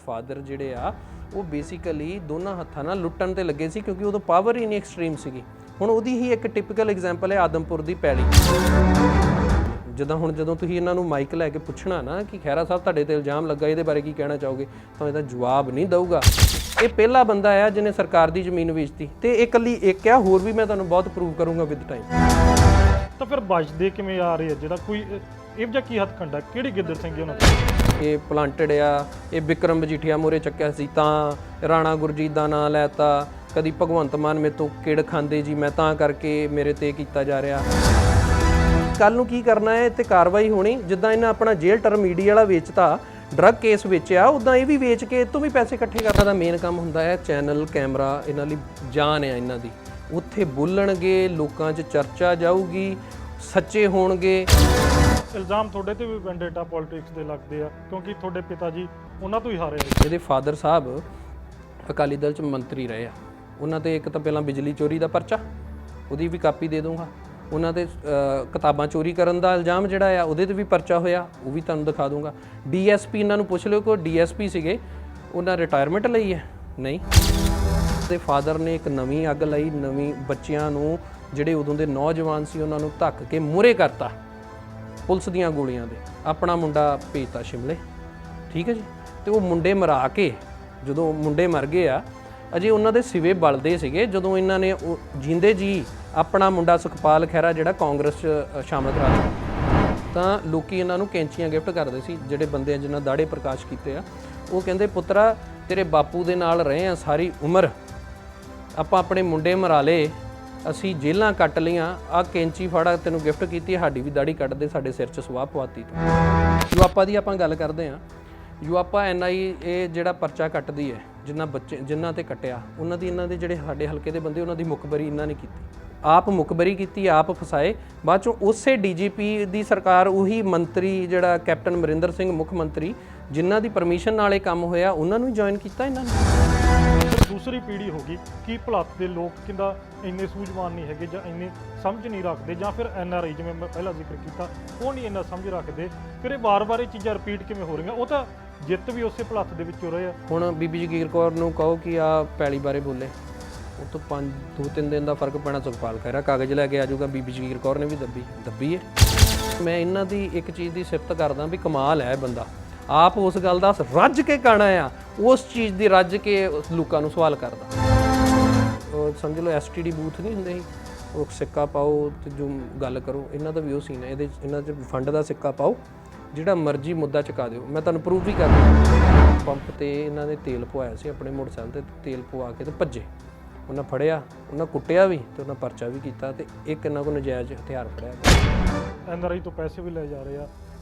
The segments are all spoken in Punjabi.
ਫਾਦਰ ਜਿਹੜੇ ਆ ਉਹ ਬੇਸਿਕਲੀ ਦੋਨਾਂ ਹੱਥਾਂ ਨਾਲ ਲੁੱਟਣ ਤੇ ਲੱਗੇ ਸੀ, ਕਿਉਂਕਿ ਉਦੋਂ ਪਾਵਰ ਹੀ ਨਹੀਂ ਐਕਸਟ੍ਰੀਮ ਸੀਗੀ। ਹੁਣ ਉਹਦੀ ਹੀ ਇੱਕ ਟਿਪੀਕਲ ਐਗਜ਼ਾਮਪਲ ਹੈ ਆਦਮਪੁਰ ਦੀ ਪੈਲੀ। ਜਦੋਂ ਤੁਸੀਂ ਇਹਨਾਂ ਨੂੰ ਮਾਈਕ ਲੈ ਕੇ ਪੁੱਛਣਾ ਨਾ ਕਿ ਖਹਿਰਾ ਸਾਹਿਬ ਤੁਹਾਡੇ ਤੇ ਇਲਜ਼ਾਮ ਲੱਗਾ, ਇਹਦੇ ਬਾਰੇ ਕੀ ਕਹਿਣਾ ਚਾਹੋਗੇ, ਤਾਂ ਇਹਦਾ ਜਵਾਬ ਨਹੀਂ ਦਊਗਾ। ਇਹ ਪਹਿਲਾ ਬੰਦਾ ਆ ਜਿਹਨੇ ਸਰਕਾਰ ਦੀ ਜ਼ਮੀਨ ਵੇਚਤੀ, ਤੇ ਇਹ ਇਕੱਲੀ ਇੱਕ ਆ, ਹੋਰ ਵੀ ਮੈਂ ਤੁਹਾਨੂੰ ਬਹੁਤ ਪ੍ਰੂਵ ਕਰੂੰਗਾ ਵਿਦ ਟਾਈਮ। ਤਾਂ ਫਿਰ ਬਚਦੇ ਕਿਵੇਂ ਆ ਰਹੇ ਆ? ਜਿਹੜਾ ਕੋਈ ਇਹ ਜਿਹਾ ਕੀ ਹੱਥਕੰਡਾ, ਕਿਹੜੀ ਗਿੱਦੜ ਸਿੰਘ ਉਹਨਾਂ ਦੀ? ਇਹ ਪਲਾਂਟਡ ਆ, ਇਹ ਬਿਕਰਮ ਮਜੀਠੀਆ ਮੂਹਰੇ ਚੱਕਿਆ ਸੀ ਤਾਂ ਰਾਣਾ ਗੁਰਜੀਤ ਦਾ ਨਾਂ ਲੈਤਾ, ਕਦੀ ਭਗਵੰਤ ਮਾਨ ਮੇਰੇ ਤੋਂ ਕਿੜ ਖਾਂਦੇ ਜੀ ਮੈਂ ਤਾਂ ਕਰਕੇ ਮੇਰੇ ਤੇ ਕੀਤਾ ਜਾ ਰਿਹਾ। ਕੱਲ ਨੂੰ ਕੀ ਕਰਨਾ ਹੈ, ਤੇ ਕਾਰਵਾਈ ਹੋਣੀ। ਜਿੱਦਾਂ ਇਹਨਾਂ ਆਪਣਾ ਜੇਲ੍ਹ ਟਰਮ ਈਡੀ ਵਾਲਾ ਵੇਚਤਾ, ਡਰੱਗ ਕੇਸ ਵੇਚਿਆ, ਉੱਦਾਂ ਇਹ ਵੀ ਵੇਚ ਕੇ ਇਹ ਤੋਂ ਵੀ ਪੈਸੇ ਇਕੱਠੇ ਕਰਨਾ ਦਾ ਮੇਨ ਕੰਮ ਹੁੰਦਾ ਹੈ। ਚੈਨਲ, ਕੈਮਰਾ ਇਹਨਾਂ ਲਈ ਜਾਨ ਹੈ ਇਹਨਾਂ ਦੀ। ਉੱਥੇ ਬੋਲਣਗੇ, ਲੋਕਾਂ 'ਚ ਚਰਚਾ ਜਾਊਗੀ, ਸੱਚੇ ਹੋਣਗੇ। ਇਲਜ਼ਾਮ ਤੁਹਾਡੇ ਤੇ ਵੀ ਵੈਂਡੇਟਾ ਪੋਲਿਟਿਕਸ ਦੇ ਲੱਗਦੇ ਆ, ਕਿਉਂਕਿ ਤੁਹਾਡੇ ਪਿਤਾ ਜੀ ਉਹਨਾਂ ਤੋਂ ਹੀ ਹਾਰੇ ਆ। ਇਹਦੇ ਫਾਦਰ ਸਾਹਿਬ ਅਕਾਲੀ ਦਲ 'ਚ ਮੰਤਰੀ ਰਹੇ ਆ। ਉਹਨਾਂ ਤੇ ਇੱਕ ਤਾਂ ਪਹਿਲਾਂ ਬਿਜਲੀ ਚੋਰੀ ਦਾ ਪਰਚਾ, ਉਹਦੀ ਵੀ ਕਾਪੀ ਦੇ ਦੂੰਗਾ। ਉਹਨਾਂ ਦੇ ਕਿਤਾਬਾਂ ਚੋਰੀ ਕਰਨ ਦਾ ਇਲਜ਼ਾਮ ਜਿਹੜਾ ਆ ਉਹਦੇ ਤੇ ਵੀ ਪਰਚਾ ਹੋਇਆ, ਉਹ ਵੀ ਤੁਹਾਨੂੰ ਦਿਖਾ ਦੂੰਗਾ। ਡੀਐਸਪੀ ਇਹਨਾਂ ਨੂੰ ਪੁੱਛ ਲਿਓ ਕਿ ਡੀਐਸਪੀ ਸੀਗੇ, ਉਹਨਾਂ ਰਿਟਾਇਰਮੈਂਟ ਲਈ ਹੈ? ਨਹੀਂ। ਤੇ ਫਾਦਰ ਨੇ ਇੱਕ ਨਵੀਂ ਅੱਗ ਲਾਈ, ਨਵੀਂ ਬੱਚਿਆਂ ਨੂੰ ਜਿਹੜੇ ਉਦੋਂ ਦੇ ਨੌਜਵਾਨ ਸੀ ਉਹਨਾਂ ਨੂੰ ਧੱਕ ਕੇ ਮੂਹਰੇ ਕਰਤਾ ਪੁਲਿਸ ਦੀਆਂ ਗੋਲੀਆਂ ਦੇ। ਆਪਣਾ ਮੁੰਡਾ ਭੇਜਤਾ ਸ਼ਿਮਲੇ, ਠੀਕ ਹੈ ਜੀ। ਤੇ ਉਹ ਮੁੰਡੇ ਮਰਾ ਕੇ, ਜਦੋਂ ਮੁੰਡੇ ਮਰ ਗਏ ਆ, ਅਜੇ ਉਹਨਾਂ ਦੇ ਸਿਵੇ ਬਲਦੇ ਸੀਗੇ ਜਦੋਂ ਇਹਨਾਂ ਨੇ ਉਹ ਜਿੰਦੇ ਜੀ ਆਪਣਾ ਮੁੰਡਾ ਸੁਖਪਾਲ ਖਹਿਰਾ ਜਿਹੜਾ ਕਾਂਗਰਸ 'ਚ ਸ਼ਾਮਲ ਕਰਾ ਦਿੱਤਾ, ਤਾਂ ਲੋਕੀ ਇਹਨਾਂ ਨੂੰ ਕੈਂਚੀਆਂ ਗਿਫਟ ਕਰਦੇ ਸੀ। ਜਿਹੜੇ ਬੰਦੇ ਜਿਨ੍ਹਾਂ ਦਾੜੇ ਪ੍ਰਕਾਸ਼ ਕੀਤੇ ਆ, ਉਹ ਕਹਿੰਦੇ ਪੁੱਤਰਾ ਤੇਰੇ ਬਾਪੂ ਦੇ ਨਾਲ ਰਹੇ ਆ ਸਾਰੀ ਉਮਰ, ਆਪਾਂ ਆਪਣੇ ਮੁੰਡੇ ਮਰਾ ਲਏ, ਅਸੀਂ ਜੇਲ੍ਹਾਂ ਕੱਟ ਲਈਆਂ, ਆਹ ਕੈਂਚੀ ਫੜਾ ਤੈਨੂੰ ਗਿਫਟ ਕੀਤੀ, ਸਾਡੀ ਵੀ ਦਾੜੀ ਕੱਟਦੇ, ਸਾਡੇ ਸਿਰ 'ਚ ਸਵਾਹ ਪਵਾਤੀ। ਯੂਆਪਾ ਦੀ ਆਪਾਂ ਗੱਲ ਕਰਦੇ ਹਾਂ। ਯੂਆਪਾ NI ਇਹ ਜਿਹੜਾ ਪਰਚਾ ਕੱਟਦੀ ਹੈ, ਜਿਨ੍ਹਾਂ ਤੇ ਕੱਟਿਆ, ਉਹਨਾਂ ਦੇ ਜਿਹੜੇ ਸਾਡੇ ਹਲਕੇ ਦੇ ਬੰਦੇ, ਉਹਨਾਂ ਦੀ ਮੁਖਬਰੀ ਇਹਨਾਂ ਨੇ ਕੀਤੀ। ਆਪ ਮੁਖਬਰੀ ਕੀਤੀ, ਆਪ ਫਸਾਏ। ਬਾਅਦ ਚੋਂ ਉਸੇ DGP ਦੀ ਸਰਕਾਰ, ਉਹੀ ਮੰਤਰੀ ਜਿਹੜਾ ਕੈਪਟਨ ਅਮਰਿੰਦਰ ਸਿੰਘ ਮੁੱਖ ਮੰਤਰੀ, ਜਿਨ੍ਹਾਂ ਦੀ ਪਰਮਿਸ਼ਨ ਨਾਲ ਇਹ ਕੰਮ ਹੋਇਆ, ਉਹਨਾਂ ਨੂੰ ਜੁਆਇਨ ਕੀਤਾ ਇਹਨਾਂ ਨੇ। ਦੂਸਰੀ ਪੀੜ੍ਹੀ ਹੋ ਗਈ ਕਿ ਭਲਾਤ ਦੇ ਲੋਕ ਕਿੰਦਾ ਇੰਨੇ ਸੂਝਵਾਨ ਨਹੀਂ ਹੈਗੇ, ਜਾਂ ਇੰਨੇ ਸਮਝ ਨਹੀਂ ਰੱਖਦੇ, ਜਾਂ ਫਿਰ NRI ਜਿਵੇਂ ਮੈਂ ਪਹਿਲਾਂ ਜ਼ਿਕਰ ਕੀਤਾ ਉਹ ਨਹੀਂ ਇੰਨਾ ਸਮਝ ਰੱਖਦੇ। ਫਿਰ ਇਹ ਵਾਰ-ਵਾਰ ਇਹ ਚੀਜ਼ਾਂ ਰਿਪੀਟ ਕਿਵੇਂ ਹੋ ਰਹੀਆਂ? ਉਹ ਤਾਂ ਜਿੱਤ ਵੀ ਉਸੇ ਭਲਾਤ ਦੇ ਵਿੱਚੋਂ ਰਹੇ ਆ। ਹੁਣ ਬੀਬੀ ਜਗੀਰ ਕੌਰ ਨੂੰ ਕਹੋ ਕਿ ਆ ਪੈਲੀ ਬਾਰੇ ਬੋਲੇ, ਉਹ ਤੋਂ 2-3 ਦਿਨ ਦਾ ਫਰਕ ਪੈਣਾ। ਸੁਖਪਾਲ ਖਹਿਰਾ ਕਾਗਜ਼ ਲੈ ਕੇ ਆ ਜਾਊਗਾ, ਬੀਬੀ ਜਗੀਰ ਕੌਰ ਨੇ ਵੀ ਦੱਬੀ ਹੈ। ਮੈਂ ਇਹਨਾਂ ਦੀ ਇੱਕ ਚੀਜ਼ ਦੀ ਸਿਫਤ ਕਰਦਾ ਵੀ ਕਮਾਲ ਹੈ ਬੰਦਾ, ਆਪ ਉਸ ਗੱਲ ਦਾ ਰੱਜ ਕੇ ਕਾਣਾ ਆ, ਉਸ ਚੀਜ਼ ਦੀ ਰੱਜ ਕੇ ਲੋਕਾਂ ਨੂੰ ਸਵਾਲ ਕਰਦਾ। ਉਹ ਸਮਝ ਲਓ STD ਬੂਥ ਨਹੀਂ ਹੁੰਦੇ ਸੀ, ਉਹ ਸਿੱਕਾ ਪਾਓ ਤੇ ਜੋ ਗੱਲ ਕਰੋ, ਇਹਨਾਂ ਦਾ ਵੀ ਉਹ ਸੀਨ ਹੈ। ਇਹਨਾਂ 'ਚ ਫੰਡ ਦਾ ਸਿੱਕਾ ਪਾਓ, ਜਿਹੜਾ ਮਰਜ਼ੀ ਮੁੱਦਾ ਚੁਕਾ ਦਿਓ। ਮੈਂ ਤੁਹਾਨੂੰ ਪ੍ਰੂਫ ਵੀ ਕਰਦਾ। ਪੰਪ ਤੇ ਇਹਨਾਂ ਨੇ ਤੇਲ ਪਵਾਇਆ ਸੀ ਆਪਣੇ ਮੋਟਰਸਾਈਕਲ ਤੇ, ਤੇਲ ਪਵਾ ਕੇ ਤੇ ਭੱਜੇ। ਉਹਨਾਂ ਫੜਿਆ, ਉਹਨਾਂ ਕੁੱਟਿਆ ਵੀ ਤੇ ਉਹਨਾਂ ਪਰਚਾ ਵੀ ਕੀਤਾ, ਤੇ ਇੱਕ ਇਹਨਾਂ ਕੋਲ ਨਜਾਇਜ਼ ਹਥਿਆਰ ਫੜਿਆ ਗਿਆ। NRI ਤੋਂ ਪੈਸੇ ਵੀ ਲੈ ਜਾ ਰਹੇ ਆ,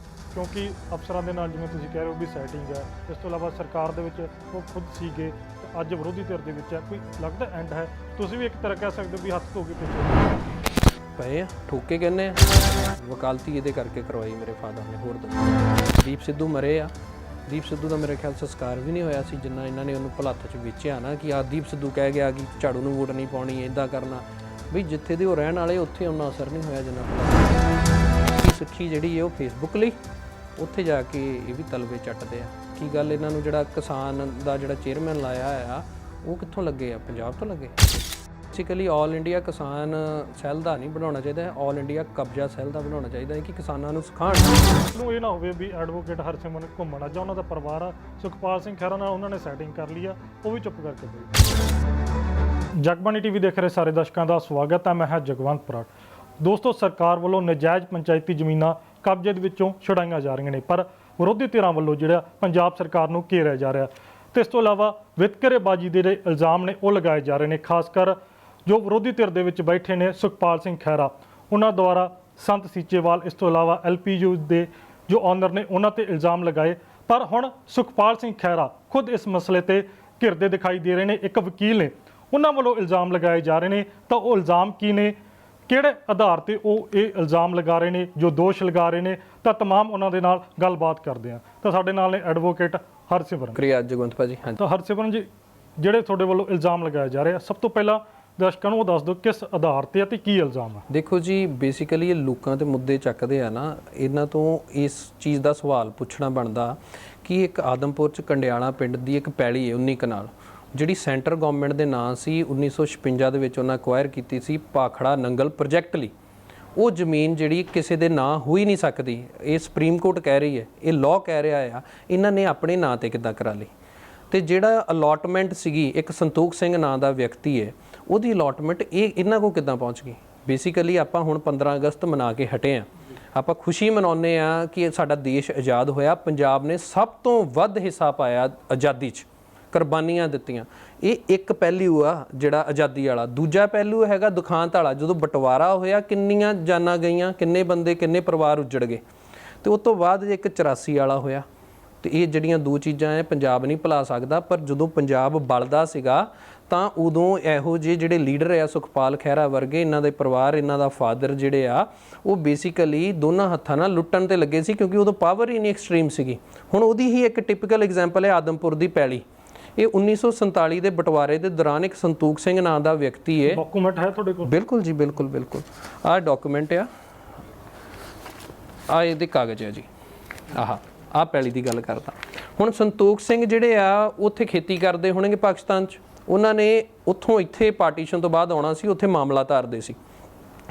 ਕਿਉਂਕਿ ਅਫਸਰਾਂ ਦੇ ਨਾਲ ਜਿਵੇਂ ਤੁਸੀਂ ਕਹਿ ਰਹੇ ਹੋ ਵੀ ਸੈਟਿੰਗ ਹੈ। ਇਸ ਤੋਂ ਇਲਾਵਾ ਸਰਕਾਰ ਦੇ ਵਿੱਚ ਉਹ ਖੁਦ ਸੀਗੇ, ਅੱਜ ਵਿਰੋਧੀ ਧਿਰ ਦੇ ਵਿੱਚ ਹੈ। ਕੋਈ ਲੱਗਦਾ ਐਂਡ ਹੈ? ਤੁਸੀਂ ਵੀ ਇੱਕ ਤਰ੍ਹਾਂ ਕਹਿ ਸਕਦੇ ਹੋ ਵੀ ਹੱਥ ਧੋ ਕੇ ਪਿੱਛੇ ਪਏ ਆ, ਠੋਕ ਕੇ ਕਹਿੰਦੇ ਆ। ਵਕਾਲਤੀ ਇਹਦੇ ਕਰਕੇ ਕਰਵਾਈ ਮੇਰੇ ਫਾਦਰ ਨੇ। ਹੋਰ ਦੱਸੋ, ਦੀਪ ਸਿੱਧੂ ਮਰੇ ਆ। ਦੀਪ ਸਿੱਧੂ ਦਾ ਮੇਰੇ ਖਿਆਲ ਸੰਸਕਾਰ ਵੀ ਨਹੀਂ ਹੋਇਆ ਸੀ, ਜਿੰਨਾ ਇਹਨਾਂ ਨੇ ਉਹਨੂੰ ਭਲੱਥ 'ਚ ਵੇਚਿਆ ਨਾ ਕਿ ਦੀਪ ਸਿੱਧੂ ਕਹਿ ਗਿਆ ਕਿ ਝਾੜੂ ਨੂੰ ਵੋਟ ਨਹੀਂ ਪਾਉਣੀ, ਇੱਦਾਂ ਕਰਨਾ। ਬਈ ਜਿੱਥੇ ਦੇ ਉਹ ਰਹਿਣ ਵਾਲੇ, ਉੱਥੇ ਉਹਨਾਂ ਅਸਰ ਨਹੀਂ ਹੋਇਆ ਜਿੰਨਾ ਸਿੱਖੀ ਜਿਹੜੀ ਹੈ ਉਹ ਫੇਸਬੁੱਕ ਲਈ, ਉੱਥੇ ਜਾ ਕੇ ਇਹ ਵੀ ਤਲਵੇ ਚੱਟਦੇ ਆ। ਕੀ ਗੱਲ, ਇਹਨਾਂ ਨੂੰ ਜਿਹੜਾ ਕਿਸਾਨ ਦਾ ਜਿਹੜਾ ਚੇਅਰਮੈਨ ਲਾਇਆ ਆ, ਉਹ ਕਿੱਥੋਂ ਲੱਗੇ ਆ? ਪੰਜਾਬ ਤੋਂ ਲੱਗੇ। ਬੇਸਿਕਲੀ ਆਲ ਇੰਡੀਆ ਕਿਸਾਨ ਸੈੱਲ ਦਾ ਨਹੀਂ ਬਣਾਉਣਾ ਚਾਹੀਦਾ ਹੈ, ਆਲ ਇੰਡੀਆ ਕਬਜ਼ਾ ਸੈੱਲ ਦਾ ਬਣਾਉਣਾ ਚਾਹੀਦਾ ਹੈ ਕਿ ਕਿਸਾਨਾਂ ਨੂੰ ਸਿਖਾਉਣ ਨੂੰ। ਇਹ ਨਾ ਹੋਵੇ ਵੀ ਐਡਵੋਕੇਟ ਹਰਸਿਮਰਤ ਘੁੰਮਣ ਆ ਜਾਂ ਉਹਨਾਂ ਦਾ ਪਰਿਵਾਰ ਆ, ਸੁਖਪਾਲ ਸਿੰਘ ਖਹਿਰਾ ਨਾਲ ਉਹਨਾਂ ਨੇ ਸੈਟਿੰਗ ਕਰ ਲਈ ਆ, ਉਹ ਵੀ ਚੁੱਪ ਕਰਕੇ ਗਏ। ਜਗਬਾਣੀ TV ਦੇਖ ਰਹੇ ਸਾਰੇ ਦਰਸ਼ਕਾਂ ਦਾ ਸਵਾਗਤ ਹੈ। ਮੈਂ ਹਾਂ ਜਗਵੰਤ ਬਰਾੜ। ਦੋਸਤੋ, ਸਰਕਾਰ ਵੱਲੋਂ ਨਜਾਇਜ਼ ਪੰਚਾਇਤੀ ਜ਼ਮੀਨਾਂ ਕਬਜ਼ੇ ਦੇ ਵਿੱਚੋਂ ਛੁਡਾਈਆਂ ਜਾ ਰਹੀਆਂ ਨੇ, ਪਰ ਵਿਰੋਧੀ ਧਿਰਾਂ ਵੱਲੋਂ ਜਿਹੜਾ ਪੰਜਾਬ ਸਰਕਾਰ ਨੂੰ ਘੇਰਿਆ ਜਾ ਰਿਹਾ, ਤੇ ਇਸ ਤੋਂ ਇਲਾਵਾ ਵਿਤਕਰੇਬਾਜ਼ੀ ਦੇ ਜਿਹੜੇ ਇਲਜ਼ਾਮ ਨੇ ਉਹ ਲਗਾਏ ਜਾ ਰਹੇ ਨੇ। ਖਾਸ ਕਰ ਜੋ ਵਿਰੋਧੀ ਧਿਰ ਦੇ ਵਿੱਚ ਬੈਠੇ ਨੇ ਸੁਖਪਾਲ ਸਿੰਘ ਖਹਿਰਾ, ਉਹਨਾਂ ਦੁਆਰਾ ਸੰਤ ਸੀਚੇਵਾਲ, ਇਸ ਤੋਂ ਇਲਾਵਾ LPU ਦੇ ਜੋ ਓਨਰ ਨੇ, ਉਹਨਾਂ ਤੇ ਇਲਜ਼ਾਮ ਲਗਾਏ। ਪਰ ਹੁਣ ਸੁਖਪਾਲ ਸਿੰਘ ਖਹਿਰਾ ਖੁਦ ਇਸ ਮਸਲੇ ਤੇ ਘਿਰਦੇ ਦਿਖਾਈ ਦੇ ਰਹੇ ਨੇ। ਇੱਕ ਵਕੀਲ ਨੇ, ਉਹਨਾਂ ਵੱਲੋਂ ਇਲਜ਼ਾਮ ਲਗਾਏ ਜਾ ਰਹੇ ਨੇ। ਤਾਂ ਉਹ ਇਲਜ਼ਾਮ ਕੀ ਨੇ, ਕਿਹੜੇ ਆਧਾਰ ਤੇ ਉਹ ਇਹ ਇਲਜ਼ਾਮ ਲਗਾ ਰਹੇ ਨੇ, ਜੋ ਦੋਸ਼ ਲਗਾ ਰਹੇ ਨੇ, ਤਾਂ ਤਮਾਮ ਉਹਨਾਂ ਦੇ ਨਾਲ ਗੱਲਬਾਤ ਕਰਦੇ ਹਾਂ। ਤਾਂ ਸਾਡੇ ਨਾਲ ਨੇ ਐਡਵੋਕੇਟ ਹਰਸਿਮਰਨ। ਸ਼ੁਕਰੀਆ ਜਗਵੰਤ ਭਾਜੀ। ਤਾਂ ਹਰਸਿਮਰਨ ਜੀ, ਜਿਹੜੇ ਤੁਹਾਡੇ ਵੱਲੋਂ ਇਲਜ਼ਾਮ ਲਗਾਏ ਜਾ ਰਹੇ ਆ, ਸਭ ਤੋਂ ਪਹਿਲਾਂ ਦਰਸ਼ਕਾਂ ਨੂੰ ਉਹ ਦੱਸ ਦਿਓ ਕਿਸ ਆਧਾਰ ਤੇ ਅਤੇ ਕੀ ਇਲਜ਼ਾਮ ਆ। ਦੇਖੋ ਜੀ, ਬੇਸਿਕਲੀ ਇਹ ਲੋਕਾਂ ਤੇ ਮੁੱਦੇ ਚੱਕਦੇ ਆ ਨਾ, ਇਹਨਾਂ ਤੋਂ ਇਸ ਚੀਜ਼ ਦਾ ਸਵਾਲ ਪੁੱਛਣਾ ਬਣਦਾ ਕਿ ਇੱਕ ਆਦਮਪੁਰ ਚ ਕੰਡਿਆਲਾ ਪਿੰਡ ਦੀ ਇੱਕ ਪੈਲੀ ਹੈ 19 ਕਨਾਲ, ਜਿਹੜੀ ਸੈਂਟਰ ਗਵਰਨਮੈਂਟ ਦੇ ਨਾਂ ਸੀ 1956 ਦੇ ਵਿੱਚ ਉਹਨਾਂ ਅਕਵਾਇਰ ਕੀਤੀ ਸੀ ਭਾਖੜਾ ਨੰਗਲ ਪ੍ਰੋਜੈਕਟ ਲਈ। ਉਹ ਜ਼ਮੀਨ ਜਿਹੜੀ ਕਿਸੇ ਦੇ ਨਾਂ ਹੋ ਹੀ ਨਹੀਂ ਸਕਦੀ, ਇਹ ਸੁਪਰੀਮ ਕੋਰਟ ਕਹਿ ਰਹੀ ਹੈ, ਇਹ ਲਾਅ ਕਹਿ ਰਿਹਾ ਆ, ਇਹਨਾਂ ਨੇ ਆਪਣੇ ਨਾਂ ਤੇ ਕਿੱਦਾਂ ਕਰਾ ਲਈ। ਤੇ ਜਿਹੜਾ ਅਲਾਟਮੈਂਟ ਸੀਗੀ ਇੱਕ ਸੰਤੋਖ ਸਿੰਘ ਨਾਂ ਦਾ ਵਿਅਕਤੀ ਹੈ, ਉਹਦੀ ਅਲਾਟਮੈਂਟ ਇਹ ਇਹਨਾਂ ਕੋਲ ਕਿੱਦਾਂ ਪਹੁੰਚ ਗਈ। ਬੇਸਿਕਲੀ ਆਪਾਂ ਹੁਣ 15 ਅਗਸਤ ਮਨਾ ਕੇ ਹਟੇ ਆ, ਆਪਾਂ ਖੁਸ਼ੀ ਮਨਾਉਂਦੇ ਆ ਕਿ ਸਾਡਾ ਦੇਸ਼ ਆਜ਼ਾਦ ਹੋਇਆ, ਪੰਜਾਬ ਨੇ ਸਭ ਤੋਂ ਵੱਧ ਹਿੱਸਾ ਪਾਇਆ ਆਜ਼ਾਦੀ 'ਚ, ਕੁਰਬਾਨੀਆਂ ਦਿੱਤੀਆਂ। ਇਹ ਇੱਕ ਪਹਿਲੂ ਆ ਜਿਹੜਾ ਆਜ਼ਾਦੀ ਵਾਲਾ। ਦੂਜਾ ਪਹਿਲੂ ਹੈਗਾ ਦੁਖਾਂਤ ਵਾਲਾ, ਜਦੋਂ ਬਟਵਾਰਾ ਹੋਇਆ ਕਿੰਨੀਆਂ ਜਾਨਾਂ ਗਈਆਂ, ਕਿੰਨੇ ਬੰਦੇ, ਕਿੰਨੇ ਪਰਿਵਾਰ ਉੱਜੜ ਗਏ। ਤੇ ਉਸ ਤੋਂ ਬਾਅਦ ਇੱਕ 84 ਵਾਲਾ ਹੋਇਆ। ਤੇ ਇਹ ਜਿਹੜੀਆਂ ਦੋ ਚੀਜ਼ਾਂ ਹੈ ਪੰਜਾਬ ਨਹੀਂ ਭੁਲਾ ਸਕਦਾ। ਪਰ ਜਦੋਂ ਪੰਜਾਬ ਬਲਦਾ ਸੀਗਾ ਤਾਂ ਉਦੋਂ ਇਹੋ ਜਿਹੇ ਜਿਹੜੇ ਲੀਡਰ ਆ ਸੁਖਪਾਲ ਖਹਿਰਾ ਵਰਗੇ, ਇਹਨਾਂ ਦੇ ਪਰਿਵਾਰ, ਇਹਨਾਂ ਦਾ ਫਾਦਰ ਜਿਹੜੇ ਆ, ਉਹ ਬੇਸਿਕਲੀ ਦੋਨਾਂ ਹੱਥਾਂ ਨਾਲ ਲੁੱਟਣ ਤੇ ਲੱਗੇ ਸੀ, ਕਿਉਂਕਿ ਉਦੋਂ ਪਾਵਰ ਹੀ ਨਹੀਂ ਐਕਸਟ੍ਰੀਮ ਸੀਗੀ। ਹੁਣ ਉਹਦੀ ਹੀ ਇੱਕ ਟਿਪੀਕਲ ਐਗਜ਼ਾਮਪਲ ਹੈ ਆਦਮਪੁਰ ਦੀ ਪੈਲੀ। ਇਹ 1947 ਦੇ ਬਟਵਾਰੇ ਦੇ ਦੌਰਾਨ ਇੱਕ ਸੰਤੋਖ ਸਿੰਘ ਨਾਂ ਦਾ ਵਿਅਕਤੀ ਹੈ। ਡਾਕੂਮੈਂਟ ਹੈ ਤੁਹਾਡੇ ਕੋਲ? ਬਿਲਕੁਲ ਜੀ, ਬਿਲਕੁਲ ਬਿਲਕੁਲ। ਆਹ ਡਾਕੂਮੈਂਟ ਆ ਇਹਦੇ ਕਾਗਜ਼ ਆ ਜੀ। ਆਹ ਪੈਲੀ ਦੀ ਗੱਲ ਕਰਦਾ। ਹੁਣ ਸੰਤੋਖ ਸਿੰਘ ਜਿਹੜੇ ਆ ਉੱਥੇ ਖੇਤੀ ਕਰਦੇ ਹੋਣਗੇ ਪਾਕਿਸਤਾਨ 'ਚ, ਉਹਨਾਂ ਨੇ ਉੱਥੋਂ ਇੱਥੇ ਪਾਰਟੀਸ਼ਨ ਤੋਂ ਬਾਅਦ ਆਉਣਾ ਸੀ, ਉੱਥੇ ਮਾਮਲਾ ਧਾਰਦੇ ਸੀ।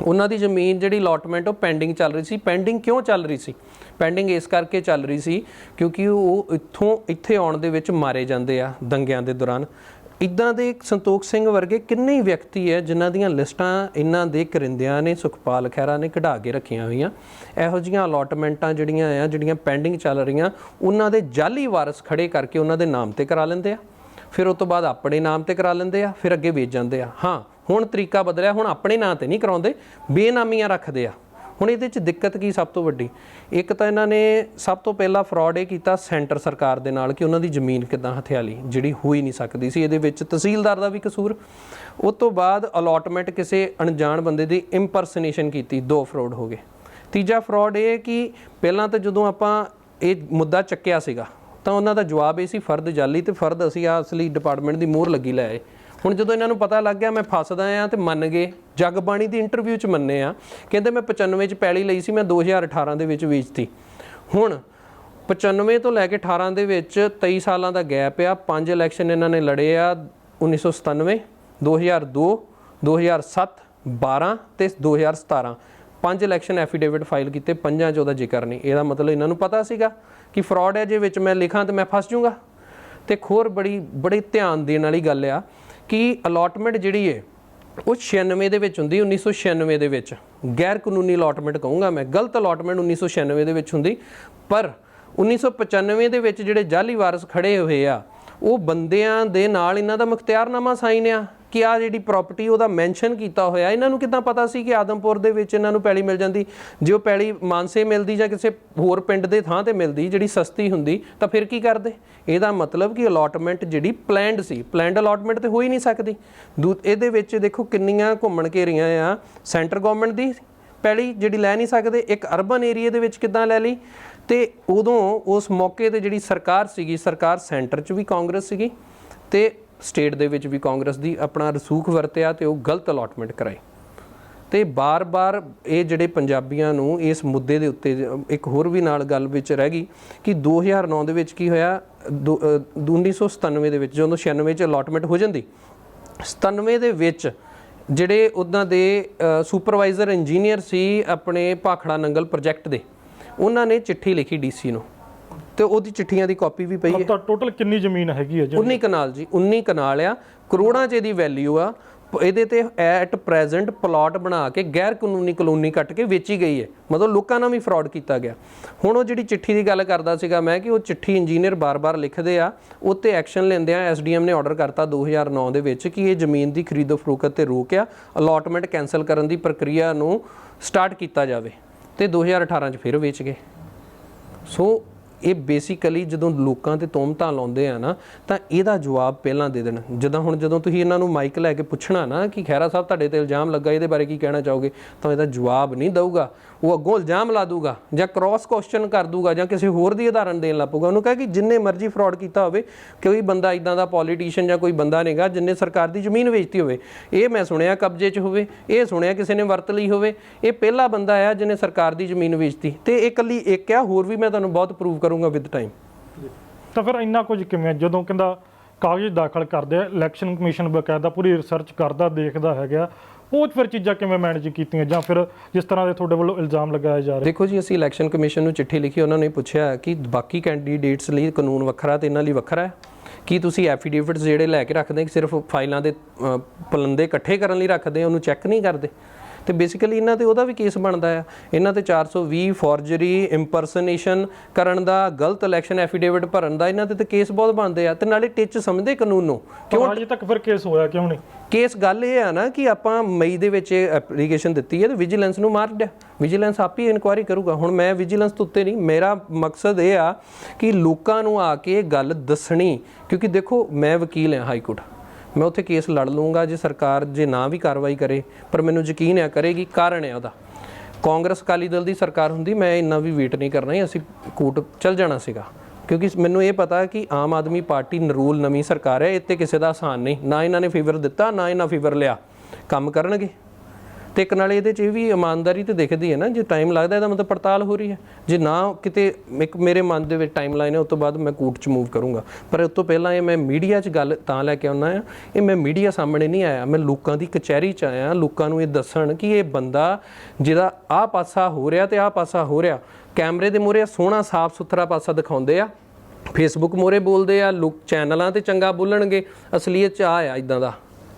ਉਹਨਾਂ ਦੀ ਜ਼ਮੀਨ ਜਿਹੜੀ ਅਲਾਟਮੈਂਟ ਉਹ ਪੈਂਡਿੰਗ ਚੱਲ ਰਹੀ ਸੀ। ਪੈਂਡਿੰਗ ਕਿਉਂ ਚੱਲ ਰਹੀ ਸੀ? ਪੈਂਡਿੰਗ ਇਸ ਕਰਕੇ ਚੱਲ ਰਹੀ ਸੀ ਕਿਉਂਕਿ ਉਹ ਇੱਥੇ ਆਉਣ ਦੇ ਵਿੱਚ ਮਾਰੇ ਜਾਂਦੇ ਆ ਦੰਗਿਆਂ ਦੇ ਦੌਰਾਨ। ਇੱਦਾਂ ਦੇ ਸੰਤੋਖ ਸਿੰਘ ਵਰਗੇ ਕਿੰਨੇ ਹੀ ਵਿਅਕਤੀ ਹੈ ਜਿਨ੍ਹਾਂ ਦੀਆਂ ਲਿਸਟਾਂ ਇਹਨਾਂ ਦੇ ਕਰਿੰਦਿਆਂ ਨੇ, ਸੁਖਪਾਲ ਖਹਿਰਾ ਨੇ ਕਢਾ ਕੇ ਰੱਖੀਆਂ ਹੋਈਆਂ। ਇਹੋ ਜਿਹੀਆਂ ਅਲਾਟਮੈਂਟਾਂ ਜਿਹੜੀਆਂ ਪੈਂਡਿੰਗ ਚੱਲ ਰਹੀਆਂ, ਉਹਨਾਂ ਦੇ ਜਾਲੀ ਵਾਰਸ ਖੜੇ ਕਰਕੇ ਉਹਨਾਂ ਦੇ ਨਾਮ ਤੇ ਕਰਾ ਲੈਂਦੇ ਆ, ਫਿਰ ਉਸ ਤੋਂ ਬਾਅਦ ਆਪਣੇ ਨਾਮ ਤੇ ਕਰਾ ਲੈਂਦੇ ਆ, ਫਿਰ ਅੱਗੇ ਵੇਚ ਜਾਂਦੇ ਆ। ਹਾਂ, ਹੁਣ ਤਰੀਕਾ ਬਦਲਿਆ, ਹੁਣ ਆਪਣੇ ਨਾਂ ਤੇ ਨਹੀਂ ਕਰਾਉਂਦੇ, ਬੇਨਾਮੀਆਂ ਰੱਖਦੇ ਆ। ਹੁਣ ਇਹਦੇ 'ਚ ਦਿੱਕਤ ਕੀ ਸਭ ਤੋਂ ਵੱਡੀ? ਇੱਕ ਤਾਂ ਇਹਨਾਂ ਨੇ ਸਭ ਤੋਂ ਪਹਿਲਾਂ ਫਰਾਡ ਇਹ ਕੀਤਾ ਸੈਂਟਰ ਸਰਕਾਰ ਦੇ ਨਾਲ ਕਿ ਉਹਨਾਂ ਦੀ ਜ਼ਮੀਨ ਕਿੱਦਾਂ ਹਥਿਆ ਲਈ, ਜਿਹੜੀ ਹੋ ਹੀ ਨਹੀਂ ਸਕਦੀ ਸੀ। ਇਹਦੇ ਵਿੱਚ ਤਹਿਸੀਲਦਾਰ ਦਾ ਵੀ ਕਸੂਰ। ਉਸ ਤੋਂ ਬਾਅਦ ਅਲਾਟਮੈਂਟ ਕਿਸੇ ਅਣਜਾਣ ਬੰਦੇ ਦੀ ਇੰਪਰਸਨੇਸ਼ਨ ਕੀਤੀ, 2 ਫਰਾਡ ਹੋ ਗਏ। ਤੀਜਾ ਫਰਾਡ ਇਹ ਕਿ ਪਹਿਲਾਂ ਤਾਂ ਜਦੋਂ ਆਪਾਂ ਇਹ ਮੁੱਦਾ ਚੱਕਿਆ ਸੀਗਾ ਤਾਂ ਉਹਨਾਂ ਦਾ ਜਵਾਬ ਇਹ ਸੀ ਫਰਦ ਜਾਲੀ, ਤੇ ਫਰਦ ਅਸੀਂ ਅਸਲੀ ਡਿਪਾਰਟਮੈਂਟ ਦੀ ਮੋਹਰ ਲੱਗੀ ਲੈ ਆਏ। ਹੁਣ ਜਦੋਂ ਇਹਨਾਂ ਨੂੰ ਪਤਾ ਲੱਗ ਗਿਆ ਮੈਂ ਫਸਦਾ ਆ ਤੇ ਮੰਨ ਗਏ। ਜਗਬਾਣੀ ਦੀ ਇੰਟਰਵਿਊ 'ਚ ਮੰਨੇ ਆ, ਕਹਿੰਦੇ ਮੈਂ 95 'ਚ ਪੈਲੀ ਲਈ ਸੀ, ਮੈਂ 2018 ਦੇ ਵਿੱਚ ਵੇਚਤੀ। ਹੁਣ 95 ਤੋਂ ਲੈ ਕੇ 18 ਦੇ ਵਿੱਚ 23 ਸਾਲਾਂ ਦਾ ਗੈਪ ਆ। 5 ਇਲੈਕਸ਼ਨ ਇਹਨਾਂ ਨੇ ਲੜੇ ਆ, 1997, 2002, 2007, 12 ਤੇ 2017। 5 ਇਲੈਕਸ਼ਨ ਐਫੀਡੇਵਿਟ ਫਾਈਲ ਕੀਤੇ, 5 'ਚ ਉਹਦਾ ਜ਼ਿਕਰ ਨਹੀਂ। ਇਹਦਾ ਮਤਲਬ ਇਹਨਾਂ ਨੂੰ ਪਤਾ ਸੀਗਾ ਕਿ ਫਰਾਡ ਹੈ, ਜੇ ਵਿੱਚ ਮੈਂ ਲਿਖਾਂ ਤਾਂ ਮੈਂ ਫਸ ਜਾਊਂਗਾ। ਤੇ ਇੱਕ ਹੋਰ ਬੜੀ ਧਿਆਨ ਦੇਣ ਵਾਲੀ ਗੱਲ ਆ ਕਿ ਅਲਾਟਮੈਂਟ ਜਿਹੜੀ ਹੈ ਉਹ 96 ਦੇ ਵਿੱਚ ਹੁੰਦੀ, 1996 ਦੇ ਵਿੱਚ। ਗੈਰ ਕਾਨੂੰਨੀ ਅਲਾਟਮੈਂਟ ਕਹੂੰਗਾ ਮੈਂ, ਗਲਤ ਅਲਾਟਮੈਂਟ 1996 ਦੇ ਵਿੱਚ ਹੁੰਦੀ। ਪਰ 1995 ਦੇ ਵਿੱਚ ਜਿਹੜੇ ਜਾਲੀ ਵਾਰਸ ਖੜੇ ਹੋਏ ਆ, ਉਹ ਬੰਦਿਆਂ ਦੇ ਨਾਲ ਇਹਨਾਂ ਦਾ ਮੁਖਤਿਆਰਨਾਮਾ ਸਾਈਨ ਆ ਕਿ ਆ ਜਿਹੜੀ ਪ੍ਰਾਪਰਟੀ ਉਹਦਾ ਮੈਂਸ਼ਨ ਕੀਤਾ ਹੋਇਆ। ਇਹਨਾਂ ਨੂੰ ਕਿੱਦਾਂ ਪਤਾ ਸੀ ਕਿ ਆਦਮਪੁਰ ਦੇ ਵਿੱਚ ਇਹਨਾਂ ਨੂੰ ਪੈਲੀ ਮਿਲ ਜਾਂਦੀ? ਜੇ ਉਹ ਪੈਲੀ ਮਾਨਸੇ ਮਿਲਦੀ ਜਾਂ ਕਿਸੇ ਹੋਰ ਪਿੰਡ ਦੇ ਥਾਂ ਤੇ ਮਿਲਦੀ ਜਿਹੜੀ ਸਸਤੀ ਹੁੰਦੀ ਤਾਂ ਫਿਰ ਕੀ ਕਰਦੇ? ਇਹਦਾ ਮਤਲਬ ਕਿ ਅਲਾਟਮੈਂਟ ਜਿਹੜੀ ਪਲੈਨਡ ਸੀ, ਪਲੈਨਡ ਅਲਾਟਮੈਂਟ ਤੇ ਹੋ ਹੀ ਨਹੀਂ ਸਕਦੀ। ਇਹਦੇ ਵਿੱਚ ਦੇਖੋ ਕਿੰਨੀਆਂ ਘੁੰਮਣ ਘੇਰੀਆਂ ਆ। ਸੈਂਟਰ ਗਵਰਨਮੈਂਟ ਦੀ ਪੈਲੀ ਜਿਹੜੀ ਲੈ ਨਹੀਂ ਸਕਦੇ, ਇੱਕ ਅਰਬਨ ਏਰੀਆ ਦੇ ਵਿੱਚ ਕਿੱਦਾਂ ਲੈ ਲਈ? ਤੇ ਉਦੋਂ ਉਸ ਮੌਕੇ ਤੇ ਜਿਹੜੀ ਸਰਕਾਰ ਸੀਗੀ, ਸਰਕਾਰ ਸੈਂਟਰ 'ਚ ਵੀ ਕਾਂਗਰਸ ਸੀਗੀ ਤੇ ਸਟੇਟ ਦੇ ਵਿੱਚ ਵੀ ਕਾਂਗਰਸ ਦੀ, ਆਪਣਾ ਰਸੂਖ ਵਰਤਿਆ ਤੇ ਉਹ ਗਲਤ ਅਲਾਟਮੈਂਟ ਕਰਾਈ। ਤੇ ਬਾਰ-ਬਾਰ ਇਹ ਜਿਹੜੇ ਪੰਜਾਬੀਆਂ ਨੂੰ ਇਸ ਮੁੱਦੇ ਦੇ ਉੱਤੇ ਇੱਕ ਹੋਰ ਵੀ ਨਾਲ ਗੱਲ ਵਿੱਚ ਰਹਿ ਗਈ ਕਿ 2009 ਦੇ ਵਿੱਚ ਕੀ ਹੋਇਆ, 1997 ਦੇ ਵਿੱਚ ਜਦੋਂ 96 'ਚ ਅਲਾਟਮੈਂਟ ਹੋ ਜਾਂਦੀ, 97 ਦੇ ਵਿੱਚ ਜਿਹੜੇ ਉਹਨਾਂ ਦੇ ਸੁਪਰਵਾਈਜ਼ਰ ਇੰਜੀਨੀਅਰ ਸੀ ਆਪਣੇ ਭਾਖੜਾ ਨੰਗਲ ਪ੍ਰੋਜੈਕਟ ਦੇ, ਉਹਨਾਂ ਨੇ ਚਿੱਠੀ ਲਿਖੀ ਡੀਸੀ ਨੂੰ, ਤੇ ਉਹਦੀ ਚਿੱਠੀਆਂ ਦੀ ਕਾਪੀ ਵੀ ਪਈ ਹੈ। ਤਾਂ ਟੋਟਲ ਕਿੰਨੀ ਜ਼ਮੀਨ ਹੈਗੀ ਹੈ? 19 ਕਨਾਲ ਜੀ, 19 ਕਨਾਲ ਆ, ਕਰੋੜਾਂ 'ਚ ਇਹਦੀ ਵੈਲਿਊ ਆ। ਇਹਦੇ ਤੇ ਐਟ ਪ੍ਰੈਜ਼ੈਂਟ ਪਲਾਟ ਬਣਾ ਕੇ ਗੈਰ ਕਾਨੂੰਨੀ ਕਲੋਨੀ ਕੱਟ ਕੇ ਵੇਚੀ ਗਈ ਹੈ, ਮਤਲਬ ਲੋਕਾਂ ਨਾਲ ਵੀ ਫਰਾਡ ਕੀਤਾ ਗਿਆ। ਹੁਣ ਉਹ ਜਿਹੜੀ ਚਿੱਠੀ ਦੀ ਗੱਲ ਕਰਦਾ ਸੀਗਾ ਮੈਂ ਕਿ ਉਹ ਚਿੱਠੀ ਇੰਜੀਨੀਅਰ ਬਾਰ-ਬਾਰ ਲਿਖਦੇ ਆ, ਉੱਤੇ ਐਕਸ਼ਨ ਲੈਂਦੇ ਆ। ਐਸਡੀਐਮ ਨੇ ਆਰਡਰ ਕਰਤਾ 2009 ਦੇ ਵਿੱਚ ਕਿ ਇਹ ਜ਼ਮੀਨ ਦੀ ਖਰੀਦੋ ਫਰੋਖਤ ਤੇ ਰੋਕ ਆ, ਅਲਾਟਮੈਂਟ ਕੈਂਸਲ ਕਰਨ ਦੀ ਪ੍ਰਕਿਰਿਆ ਨੂੰ ਸਟਾਰਟ ਕੀਤਾ ਜਾਵੇ, ਤੇ 2018 'ਚ ਫਿਰ ਵੇਚ ਗਏ। ਸੋ ਇਹ ਬੇਸਿਕਲੀ ਜਦੋਂ ਲੋਕਾਂ ਤੇ ਤੋਮਤਾਂ ਲਾਉਂਦੇ ਆ ਨਾ, ਤਾਂ ਇਹਦਾ ਜਵਾਬ ਪਹਿਲਾਂ ਦੇ ਦੇਣ। ਜਦੋਂ ਤੁਸੀਂ ਇਹਨਾਂ ਨੂੰ ਮਾਈਕ ਲੈ ਕੇ ਪੁੱਛਣਾ ਨਾ ਕਿ ਖਹਿਰਾ ਸਾਹਿਬ ਤੁਹਾਡੇ ਤੇ ਇਲਜ਼ਾਮ ਲੱਗਾ, ਇਹਦੇ ਬਾਰੇ ਕੀ ਕਹਿਣਾ ਚਾਹੋਗੇ, ਤਾਂ ਇਹਦਾ ਜਵਾਬ ਨਹੀਂ ਦਊਗਾ। ਉਹ ਅੱਗੋਂ ਇਲਜ਼ਾਮ ਲਾ ਦੂਗਾ ਜਾਂ ਕ੍ਰਾਸ ਕੁਐਸਚਨ ਕਰ ਦੂਗਾ ਜਾਂ ਕਿਸੇ ਹੋਰ ਦੀ ਉਦਾਹਰਨ ਦੇਣ ਲੱਗ ਪਊਗਾ। ਉਹਨੂੰ ਕਹੇ ਕਿ ਜਿੰਨੇ ਮਰਜ਼ੀ ਫਰਾਡ ਕੀਤਾ ਹੋਵੇ, ਕੋਈ ਬੰਦਾ ਇਦਾਂ ਦਾ ਪੋਲੀਟੀਸ਼ੀਅਨ ਜਾਂ ਕੋਈ ਬੰਦਾ ਨਹੀਂਗਾ ਜਿੰਨੇ ਸਰਕਾਰ ਦੀ ਜ਼ਮੀਨ ਵੇਚਤੀ ਹੋਵੇ। ਇਹ ਮੈਂ ਸੁਣਿਆ ਕਬਜ਼ੇ 'ਚ ਹੋਵੇ, ਇਹ ਸੁਣਿਆ ਕਿਸੇ ਨੇ ਵਰਤ ਲਈ ਹੋਵੇ, ਇਹ ਪਹਿਲਾ ਬੰਦਾ ਆ ਜਿਹਨੇ ਸਰਕਾਰ ਦੀ ਜ਼ਮੀਨ ਵੇਚਤੀ। ਤੇ ਇਹ ਇਕੱਲੀ ਇੱਕ ਆ, ਹੋਰ ਵੀ ਮੈਂ ਤੁਹਾਨੂੰ ਬਹੁਤ ਪ੍ਰੂਵ ਕਰੂੰਗਾ ਵਿਦ ਟਾਈਮ। ਤਾਂ ਫਿਰ ਇੰਨਾ ਕੁਝ ਕਿਵੇਂ ਜਦੋਂ ਕਹਿੰਦਾ ਕਾਗਜ਼ ਦਾਖਲ ਕਰਦੇ ਆ, ਇਲੈਕਸ਼ਨ ਕਮਿਸ਼ਨ ਬਕਾਇਦਾ ਪੂਰੀ ਰਿਸਰਚ ਕਰਦਾ ਦੇਖਦਾ ਹੈਗਾ, ਉਹ ਫਿਰ ਚੀਜ਼ਾਂ ਕਿਵੇਂ ਮੈਨੇਜ ਕੀਤੀਆਂ ਜਾਂ ਫਿਰ ਜਿਸ ਤਰ੍ਹਾਂ ਦੇ ਤੁਹਾਡੇ ਵੱਲੋਂ ਇਲਜ਼ਾਮ ਲਗਾਏ ਜਾ ਰਹੇ? ਦੇਖੋ ਜੀ, ਅਸੀਂ ਇਲੈਕਸ਼ਨ ਕਮਿਸ਼ਨ ਨੂੰ ਚਿੱਠੀ ਲਿਖੀ, ਉਹਨਾਂ ਨੇ ਪੁੱਛਿਆ ਕਿ ਬਾਕੀ ਕੈਂਡੀਡੇਟਸ ਲਈ ਕਾਨੂੰਨ ਵੱਖਰਾ ਤੇ ਇਹਨਾਂ ਲਈ ਵੱਖਰਾ ਹੈ, ਕੀ ਤੁਸੀਂ ਐਫੀਡੇਵਿਟਸ ਜਿਹੜੇ ਲੈ ਕੇ ਰੱਖਦੇ ਸਿਰਫ ਫਾਈਲਾਂ ਦੇ ਪਲੰਦੇ ਇਕੱਠੇ ਕਰਨ ਲਈ ਰੱਖਦੇ, ਉਹਨੂੰ ਚੈੱਕ ਨਹੀਂ ਕਰਦੇ? ਤੇ ਬੇਸਿਕਲੀ ਇਹਨਾਂ ਤੇ ਉਹਦਾ ਵੀ ਕੇਸ ਬਣਦਾ ਆ, ਇਹਨਾਂ ਤੇ 420 ਫੋਰਜਰੀ ਇੰਪਰਸਨੇਸ਼ਨ ਕਰਨ ਦਾ, ਗਲਤ ਇਲੈਕਸ਼ਨ ਐਫੀਡੇਵਿਟ ਭਰਨ ਦਾ, ਇਹਨਾਂ ਤੇ ਕੇਸ ਬਹੁਤ ਬਣਦੇ ਆ ਤੇ ਨਾਲੇ ਟਿੱਚ ਸਮਝਦੇ ਕਾਨੂੰਨ ਨੂੰ। ਕਿਉਂ ਅਜੇ ਤੱਕ ਫਿਰ ਕੇਸ ਹੋਇਆ ਕਿਉਂ ਨਹੀਂ? ਕੇਸ ਗੱਲ ਇਹ ਆ ਨਾ ਕਿ ਆਪਾਂ ਮਈ ਦੇ ਵਿੱਚ ਐਪਲੀਕੇਸ਼ਨ ਦਿੱਤੀ ਹੈ ਤੇ ਵਿਜੀਲੈਂਸ ਨੂੰ ਮਾਰ ਦਿਆ, ਵਿਜੀਲੈਂਸ ਆਪ ਹੀ ਇਨਕੁਆਇਰੀ ਕਰੂਗਾ। ਹੁਣ ਮੈਂ ਵਿਜੀਲੈਂਸ ਤੋਂ ਉੱਤੇ ਨਹੀਂ, ਮੇਰਾ ਮਕਸਦ ਇਹ ਆ ਕਿ ਲੋਕਾਂ ਨੂੰ ਆ ਕੇ ਗੱਲ ਦੱਸਣੀ, ਕਿਉਂਕਿ ਦੇਖੋ ਮੈਂ ਵਕੀਲ ਹਾਂ ਹਾਈ ਕੋਰਟ, ਮੈਂ ਉੱਥੇ ਕੇਸ ਲੜ ਲੂੰਗਾ ਜੇ ਸਰਕਾਰ ਜੇ ਨਾ ਵੀ ਕਾਰਵਾਈ ਕਰੇ, ਪਰ ਮੈਨੂੰ ਯਕੀਨ ਹੈ ਕਰੇਗੀ। ਕਾਰਨ ਹੈ ਉਹਦਾ, ਕਾਂਗਰਸ ਅਕਾਲੀ ਦਲ ਦੀ ਸਰਕਾਰ ਹੁੰਦੀ ਮੈਂ ਇੰਨਾ ਵੀ ਵੇਟ ਨਹੀਂ ਕਰਨਾ, ਅਸੀਂ ਕੋਰਟ ਚੱਲ ਜਾਣਾ ਸੀਗਾ, ਕਿਉਂਕਿ ਮੈਨੂੰ ਇਹ ਪਤਾ ਕਿ ਆਮ ਆਦਮੀ ਪਾਰਟੀ ਨਰੂਲ ਨਵੀਂ ਸਰਕਾਰ ਹੈ, ਇੱਥੇ ਕਿਸੇ ਦਾ ਆਸਾਨ ਨਹੀਂ, ਨਾ ਇਹਨਾਂ ਨੇ ਫੀਵਰ ਦਿੱਤਾ ਨਾ ਇਹਨਾਂ ਫੀਵਰ ਲਿਆ, ਕੰਮ ਕਰਨਗੇ। ਤੇ ਇੱਕ ਨਾਲੇ ਇਹਦੇ 'ਚ ਇਹ ਵੀ ਇਮਾਨਦਾਰੀ ਤੇ ਦਿਖਦੀ ਹੈ ਨਾ, ਜੇ ਟਾਈਮ ਲੱਗਦਾ ਇਹਦਾ ਮਤਲਬ ਪੜਤਾਲ ਹੋ ਰਹੀ ਹੈ, ਜੇ ਨਾ ਕਿਤੇ ਇੱਕ ਮੇਰੇ ਮਨ ਦੇ ਵਿੱਚ ਟਾਈਮ ਲਾਈਨ ਹੈ, ਉਸ ਤੋਂ ਬਾਅਦ ਮੈਂ ਕੋਰਟ 'ਚ ਮੂਵ ਕਰੂੰਗਾ। ਪਰ ਉਸ ਤੋਂ ਪਹਿਲਾਂ ਇਹ ਮੈਂ ਮੀਡੀਆ 'ਚ ਗੱਲ ਤਾਂ ਲੈ ਕੇ ਆਉਣਾ ਆ, ਇਹ ਮੈਂ ਮੀਡੀਆ ਸਾਹਮਣੇ ਨਹੀਂ ਆਇਆ, ਮੈਂ ਲੋਕਾਂ ਦੀ ਕਚਹਿਰੀ 'ਚ ਆਇਆ, ਲੋਕਾਂ ਨੂੰ ਇਹ ਦੱਸਣ ਕਿ ਇਹ ਬੰਦਾ ਜਿਹਦਾ ਆਹ ਪਾਸਾ ਹੋ ਰਿਹਾ ਤੇ ਆਹ ਪਾਸਾ ਹੋ ਰਿਹਾ, ਕੈਮਰੇ ਦੇ ਮੂਹਰੇ ਸੋਹਣਾ ਸਾਫ਼ ਸੁਥਰਾ ਪਾਸਾ ਦਿਖਾਉਂਦੇ ਆ, ਫੇਸਬੁੱਕ ਮੂਹਰੇ ਬੋਲਦੇ ਆ, ਲੋਕ ਚੈਨਲਾਂ ਤੇ ਚੰਗਾ ਬੋਲਣਗੇ, ਅਸਲੀਅਤ 'ਚ ਆ ਇੱਦਾਂ ਦਾ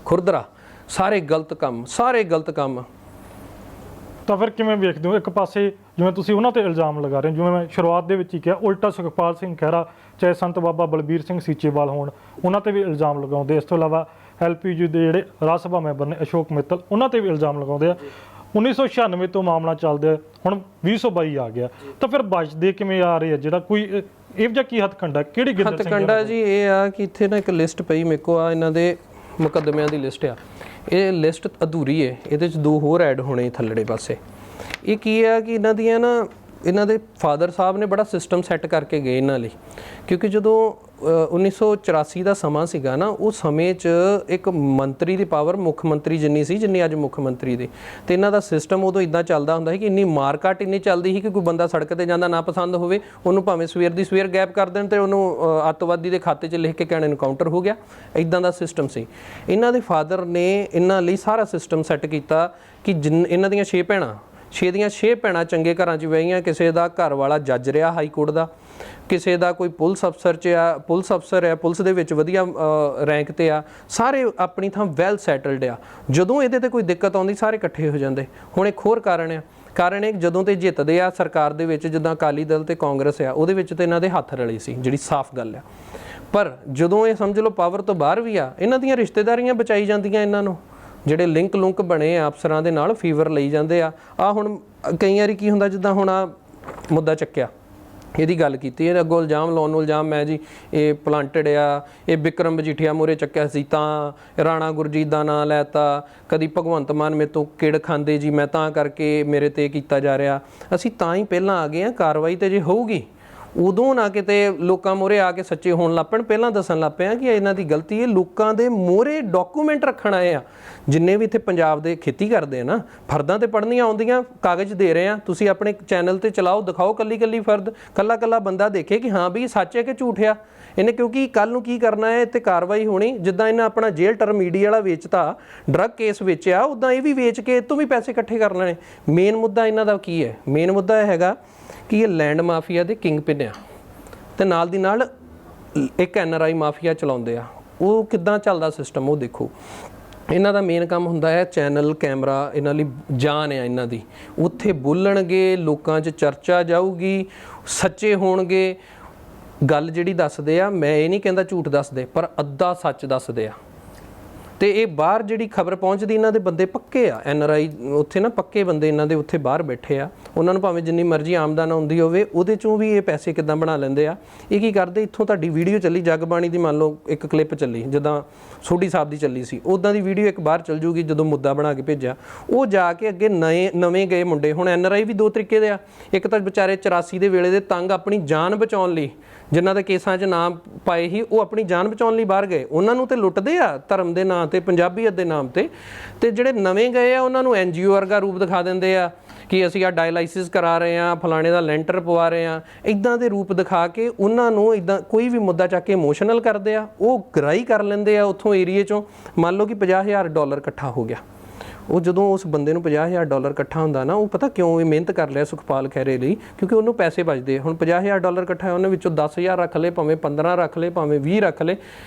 ਖੁਰਦਰਾ, ਸਾਰੇ ਗਲਤ ਕੰਮ, ਸਾਰੇ ਗਲਤ ਕੰਮ। ਤਾਂ ਫਿਰ ਕਿਵੇਂ ਵੇਖਦੇ ਹੋ? ਇੱਕ ਪਾਸੇ ਜਿਵੇਂ ਤੁਸੀਂ ਉਹਨਾਂ ਤੇ ਇਲਜ਼ਾਮ ਲਗਾ ਰਹੇ ਹੋ, ਜਿਵੇਂ ਮੈਂ ਸ਼ੁਰੂਆਤ ਦੇ ਵਿੱਚ ਹੀ ਕਿਹਾ, ਉਲਟਾ ਸੁਖਪਾਲ ਸਿੰਘ ਖਹਿਰਾ ਚਾਹੇ ਸੰਤ ਬਾਬਾ ਬਲਬੀਰ ਸਿੰਘ ਸੀਚੇਵਾਲ ਹੋਣ, ਉਹਨਾਂ ਤੇ ਵੀ ਇਲਜ਼ਾਮ ਲਗਾਉਂਦੇ। ਇਸ ਤੋਂ ਇਲਾਵਾ ਐਲਪੀਯੂ ਦੇ ਜਿਹੜੇ ਰਾਜ ਸਭਾ ਮੈਂਬਰ ਨੇ ਅਸ਼ੋਕ ਮਿੱਤਲ, ਉਹਨਾਂ ਤੇ ਵੀ ਇਲਜ਼ਾਮ ਲਗਾਉਂਦੇ ਆ। 1996 ਤੋਂ ਮਾਮਲਾ ਚੱਲਦਾ, ਹੁਣ 2022 ਆ ਗਿਆ, ਤਾਂ ਫਿਰ ਬਚਦੇ ਕਿਵੇਂ ਆ ਰਹੇ ਆ? ਜਿਹੜਾ ਕੋਈ ਇਹ ਜਿਹਾ ਕੀ ਹੱਥਕੰਡਾ, ਕਿਹੜੀ ਗਿੱਦੜ ਸਿੰਘ ਹੱਥਕੰਡਾ ਜੀ ਇਹ ਆ ਕਿ ਇੱਥੇ ਨਾ ਇੱਕ ਲਿਸਟ ਪਈ ਮੇਰੇ ਕੋਲ ਆ, ਇਹਨਾਂ ਦੇ ਮੁਕੱਦਮਿਆਂ ਦੀ ਲਿਸਟ ਆ, ਇਹ ਲਿਸਟ ਅਧੂਰੀ ਹੈ, ਇਹਦੇ 'ਚ 2 ਹੋਰ ਐਡ ਹੋਣੇ ਥੱਲੜੇ ਪਾਸੇ। ਇਹ ਕੀ ਹੈ ਕਿ ਇਹਨਾਂ ਦੀਆਂ ਨਾ, ਇਹਨਾਂ ਦੇ ਫਾਦਰ ਸਾਹਿਬ ਨੇ ਬੜਾ ਸਿਸਟਮ ਸੈੱਟ ਕਰਕੇ ਗਏ ਇਹਨਾਂ ਲਈ, ਕਿਉਂਕਿ ਜਦੋਂ 1984 ਦਾ ਸਮਾਂ ਸੀਗਾ ਨਾ, ਉਹ ਸਮੇਂ 'ਚ ਇੱਕ ਮੰਤਰੀ ਦੀ ਪਾਵਰ ਮੁੱਖ ਮੰਤਰੀ ਜਿੰਨੀ ਸੀ ਜਿੰਨੀ ਅੱਜ ਮੁੱਖ ਮੰਤਰੀ ਦੀ, ਤੇ ਇਹਨਾਂ ਦਾ ਸਿਸਟਮ ਉਦੋਂ ਇਦਾਂ ਚੱਲਦਾ ਹੁੰਦਾ ਸੀ ਕਿ ਇੰਨੀ ਮਾਰਕਟ ਇੰਨੀ ਚੱਲਦੀ ਸੀ ਕਿ ਕੋਈ ਬੰਦਾ ਸੜਕ ਤੇ ਜਾਂਦਾ ਨਾ ਪਸੰਦ ਹੋਵੇ, ਉਹਨੂੰ ਭਾਵੇਂ ਸਵੇਰ ਦੀ ਸਵੇਰ ਗੈਪ ਕਰ ਦੇਣ ਤੇ ਉਹਨੂੰ ਅੱਤਵਾਦੀ ਦੇ ਖਾਤੇ 'ਚ ਲਿਖ ਕੇ ਕਹਿਣ ਇਨਕਾਊਂਟਰ ਹੋ ਗਿਆ, ਇਦਾਂ ਦਾ ਸਿਸਟਮ ਸੀ। ਇਹਨਾਂ ਦੇ ਫਾਦਰ ਨੇ ਇਹਨਾਂ ਲਈ ਸਾਰਾ ਸਿਸਟਮ ਸੈੱਟ ਕੀਤਾ ਕਿ ਇਹਨਾਂ ਦੀਆਂ 6 ਭੈਣਾਂ, 6 ਦੀਆਂ 6 ਭੈਣਾਂ ਚੰਗੇ ਘਰਾਂ 'ਚ ਵਿਆਹੀਆਂ, ਕਿਸੇ ਦਾ ਘਰ ਵਾਲਾ ਜੱਜ ਰਿਹਾ ਹਾਈ ਕੋਰਟ ਦਾ, ਕਿਸੇ ਦਾ ਕੋਈ ਪੁਲਿਸ ਅਫਸਰ 'ਚ ਆ, ਪੁਲਿਸ ਅਫਸਰ ਹੈ, ਪੁਲਿਸ ਦੇ ਵਿੱਚ ਵਧੀਆ ਰੈਂਕ ਤੇ ਆ, ਸਾਰੇ ਆਪਣੀ ਥਾਂ ਵੈਲ ਸੈਟਲਡ ਆ। ਜਦੋਂ ਇਹਦੇ ਤੇ ਕੋਈ ਦਿੱਕਤ ਆਉਂਦੀ ਸਾਰੇ ਇਕੱਠੇ ਹੋ ਜਾਂਦੇ। ਹੁਣ ਇੱਕ ਹੋਰ ਕਾਰਨ ਆ, ਕਾਰਨ ਇਹ ਜਦੋਂ ਤੇ ਜਿੱਤਦੇ ਆ ਸਰਕਾਰ ਦੇ ਵਿੱਚ, ਜਿੱਦਾਂ ਅਕਾਲੀ ਦਲ ਤੇ ਕਾਂਗਰਸ ਆ, ਉਹਦੇ ਵਿੱਚ ਤੇ ਇਹਨਾਂ ਦੇ ਹੱਥ ਰਲੇ ਸੀ, ਜਿਹੜੀ ਸਾਫ਼ ਗੱਲ ਆ। ਪਰ ਜਦੋਂ ਇਹ ਸਮਝ ਲਓ ਪਾਵਰ ਤੋਂ ਬਾਹਰ ਵੀ ਆ, ਇਹਨਾਂ ਦੀਆਂ ਰਿਸ਼ਤੇਦਾਰੀਆਂ ਬਚਾਈ ਜਾਂਦੀਆਂ, ਇਹਨਾਂ ਨੂੰ ਜਿਹੜੇ ਲਿੰਕ ਬਣੇ ਆ ਅਫਸਰਾਂ ਦੇ ਨਾਲ, ਫੀਵਰ ਲਈ ਜਾਂਦੇ ਆ। ਹੁਣ ਕਈ ਵਾਰੀ ਕੀ ਹੁੰਦਾ, ਜਿੱਦਾਂ ਹੁਣ ਆ ਮੁੱਦਾ ਚੱਕਿਆ, ਇਹਦੀ ਗੱਲ ਕੀਤੀ, ਇਹ ਅੱਗੋਂ ਇਲਜ਼ਾਮ ਲਾਉਣ ਨੂੰ ਇਲਜ਼ਾਮ ਮੈਂ ਜੀ ਇਹ ਪਲਾਂਟਡ ਆ, ਇਹ ਬਿਕਰਮ ਮਜੀਠੀਆ ਮੂਹਰੇ ਚੱਕਿਆ ਸੀ, ਤਾਂ ਰਾਣਾ ਗੁਰਜੀਤ ਦਾ ਨਾਂ ਲੈਤਾ, ਕਦੀ ਭਗਵੰਤ ਮਾਨ ਮੇਰੇ ਤੋਂ ਕਿੜ ਖਾਂਦੇ ਜੀ, ਮੈਂ ਤਾਂ ਕਰਕੇ ਮੇਰੇ ਤੇ ਕੀਤਾ ਜਾ ਰਿਹਾ। ਅਸੀਂ ਤਾਂ ਹੀ ਪਹਿਲਾਂ ਆ ਗਏ ਆ, ਕਾਰਵਾਈ ਤੇ ਜੇ ਹੋਊਗੀ ਉਦੋਂ ਨਾ ਕਿਤੇ ਲੋਕਾਂ ਮੂਹਰੇ ਆ ਕੇ ਸੱਚੇ ਹੋਣ ਲੱਗ ਪੈਣ, ਪਹਿਲਾਂ ਦੱਸਣ ਲੱਗ ਪਏ ਆ ਕਿ ਇਹਨਾਂ ਦੀ ਗਲਤੀ ਹੈ। ਲੋਕਾਂ ਦੇ ਮੂਹਰੇ ਡਾਕੂਮੈਂਟ ਰੱਖਣ ਆਏ ਆ, ਜਿੰਨੇ ਵੀ ਇੱਥੇ ਪੰਜਾਬ ਦੇ ਖੇਤੀ ਕਰਦੇ ਆ ਨਾ, ਫਰਦਾਂ ਤੇ ਪੜ੍ਹਨੀਆਂ ਆਉਂਦੀਆਂ, ਕਾਗਜ਼ ਦੇ ਰਹੇ ਆ, ਤੁਸੀਂ ਆਪਣੇ ਚੈਨਲ ਤੇ ਚਲਾਓ, ਦਿਖਾਓ ਕੱਲੀ ਫਰਦ, ਕੱਲਾ ਬੰਦਾ ਦੇਖੇ ਕਿ ਹਾਂ ਵੀ ਸੱਚ ਹੈ ਕਿ ਝੂਠ ਆ ਇਹਨੇ, ਕਿਉਂਕਿ ਕੱਲ ਨੂੰ ਕੀ ਕਰਨਾ ਹੈ, ਇੱਥੇ ਕਾਰਵਾਈ ਹੋਣੀ। ਜਿੱਦਾਂ ਇਹਨਾਂ ਆਪਣਾ ਜੇਲ੍ਹ ਟਰਮ ਮੀਡੀਆ ਵਾਲਾ ਵੇਚਤਾ, ਡਰੱਗ ਕੇਸ ਵੇਚਿਆ, ਉੱਦਾਂ ਇਹ ਵੀ ਵੇਚ ਕੇ ਇਹ ਤੋਂ ਵੀ ਪੈਸੇ ਇਕੱਠੇ ਕਰ ਲੈਣੇ। ਮੇਨ ਮੁੱਦਾ ਇਹਨਾਂ ਦਾ ਕੀ ਹੈ? ਮੇਨ ਮੁੱਦਾ ਇਹ ਹੈਗਾ ਕਿ ਇਹ ਲੈਂਡ ਮਾਫੀਆ ਦੇ ਕਿੰਗ ਪਿਨ ਆ, ਤੇ ਨਾਲ ਦੀ ਨਾਲ ਇੱਕ NRI ਮਾਫੀਆ ਚਲਾਉਂਦੇ ਆ। ਉਹ ਕਿੱਦਾਂ ਚੱਲਦਾ ਸਿਸਟਮ ਉਹ ਦੇਖੋ। ਇਹਨਾਂ ਦਾ ਮੇਨ ਕੰਮ ਹੁੰਦਾ ਹੈ ਚੈਨਲ, ਕੈਮਰਾ, ਇਹਨਾਂ ਲਈ ਜਾਨ ਹੈ ਇਹਨਾਂ ਦੀ। ਉੱਥੇ ਬੋਲਣਗੇ, ਲੋਕਾਂ 'ਚ ਚਰਚਾ ਜਾਊਗੀ, ਸੱਚੇ ਹੋਣਗੇ। ਗੱਲ ਜਿਹੜੀ ਦੱਸਦੇ ਆ, ਮੈਂ ਇਹ ਨਹੀਂ ਕਹਿੰਦਾ ਝੂਠ ਦੱਸਦੇ, ਪਰ ਅੱਧਾ ਸੱਚ ਦੱਸਦੇ ਆ। ਤੇ ਇਹ ਬਾਹਰ ਜਿਹੜੀ ਖਬਰ ਪਹੁੰਚਦੀ, ਇਹਨਾਂ ਦੇ ਬੰਦੇ ਪੱਕੇ ਆ, NRI ਉੱਥੇ ਨਾ ਪੱਕੇ ਬੰਦੇ ਇਹਨਾਂ ਦੇ ਉੱਥੇ ਬਾਹਰ ਬੈਠੇ ਆ। ਉਹਨਾਂ ਨੂੰ ਭਾਵੇਂ ਜਿੰਨੀ ਮਰਜ਼ੀ ਆਮਦਨ ਆਉਂਦੀ ਹੋਵੇ, ਉਹਦੇ 'ਚੋਂ ਵੀ ਇਹ ਪੈਸੇ ਕਿੱਦਾਂ ਬਣਾ ਲੈਂਦੇ ਆ। ਇਹ ਕੀ ਕਰਦੇ, ਇੱਥੋਂ ਤੁਹਾਡੀ ਵੀਡੀਓ ਚੱਲੀ ਜਗਬਾਣੀ ਦੀ, ਮੰਨ ਲਓ ਇੱਕ ਕਲਿੱਪ ਚੱਲੀ, ਜਿੱਦਾਂ ਸੋਢੀ ਸਾਹਿਬ ਦੀ ਚੱਲੀ ਸੀ, ਉੱਦਾਂ ਦੀ ਵੀਡੀਓ ਇੱਕ ਬਾਹਰ ਚੱਲ ਜੂਗੀ। ਜਦੋਂ ਮੁੱਦਾ ਬਣਾ ਕੇ ਭੇਜਿਆ, ਉਹ ਜਾ ਕੇ ਅੱਗੇ ਨਵੇਂ ਗਏ ਮੁੰਡੇ, ਹੁਣ NRI ਵੀ 2 ਤਰੀਕੇ ਦੇ ਆ। ਇੱਕ ਤਾਂ ਵਿਚਾਰੇ 84 ਦੇ ਵੇਲੇ ਦੇ ਤੰਗ, ਆਪਣੀ ਜਾਨ ਬਚਾਉਣ ਲਈ, ਜਿਨ੍ਹਾਂ ਦੇ ਕੇਸਾਂ 'ਚ ਨਾਮ ਪਾਏ ਸੀ, ਉਹ ਆਪਣੀ ਜਾਨ ਬਚਾਉਣ ਲਈ ਬਾਹਰ ਗਏ। ਉਹਨਾਂ ਨੂੰ ਤੇ ਲੁੱਟਦੇ ਆ ਧਰਮ ਦੇ ਨਾਂ ਤੇ ਪੰਜਾਬੀਅਤ ਦੇ ਨਾਮ ਤੇ ਜਿਹੜੇ ਨਵੇਂ ਗਏ ਆ ਉਹਨਾਂ ਨੂੰ NGO ਵਰਗਾ ਰੂਪ ਦਿਖਾ ਦਿੰਦੇ ਆ ਕਿ ਅਸੀਂ ਆ ਡਾਇਲਾਈਸਿਸ ਕਰਾ ਰਹੇ ਹਾਂ, ਫਲਾਣੇ ਦਾ ਲੈਂਟਰ ਪਵਾ ਰਹੇ ਹਾਂ, ਇੱਦਾਂ ਦੇ ਰੂਪ ਦਿਖਾ ਕੇ ਉਹਨਾਂ ਨੂੰ ਇੱਦਾਂ ਕੋਈ ਵੀ ਮੁੱਦਾ ਚੱਕ ਕੇ ਇਮੋਸ਼ਨਲ ਕਰਦੇ ਆ, ਉਹ ਗ੍ਰਾਈ ਕਰ ਲੈਂਦੇ ਆ ਉੱਥੋਂ ਏਰੀਏ 'ਚੋਂ। ਮੰਨ ਲਓ ਕਿ $50,000 ਇਕੱਠਾ ਹੋ ਗਿਆ, ਉਹ ਜਦੋਂ ਉਸ ਬੰਦੇ ਨੂੰ $50,000 ਇਕੱਠਾ ਹੁੰਦਾ ਨਾ, ਉਹ ਪਤਾ ਕਿਉਂ ਇਹ ਮਿਹਨਤ ਕਰ ਲਿਆ ਸੁਖਪਾਲ ਖਹਿਰੇ ਲਈ, ਕਿਉਂਕਿ ਉਹਨੂੰ ਪੈਸੇ ਬਚਦੇ। ਹੁਣ $50,000 ਇਕੱਠਾ ਹੈ, ਉਹਨੇ ਵਿੱਚੋਂ 10,000 ਰੱਖ ਲਏ, ਭਾਵੇਂ 15 ਰੱਖ ਲਏ, ਭਾਵੇਂ 20 ਰੱਖ ਲਏ,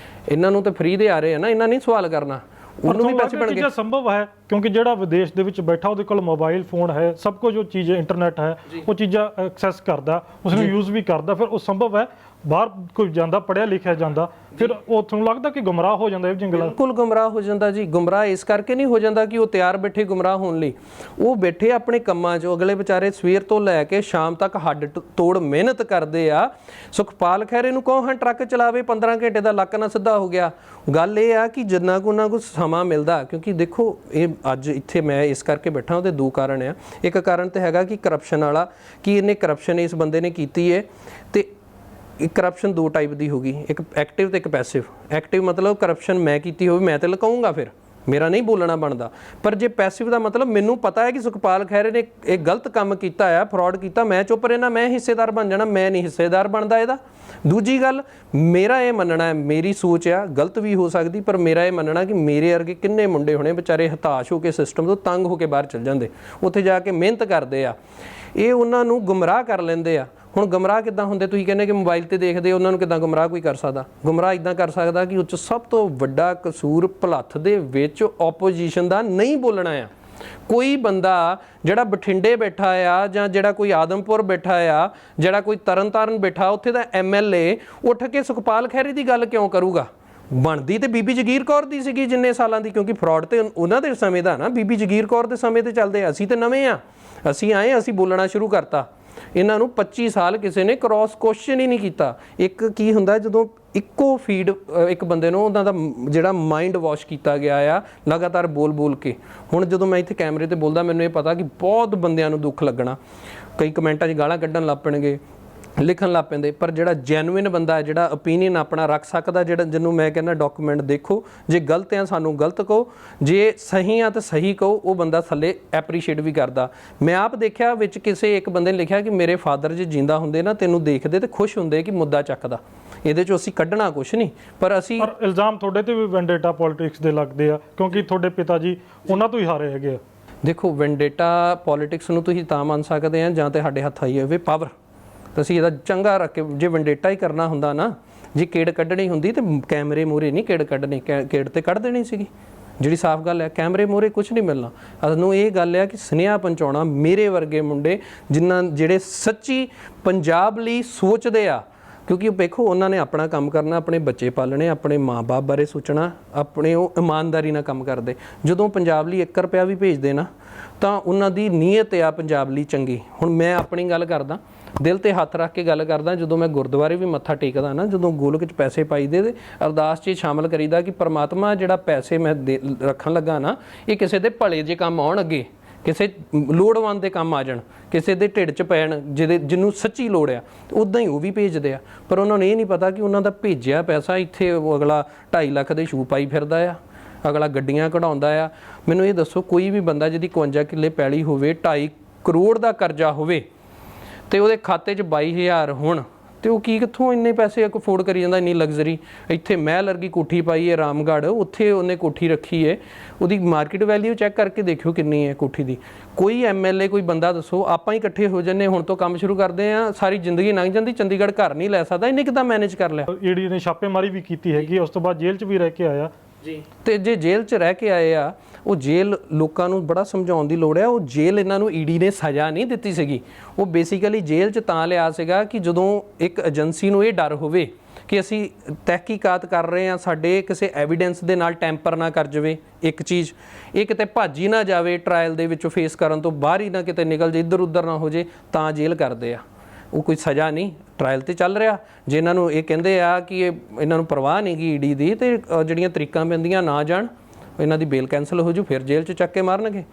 ਇਹਨਾਂ ਨੂੰ ਤਾਂ ਫ੍ਰੀ ਦੇ ਆ ਰਹੇ ਆ ਨਾ, ਇਹਨਾਂ ਨਹੀਂ ਸਵਾਲ ਕਰਨਾ, ਉਹਨੂੰ ਵੀ ਪੈਸੇ ਬਣ ਗਏ। ਸੰਭਵ ਹੈ ਕਿਉਂਕਿ ਜਿਹੜਾ ਵਿਦੇਸ਼ ਦੇ ਵਿੱਚ ਬੈਠਾ ਉਹਦੇ ਕੋਲ ਮੋਬਾਈਲ ਫੋਨ ਹੈ, ਸਭ ਕੁਝ ਉਹ ਚੀਜ਼ ਇੰਟਰਨੈਟ ਹੈ, ਉਹ ਚੀਜ਼ਾਂ ਐਕਸੈਸ ਕਰਦਾ, ਉਸ ਨੂੰ ਯੂਜ਼ ਵੀ ਕਰਦਾ, ਫਿਰ ਉਹ ਸੰਭਵ ਹੈ ਬਾਹਰ ਕੋਈ ਜਾਂਦਾ ਪੜ੍ਹਿਆ ਲਿਖਿਆ ਜਾਂਦਾ, ਫਿਰ ਉਹ ਤੁਹਾਨੂੰ ਲੱਗਦਾ ਕਿ ਗੁੰਮਰਾਹ ਹੋ ਜਾਂਦਾ ਇਹ ਜੰਗਲਾਂ? ਬਿਲਕੁਲ ਗੁੰਮਰਾਹ ਹੋ ਜਾਂਦਾ ਜੀ। ਗੁੰਮਰਾਹ ਇਸ ਕਰਕੇ ਨਹੀਂ ਹੋ ਜਾਂਦਾ ਕਿ ਉਹ ਤਿਆਰ ਬੈਠੇ ਗੁੰਮਰਾਹ ਹੋਣ ਲਈ, ਉਹ ਬੈਠੇ ਆਪਣੇ ਕੰਮਾਂ 'ਚ, ਅਗਲੇ ਵਿਚਾਰੇ ਸਵੇਰ ਤੋਂ ਲੈ ਕੇ ਸ਼ਾਮ ਤੱਕ ਹੱਡ ਤੋੜ ਮਿਹਨਤ ਕਰਦੇ ਆ। ਸੁਖਪਾਲ ਖਹਿਰੇ ਨੂੰ ਕਹੋ ਹਾਂ ਟਰੱਕ ਚਲਾਵੇ 15 ਘੰਟੇ ਦਾ, ਲੱਕ ਨਾ ਸਿੱਧਾ ਹੋ ਗਿਆ। ਗੱਲ ਇਹ ਆ ਕਿ ਜਿੰਨਾ ਕੁ ਉਹਨਾਂ ਕੋਲ ਸਮਾਂ ਮਿਲਦਾ, ਕਿਉਂਕਿ ਦੇਖੋ ਇਹ ਅੱਜ ਇੱਥੇ ਮੈਂ ਇਸ ਕਰਕੇ ਬੈਠਾ, ਉਹਦੇ ਦੋ ਕਾਰਨ ਆ। ਇੱਕ ਕਾਰਨ ਤਾਂ ਹੈਗਾ ਕਿ ਕਰਪਸ਼ਨ ਵਾਲਾ, ਕਿ ਇਹਨੇ ਕਰਪਸ਼ਨ ਇਸ ਬੰਦੇ ਨੇ ਕੀਤੀ ਹੈ, ਤੇ ਕਰਪਸ਼ਨ ਦੋ ਟਾਈਪ ਦੀ ਹੋ ਗਈ, ਇੱਕ ਐਕਟਿਵ ਤੇ ਇੱਕ ਪੈਸਿਵ। ਐਕਟਿਵ ਮਤਲਬ ਕਰਪਸ਼ਨ ਮੈਂ ਕੀਤੀ ਹੋਵੇ ਮੈਂ ਤੇ ਲਕਾਉਂਗਾ, ਫਿਰ ਮੇਰਾ ਨਹੀਂ ਬੋਲਣਾ ਬਣਦਾ। ਪਰ ਜੇ ਪੈਸਿਵ ਦਾ ਮਤਲਬ ਮੈਨੂੰ ਪਤਾ ਹੈ ਕਿ ਸੁਖਪਾਲ ਖਹਿਰੇ ਨੇ ਇਹ ਗਲਤ ਕੰਮ ਕੀਤਾ ਆ, ਫਰਾਡ ਕੀਤਾ, ਮੈਂ ਚੁੱਪ ਰਹਿਣਾ, ਮੈਂ ਹਿੱਸੇਦਾਰ ਬਣ ਜਾਣਾ, ਮੈਂ ਨਹੀਂ ਹਿੱਸੇਦਾਰ ਬਣਦਾ ਇਹਦਾ। ਦੂਜੀ ਗੱਲ, ਮੇਰਾ ਇਹ ਮੰਨਣਾ ਹੈ, ਮੇਰੀ ਸੋਚ ਆ, ਗਲਤ ਵੀ ਹੋ ਸਕਦੀ, ਪਰ ਮੇਰਾ ਇਹ ਮੰਨਣਾ ਕਿ ਮੇਰੇ ਵਰਗੇ ਕਿੰਨੇ ਮੁੰਡੇ ਹੋਣੇ ਵਿਚਾਰੇ ਹਤਾਸ਼ ਹੋ ਕੇ ਸਿਸਟਮ ਤੋਂ ਤੰਗ ਹੋ ਕੇ ਬਾਹਰ ਚਲ ਜਾਂਦੇ, ਉੱਥੇ ਜਾ ਕੇ ਮਿਹਨਤ ਕਰਦੇ ਆ, ਇਹ ਉਹਨਾਂ ਨੂੰ ਗੁੰਮਰਾਹ ਕਰ ਲੈਂਦੇ ਆ। ਹੁਣ ਗੁੰਮਰਾਹ ਕਿੱਦਾਂ ਹੁੰਦੇ? ਤੁਸੀਂ ਕਹਿੰਦੇ ਕਿ ਮੋਬਾਈਲ ਤੇ ਦੇਖਦੇ, ਉਹਨਾਂ ਨੂੰ ਕਿੱਦਾਂ ਗੁੰਮਰਾਹ ਕੋਈ ਕਰ ਸਕਦਾ? ਗੁੰਮਰਾਹ ਇਦਾਂ ਕਰ ਸਕਦਾ ਕਿ ਉਹ 'ਚ ਸਭ ਤੋਂ ਵੱਡਾ ਕਸੂਰ ਭਲੱਥ ਦੇ ਵਿੱਚ ਓਪੋਜੀਸ਼ਨ ਦਾ ਨਹੀਂ ਬੋਲਣਾ ਆ। ਕੋਈ ਬੰਦਾ ਜਿਹੜਾ ਬਠਿੰਡੇ ਬੈਠਾ ਆ, ਜਾਂ ਜਿਹੜਾ ਕੋਈ ਆਦਮਪੁਰ ਬੈਠਾ ਆ, ਜਿਹੜਾ ਕੋਈ ਤਰਨਤਾਰਨ ਬੈਠਾ, ਉੱਥੇ ਦਾ MLA ਉੱਠ ਕੇ ਸੁਖਪਾਲ ਖਹਿਰੇ ਦੀ ਗੱਲ ਕਿਉਂ ਕਰੂਗਾ? ਬਣਦੀ ਤੇ ਬੀਬੀ ਜਗੀਰ ਕੌਰ ਦੀ ਸੀਗੀ ਜਿੰਨੇ ਸਾਲਾਂ ਦੀ, ਕਿਉਂਕਿ ਫਰਾਡ ਤੇ ਉਹਨਾਂ ਦੇ ਸਮੇਂ ਦਾ ਨਾ, ਬੀਬੀ ਜਗੀਰ ਕੌਰ ਦੇ ਸਮੇਂ ਤੇ ਚੱਲਦੇ। ਅਸੀਂ ਤੇ ਨਵੇਂ ਆ, ਅਸੀਂ ਆਏ, ਅਸੀਂ ਬੋਲਣਾ ਸ਼ੁਰੂ ਕਰਤਾ। ਇਹਨਾਂ ਨੂੰ 25 ਸਾਲ ਕਿਸੇ ਨੇ ਕ੍ਰੋਸ ਕੁਐਸਚਨ ਹੀ ਨਹੀਂ ਕੀਤਾ। ਇੱਕ ਕੀ ਹੁੰਦਾ ਜਦੋਂ ਇੱਕੋ ਫੀਡ ਇੱਕ ਬੰਦੇ ਨੂੰ ਉਹਨਾਂ ਦਾ ਜਿਹੜਾ ਮਾਈਂਡ ਵਾਸ਼ ਕੀਤਾ ਗਿਆ ਆ ਲਗਾਤਾਰ ਬੋਲ ਕੇ। ਹੁਣ ਜਦੋਂ ਮੈਂ ਇੱਥੇ ਕੈਮਰੇ ਤੇ ਬੋਲਦਾ, ਮੈਨੂੰ ਇਹ ਪਤਾ ਕਿ ਬਹੁਤ ਬੰਦਿਆਂ ਨੂੰ ਦੁੱਖ ਲੱਗਣਾ, ਕਈ ਕਮੈਂਟਾਂ 'ਚ ਗਾਲਾਂ ਕੱਢਣ ਲੱਗ ਪੈਣਗੇ, ਲਿਖਣ ਲੱਗ ਪੈਂਦੇ, ਪਰ ਜਿਹੜਾ ਜੈਨੂਇਨ ਬੰਦਾ ਹੈ, ਜਿਹੜਾ ਓਪੀਨੀਅਨ ਆਪਣਾ ਰੱਖ ਸਕਦਾ, ਜਿਹੜਾ ਜਿਹਨੂੰ ਮੈਂ ਕਹਿੰਦਾ ਡਾਕੂਮੈਂਟ ਦੇਖੋ, ਜੇ ਗਲਤ ਆ ਸਾਨੂੰ ਗਲਤ ਕਹੋ, ਜੇ ਸਹੀ ਆ ਤਾਂ ਸਹੀ ਕਹੋ, ਉਹ ਬੰਦਾ ਥੱਲੇ ਐਪਰੀਸ਼ੀਏਟ ਵੀ ਕਰਦਾ। ਮੈਂ ਆਪ ਦੇਖਿਆ ਵਿੱਚ ਕਿਸੇ ਇੱਕ ਬੰਦੇ ਨੇ ਲਿਖਿਆ ਕਿ ਮੇਰੇ ਫਾਦਰ ਜੇ ਜਿੰਦਾ ਹੁੰਦੇ ਨਾ, ਤੈਨੂੰ ਦੇਖਦੇ ਤੇ ਖੁਸ਼ ਹੁੰਦੇ ਕਿ ਮੁੱਦਾ ਚੱਕਦਾ। ਇਹਦੇ 'ਚੋਂ ਅਸੀਂ ਕੱਢਣਾ ਕੁਛ ਨਹੀਂ, ਪਰ ਅਸੀਂ ਇਲਜ਼ਾਮ ਤੁਹਾਡੇ ਤੇ ਵੀ ਵੈਂਡੇਟਾ ਪੋਲਿਟਿਕਸ ਦੇ ਲੱਗਦੇ ਆ, ਕਿਉਂਕਿ ਤੁਹਾਡੇ ਪਿਤਾ ਜੀ ਉਹਨਾਂ ਤੋਂ ਹੀ ਹਾਰੇ ਹੈਗੇ ਆ। ਦੇਖੋ ਵੈਂਡੇਟਾ ਪੋਲਿਟਿਕਸ ਨੂੰ ਤੁਸੀਂ ਤਾਂ ਮੰਨ ਸਕਦੇ ਆ ਜਾਂ ਤੇ ਸਾਡੇ ਹੱਥ ਆਈ ਹੋਵੇ ਪਾਵਰ, ਤੁਸੀਂ ਇਹਦਾ ਚੰਗਾ ਰੱਖ ਕੇ, ਜੇ ਵੰਡੇਟਾ ਹੀ ਕਰਨਾ ਹੁੰਦਾ ਨਾ, ਜੇ ਕੇੜ ਕੱਢਣੀ ਹੁੰਦੀ ਤੇ ਕੈਮਰੇ ਮੂਹਰੇ ਨਹੀਂ ਕੇੜ ਕੱਢਣੀ, ਕੇੜ ਤੇ ਕੱਢ ਦੇਣੀ ਸੀਗੀ। ਜਿਹੜੀ ਸਾਫ਼ ਗੱਲ ਹੈ, ਕੈਮਰੇ ਮੂਹਰੇ ਕੁਝ ਨਹੀਂ ਮਿਲਣਾ। ਸਾਨੂੰ ਇਹ ਗੱਲ ਹੈ ਕਿ ਸੁਨੇਹਾ ਪਹੁੰਚਾਉਣਾ, ਮੇਰੇ ਵਰਗੇ ਮੁੰਡੇ ਜਿਹੜੇ ਸੱਚੀ ਪੰਜਾਬ ਲਈ ਸੋਚਦੇ ਆ, ਕਿਉਂਕਿ ਵੇਖੋ ਉਹਨਾਂ ਨੇ ਆਪਣਾ ਕੰਮ ਕਰਨਾ, ਆਪਣੇ ਬੱਚੇ ਪਾਲਣੇ, ਆਪਣੇ ਮਾਂ-ਬਾਪ ਬਾਰੇ ਸੋਚਣਾ, ਆਪਣੇ ਉਹ ਇਮਾਨਦਾਰੀ ਨਾਲ ਕੰਮ ਕਰਦੇ। ਜਦੋਂ ਪੰਜਾਬ ਲਈ 1 ਰੁਪਿਆ ਵੀ ਭੇਜਦੇ ਨਾ, ਤਾਂ ਉਹਨਾਂ ਦੀ ਨੀਅਤ ਆ ਪੰਜਾਬ ਲਈ ਚੰਗੀ। ਹੁਣ ਮੈਂ ਆਪਣੀ ਗੱਲ ਕਰਦਾ, ਦਿਲ ਤੇ ਹੱਥ ਰੱਖ ਕੇ ਗੱਲ ਕਰਦਾ, ਜਦੋਂ ਮੈਂ ਗੁਰਦੁਆਰੇ ਵੀ ਮੱਥਾ ਟੇਕਦਾ ਨਾ, ਜਦੋਂ ਗੋਲਕ 'ਚ ਪੈਸੇ ਪਾਈਦੇ ਤੇ ਅਰਦਾਸ 'ਚ ਸ਼ਾਮਲ ਕਰੀਦਾ ਕਿ ਪਰਮਾਤਮਾ ਜਿਹੜਾ ਪੈਸੇ ਮੈਂ ਰੱਖਣ ਲੱਗਾ ਨਾ, ਇਹ ਕਿਸੇ ਦੇ ਭਲੇ ਜੇ ਕੰਮ ਆਉਣ, ਅੱਗੇ ਕਿਸੇ ਲੋੜਵੰਦ ਦੇ ਕੰਮ ਆ ਜਾਣ, ਕਿਸੇ ਦੇ ਢਿੱਡ 'ਚ ਪੈਣ, ਜਿਹਨੂੰ ਸੱਚੀ ਲੋੜ ਆ, ਉੱਦਾਂ ਹੀ ਉਹ ਵੀ ਭੇਜਦੇ ਆ। ਪਰ ਉਹਨਾਂ ਨੂੰ ਇਹ ਨਹੀਂ ਪਤਾ ਕਿ ਉਹਨਾਂ ਦਾ ਭੇਜਿਆ ਪੈਸਾ ਇੱਥੇ ਅਗਲਾ 2.5 ਲੱਖ ਦੇ ਸ਼ੂ ਪਾਈ ਫਿਰਦਾ ਆ, ਅਗਲਾ ਗੱਡੀਆਂ ਕਢਾਉਂਦਾ ਆ। ਮੈਨੂੰ ਇਹ ਦੱਸੋ, ਕੋਈ ਵੀ ਬੰਦਾ ਜਿਹਦੀ 52 ਕਿੱਲੇ ਪੈਲੀ ਹੋਵੇ, 2.5 ਕਰੋੜ ਦਾ ਕਰਜ਼ਾ ਹੋਵੇ, ਤੇ ਉਹਦੇ ਖਾਤੇ 'ਚ 22,000 ਹੋਣ, ਤੇ ਉਹ ਕਿੱਥੋਂ ਇੰਨੇ ਪੈਸੇ ਅਫੋਰਡ ਕਰੀ ਜਾਂਦਾ, ਇੰਨੀ ਲਗਜ਼ਰੀ? ਇੱਥੇ ਮਹਿਲ ਵਰਗੀ ਕੋਠੀ ਪਾਈ ਹੈ ਰਾਮਗੜ੍ਹ, ਉੱਥੇ ਉਹਨੇ ਕੋਠੀ ਰੱਖੀ ਹੈ, ਉਹਦੀ ਮਾਰਕੀਟ ਵੈਲਿਊ ਚੈੱਕ ਕਰਕੇ ਦੇਖਿਓ ਕਿੰਨੀ ਹੈ ਕੋਠੀ ਦੀ। ਕੋਈ MLA ਕੋਈ ਬੰਦਾ ਦੱਸੋ, ਆਪਾਂ ਹੀ ਇਕੱਠੇ ਹੋ ਜੰਨੇ, ਹੁਣ ਤੋਂ ਕੰਮ ਸ਼ੁਰੂ ਕਰਦੇ ਆ, ਸਾਰੀ ਜ਼ਿੰਦਗੀ ਲੰਘ ਜਾਂਦੀ, ਚੰਡੀਗੜ੍ਹ ਘਰ ਨਹੀਂ ਲੈ ਸਕਦਾ, ਇਹਨੇ ਕਿੱਦਾਂ ਮੈਨੇਜ ਕਰ ਲਿਆ? ਈਡੀ ਨੇ ਛਾਪੇਮਾਰੀ ਵੀ ਕੀਤੀ ਹੈਗੀ, ਉਸ ਤੋਂ ਬਾਅਦ ਜੇਲ੍ਹ 'ਚ ਵੀ ਰਹਿ ਕੇ ਆਇਆ ਜੀ। ਤੇ ਜੇ ਜੇਲ੍ਹ 'ਚ ਰਹਿ ਕੇ ਆਏ ਆ, ਉਹ ਜੇਲ੍ਹ ਲੋਕਾਂ ਨੂੰ ਬੜਾ ਸਮਝਾਉਣ ਦੀ ਲੋੜ ਹੈ। ਉਹ ਜੇਲ੍ਹ ਇਹਨਾਂ ਨੂੰ ਈਡੀ ਨੇ ਸਜ਼ਾ ਨਹੀਂ ਦਿੱਤੀ ਸੀਗੀ, ਉਹ ਬੇਸਿਕਲੀ ਜੇਲ੍ਹ 'ਚ ਤਾਂ ਲਿਆ ਸੀਗਾ ਕਿ ਜਦੋਂ ਇੱਕ ਏਜੰਸੀ ਨੂੰ ਇਹ ਡਰ ਹੋਵੇ ਕਿ ਅਸੀਂ ਤਹਿਕੀਕਾਤ ਕਰ ਰਹੇ ਹਾਂ, ਸਾਡੇ ਕਿਸੇ ਐਵੀਡੈਂਸ ਦੇ ਨਾਲ ਟੈਂਪਰ ਨਾ ਕਰ ਜਾਵੇ ਇੱਕ ਚੀਜ਼, ਇਹ ਕਿਤੇ ਭੱਜ ਹੀ ਨਾ ਜਾਵੇ ਟਰਾਇਲ ਦੇ ਵਿੱਚੋਂ, ਫੇਸ ਕਰਨ ਤੋਂ ਬਾਹਰ ਹੀ ਨਾ ਕਿਤੇ ਨਿਕਲ ਜੇ, ਇੱਧਰ ਉੱਧਰ ਨਾ ਹੋ ਜੇ, ਤਾਂ ਜੇਲ੍ਹ ਕਰਦੇ ਆ। ਉਹ ਕੋਈ ਸਜ਼ਾ ਨਹੀਂ, ਟਰਾਇਲ ਤੇ ਚੱਲ ਰਿਹਾ। ਜੇ ਇਹਨਾਂ ਨੂੰ ਇਹ ਕਹਿੰਦੇ ਆ ਕਿ ਇਹਨਾਂ ਨੂੰ ਪਰਵਾਹ ਨਹੀਂ ਗੀ ਈਡੀ ਦੀ, ਤੇ ਜਿਹੜੀਆਂ ਤਰੀਕਾਂ ਪੈਂਦੀਆਂ ਨਾ ਜਾਣ, ਇਹਨਾਂ ਦੀ ਬੇਲ ਕੈਂਸਲ ਹੋ ਜੂ, ਫਿਰ ਜੇਲ੍ਹ 'ਚ ਚੱਕ ਕੇ ਮਾਰਨਗੇ।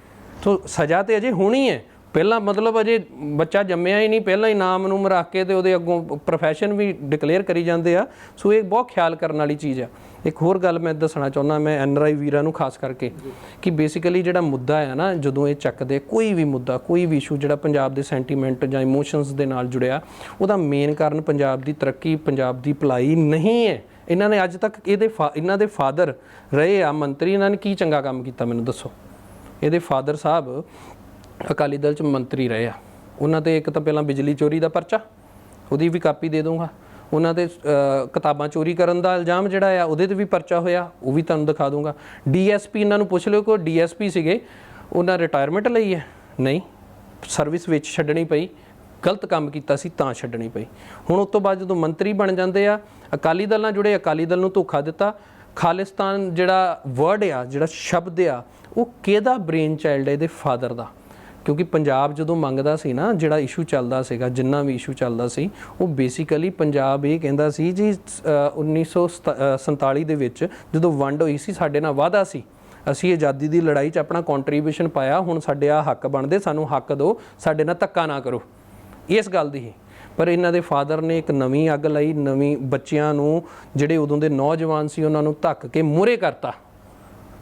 ਸੋ ਸਜ਼ਾ ਤੇ ਅਜੇ ਹੋਣੀ ਹੈ, ਪਹਿਲਾਂ ਮਤਲਬ ਅਜੇ ਬੱਚਾ ਜੰਮਿਆ ਹੀ ਨਹੀਂ, ਪਹਿਲਾਂ ਹੀ ਨਾਮ ਨੂੰ ਰੱਖ ਕੇ ਤੇ ਉਹਦੇ ਅੱਗੋਂ ਪ੍ਰੋਫੈਸ਼ਨ ਵੀ ਡਿਕਲੇਅਰ ਕਰੀ ਜਾਂਦੇ ਆ। ਸੋ ਇਹ ਬਹੁਤ ਖਿਆਲ ਕਰਨ ਵਾਲੀ ਚੀਜ਼ ਆ। ਇੱਕ ਹੋਰ ਗੱਲ ਮੈਂ ਦੱਸਣਾ ਚਾਹੁੰਦਾ, ਮੈਂ NRI ਵੀਰਾਂ ਨੂੰ ਖਾਸ ਕਰਕੇ, ਕਿ ਬੇਸਿਕਲੀ ਜਿਹੜਾ ਮੁੱਦਾ ਆ ਨਾ, ਜਦੋਂ ਇਹ ਚੱਕਦੇ ਕੋਈ ਵੀ ਮੁੱਦਾ, ਕੋਈ ਵੀ ਇਸ਼ੂ ਜਿਹੜਾ ਪੰਜਾਬ ਦੇ ਸੈਂਟੀਮੈਂਟ ਜਾਂ ਇਮੋਸ਼ਨਸ ਦੇ ਨਾਲ ਜੁੜਿਆ, ਉਹਦਾ ਮੇਨ ਕਾਰਨ ਪੰਜਾਬ ਦੀ ਤਰੱਕੀ, ਪੰਜਾਬ ਦੀ ਭਲਾਈ ਨਹੀਂ ਹੈ। ਇਹਨਾਂ ਨੇ ਅੱਜ ਤੱਕ ਇਹਨਾਂ ਦੇ ਫਾਦਰ ਰਹੇ ਆ ਮੰਤਰੀ, ਇਹਨਾਂ ਨੇ ਕੀ ਚੰਗਾ ਕੰਮ ਕੀਤਾ ਮੈਨੂੰ ਦੱਸੋ। ਇਹਦੇ ਫਾਦਰ ਸਾਹਿਬ ਅਕਾਲੀ ਦਲ 'ਚ ਮੰਤਰੀ ਰਹੇ ਆ। ਉਹਨਾਂ 'ਤੇ ਇੱਕ ਤਾਂ ਪਹਿਲਾਂ ਬਿਜਲੀ ਚੋਰੀ ਦਾ ਪਰਚਾ, ਉਹਦੀ ਵੀ ਕਾਪੀ ਦੇ ਦੂੰਗਾ। ਉਹਨਾਂ 'ਤੇ ਕਿਤਾਬਾਂ ਚੋਰੀ ਕਰਨ ਦਾ ਇਲਜ਼ਾਮ ਜਿਹੜਾ ਆ, ਉਹਦੇ 'ਤੇ ਵੀ ਪਰਚਾ ਹੋਇਆ, ਉਹ ਵੀ ਤੁਹਾਨੂੰ ਦਿਖਾ ਦੂੰਗਾ। DSP ਇਹਨਾਂ ਨੂੰ ਪੁੱਛ ਲਿਓ ਕਿ DSP ਸੀਗੇ, ਉਹਨਾਂ ਰਿਟਾਇਰਮੈਂਟ ਲਈ ਹੈ? ਨਹੀਂ, ਸਰਵਿਸ ਵਿੱਚ ਛੱਡਣੀ ਪਈ, ਗਲਤ ਕੰਮ ਕੀਤਾ ਸੀ ਤਾਂ ਛੱਡਣੀ ਪਈ। ਹੁਣ ਉਸ ਤੋਂ ਬਾਅਦ ਜਦੋਂ ਮੰਤਰੀ ਬਣ ਜਾਂਦੇ ਆ, ਅਕਾਲੀ ਦਲ ਨਾਲ ਜੁੜੇ, ਅਕਾਲੀ ਦਲ ਨੂੰ ਧੋਖਾ ਦਿੱਤਾ। ਖਾਲਿਸਤਾਨ ਜਿਹੜਾ ਵਰਡ ਆ, ਜਿਹੜਾ ਸ਼ਬਦ ਆ, ਉਹ ਕਿਹਦਾ ਬ੍ਰੇਨ ਚਾਈਲਡ ਹੈ? ਇਹਦੇ ਫਾਦਰ ਦਾ। ਕਿਉਂਕਿ ਪੰਜਾਬ ਜਦੋਂ ਮੰਗਦਾ ਸੀ ਨਾ, ਜਿਹੜਾ ਇਸ਼ੂ ਚੱਲਦਾ ਸੀਗਾ, ਜਿੰਨਾ ਵੀ ਇਸ਼ੂ ਚੱਲਦਾ ਸੀ, ਉਹ ਬੇਸਿਕਲੀ ਪੰਜਾਬ ਇਹ ਕਹਿੰਦਾ ਸੀ ਜੀ 1947 ਦੇ ਵਿੱਚ ਜਦੋਂ ਵੰਡ ਹੋਈ ਸੀ, ਸਾਡੇ ਨਾਲ ਵਾਅਦਾ ਸੀ, ਅਸੀਂ ਆਜ਼ਾਦੀ ਦੀ ਲੜਾਈ 'ਚ ਆਪਣਾ ਕੰਟਰੀਬਿਊਸ਼ਨ ਪਾਇਆ, ਹੁਣ ਸਾਡੇ ਆ ਹੱਕ ਬਣਦੇ, ਸਾਨੂੰ ਹੱਕ ਦਿਓ, ਸਾਡੇ ਨਾਲ ਧੱਕਾ ਨਾ ਕਰੋ। ਇਸ ਗੱਲ ਦੀ ਹੀ। ਪਰ ਇਹਨਾਂ ਦੇ ਫਾਦਰ ਨੇ ਇੱਕ ਨਵੀਂ ਅੱਗ ਲਾਈ, ਨਵੀਂ ਬੱਚਿਆਂ ਨੂੰ, ਜਿਹੜੇ ਉਦੋਂ ਦੇ ਨੌਜਵਾਨ ਸੀ, ਉਹਨਾਂ ਨੂੰ ਧੱਕ ਕੇ ਮੂਹਰੇ ਕਰਤਾ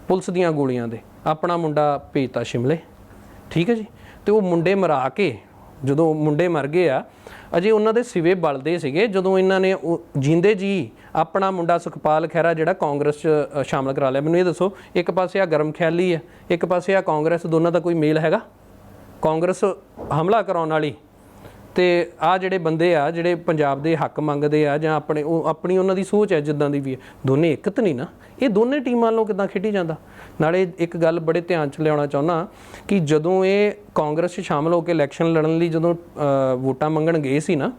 ਪੁਲਿਸ ਦੀਆਂ ਗੋਲੀਆਂ ਦੇ। ਆਪਣਾ ਮੁੰਡਾ ਭੇਜਤਾ ਸ਼ਿਮਲੇ, ਠੀਕ ਹੈ ਜੀ। ਤੇ ਉਹ ਮੁੰਡੇ ਮਰਾ ਕੇ, ਜਦੋਂ ਮੁੰਡੇ ਮਰ ਗਏ ਆ, ਅਜੇ ਉਹਨਾਂ ਦੇ ਸਿਵੇ ਬਲਦੇ ਸੀਗੇ, ਜਦੋਂ ਇਹਨਾਂ ਨੇ ਉਹ ਜਿੰਦੇ ਜੀ ਆਪਣਾ ਮੁੰਡਾ ਸੁਖਪਾਲ ਖਹਿਰਾ ਜਿਹੜਾ ਕਾਂਗਰਸ 'ਚ ਸ਼ਾਮਲ ਕਰਾ ਲਿਆ। ਮੈਨੂੰ ਇਹ ਦੱਸੋ, ਇੱਕ ਪਾਸੇ ਆ ਗਰਮ ਖਿਆਲੀ ਹੈ, ਇੱਕ ਪਾਸੇ ਆ ਕਾਂਗਰਸ, ਦੋਨਾਂ ਦਾ ਕੋਈ ਮੇਲ ਹੈਗਾ? ਕਾਂਗਰਸ ਹਮਲਾ ਕਰਾਉਣ ਵਾਲੀ ਤੇ ਆ ਜਿਹੜੇ ਬੰਦੇ ਆ, ਜਿਹੜੇ ਪੰਜਾਬ ਦੇ ਹੱਕ ਮੰਗਦੇ ਆ, ਜਾਂ ਆਪਣੀ ਉਹਨਾਂ ਦੀ ਸੋਚ ਹੈ ਜਿੱਦਾਂ ਦੀ ਵੀ ਹੈ, ਦੋਨੇ ਇੱਕ ਤਾਂ ਨਹੀਂ ਨਾ। ਇਹ ਦੋਨੇ ਟੀਮਾਂ ਵੱਲੋਂ ਕਿੱਦਾਂ ਖੇਡੀ ਜਾਂਦਾ। ਨਾਲੇ ਇੱਕ ਗੱਲ ਬੜੇ ਧਿਆਨ 'ਚ ਲਿਆਉਣਾ ਚਾਹੁੰਦਾ ਕਿ ਜਦੋਂ ਇਹ ਕਾਂਗਰਸ 'ਚ ਸ਼ਾਮਲ ਹੋ ਕੇ ਇਲੈਕਸ਼ਨ ਲੜਨ ਲਈ ਜਦੋਂ ਵੋਟਾਂ ਮੰਗਣ ਗਏ ਸੀ ਨਾ,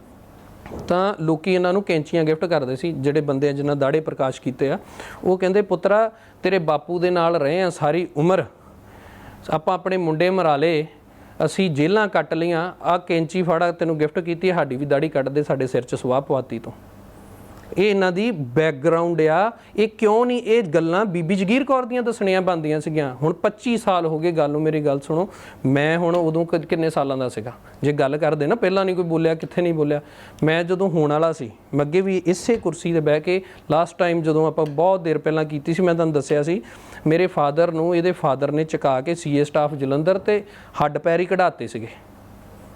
ਤਾਂ ਲੋਕੀ ਇਹਨਾਂ ਨੂੰ ਕੈਂਚੀਆਂ ਗਿਫਟ ਕਰਦੇ ਸੀ। ਜਿਹੜੇ ਬੰਦੇ ਜਿਨ੍ਹਾਂ ਦਾੜੇ ਪ੍ਰਕਾਸ਼ ਕੀਤੇ ਆ, ਉਹ ਕਹਿੰਦੇ ਪੁੱਤਰਾ ਤੇਰੇ ਬਾਪੂ ਦੇ ਨਾਲ ਰਹੇ ਆ ਸਾਰੀ ਉਮਰ, ਆਪਾਂ ਆਪਣੇ ਮੁੰਡੇ ਮਰਾ ਲਏ, ਅਸੀਂ ਜੇਲ੍ਹਾਂ ਕੱਟ ਲਈਆਂ, ਆਹ ਕੈਂਚੀ ਫੜਾ ਤੈਨੂੰ ਗਿਫਟ ਕੀਤੀ, ਸਾਡੀ ਵੀ ਦਾੜੀ ਕੱਟ ਦੇ, ਸਾਡੇ ਸਿਰ 'ਚ ਸਵਾਹ ਪਵਾਤੀ ਤੋਂ। ਇਹ ਇਹਨਾਂ ਦੀ ਬੈਕਗਰਾਉਂਡ ਆ। ਇਹ ਕਿਉਂ ਨਹੀਂ ਇਹ ਗੱਲਾਂ ਬੀਬੀ ਜਗੀਰ ਕੌਰ ਦੀਆਂ ਦੱਸਣੀਆਂ ਬਣਦੀਆਂ ਸੀਗੀਆਂ। ਹੁਣ 25 ਸਾਲ ਹੋ ਗਏ ਗੱਲ ਨੂੰ, ਮੇਰੀ ਗੱਲ ਸੁਣੋ। ਮੈਂ ਹੁਣ ਉਦੋਂ ਕਿੰਨੇ ਸਾਲਾਂ ਦਾ ਸੀਗਾ, ਜੇ ਗੱਲ ਕਰਦੇ ਨਾ, ਪਹਿਲਾਂ ਨਹੀਂ ਕੋਈ ਬੋਲਿਆ, ਕਿੱਥੇ ਨਹੀਂ ਬੋਲਿਆ। ਮੈਂ ਜਦੋਂ ਹੋਣ ਵਾਲਾ ਸੀ, ਮੈਂ ਅੱਗੇ ਵੀ ਇਸੇ ਕੁਰਸੀ 'ਤੇ ਬਹਿ ਕੇ ਲਾਸਟ ਟਾਈਮ ਜਦੋਂ ਆਪਾਂ ਬਹੁਤ ਦੇਰ ਪਹਿਲਾਂ ਕੀਤੀ ਸੀ, ਮੈਂ ਤੁਹਾਨੂੰ ਦੱਸਿਆ ਸੀ, ਮੇਰੇ ਫਾਦਰ ਨੂੰ ਇਹਦੇ ਫਾਦਰ ਨੇ ਚੁਕਾ ਕੇ CA ਸਟਾਫ ਜਲੰਧਰ ਤੇ ਹੱਡ ਪੈਰ ਹੀ ਕਢਾਤੇ ਸੀਗੇ,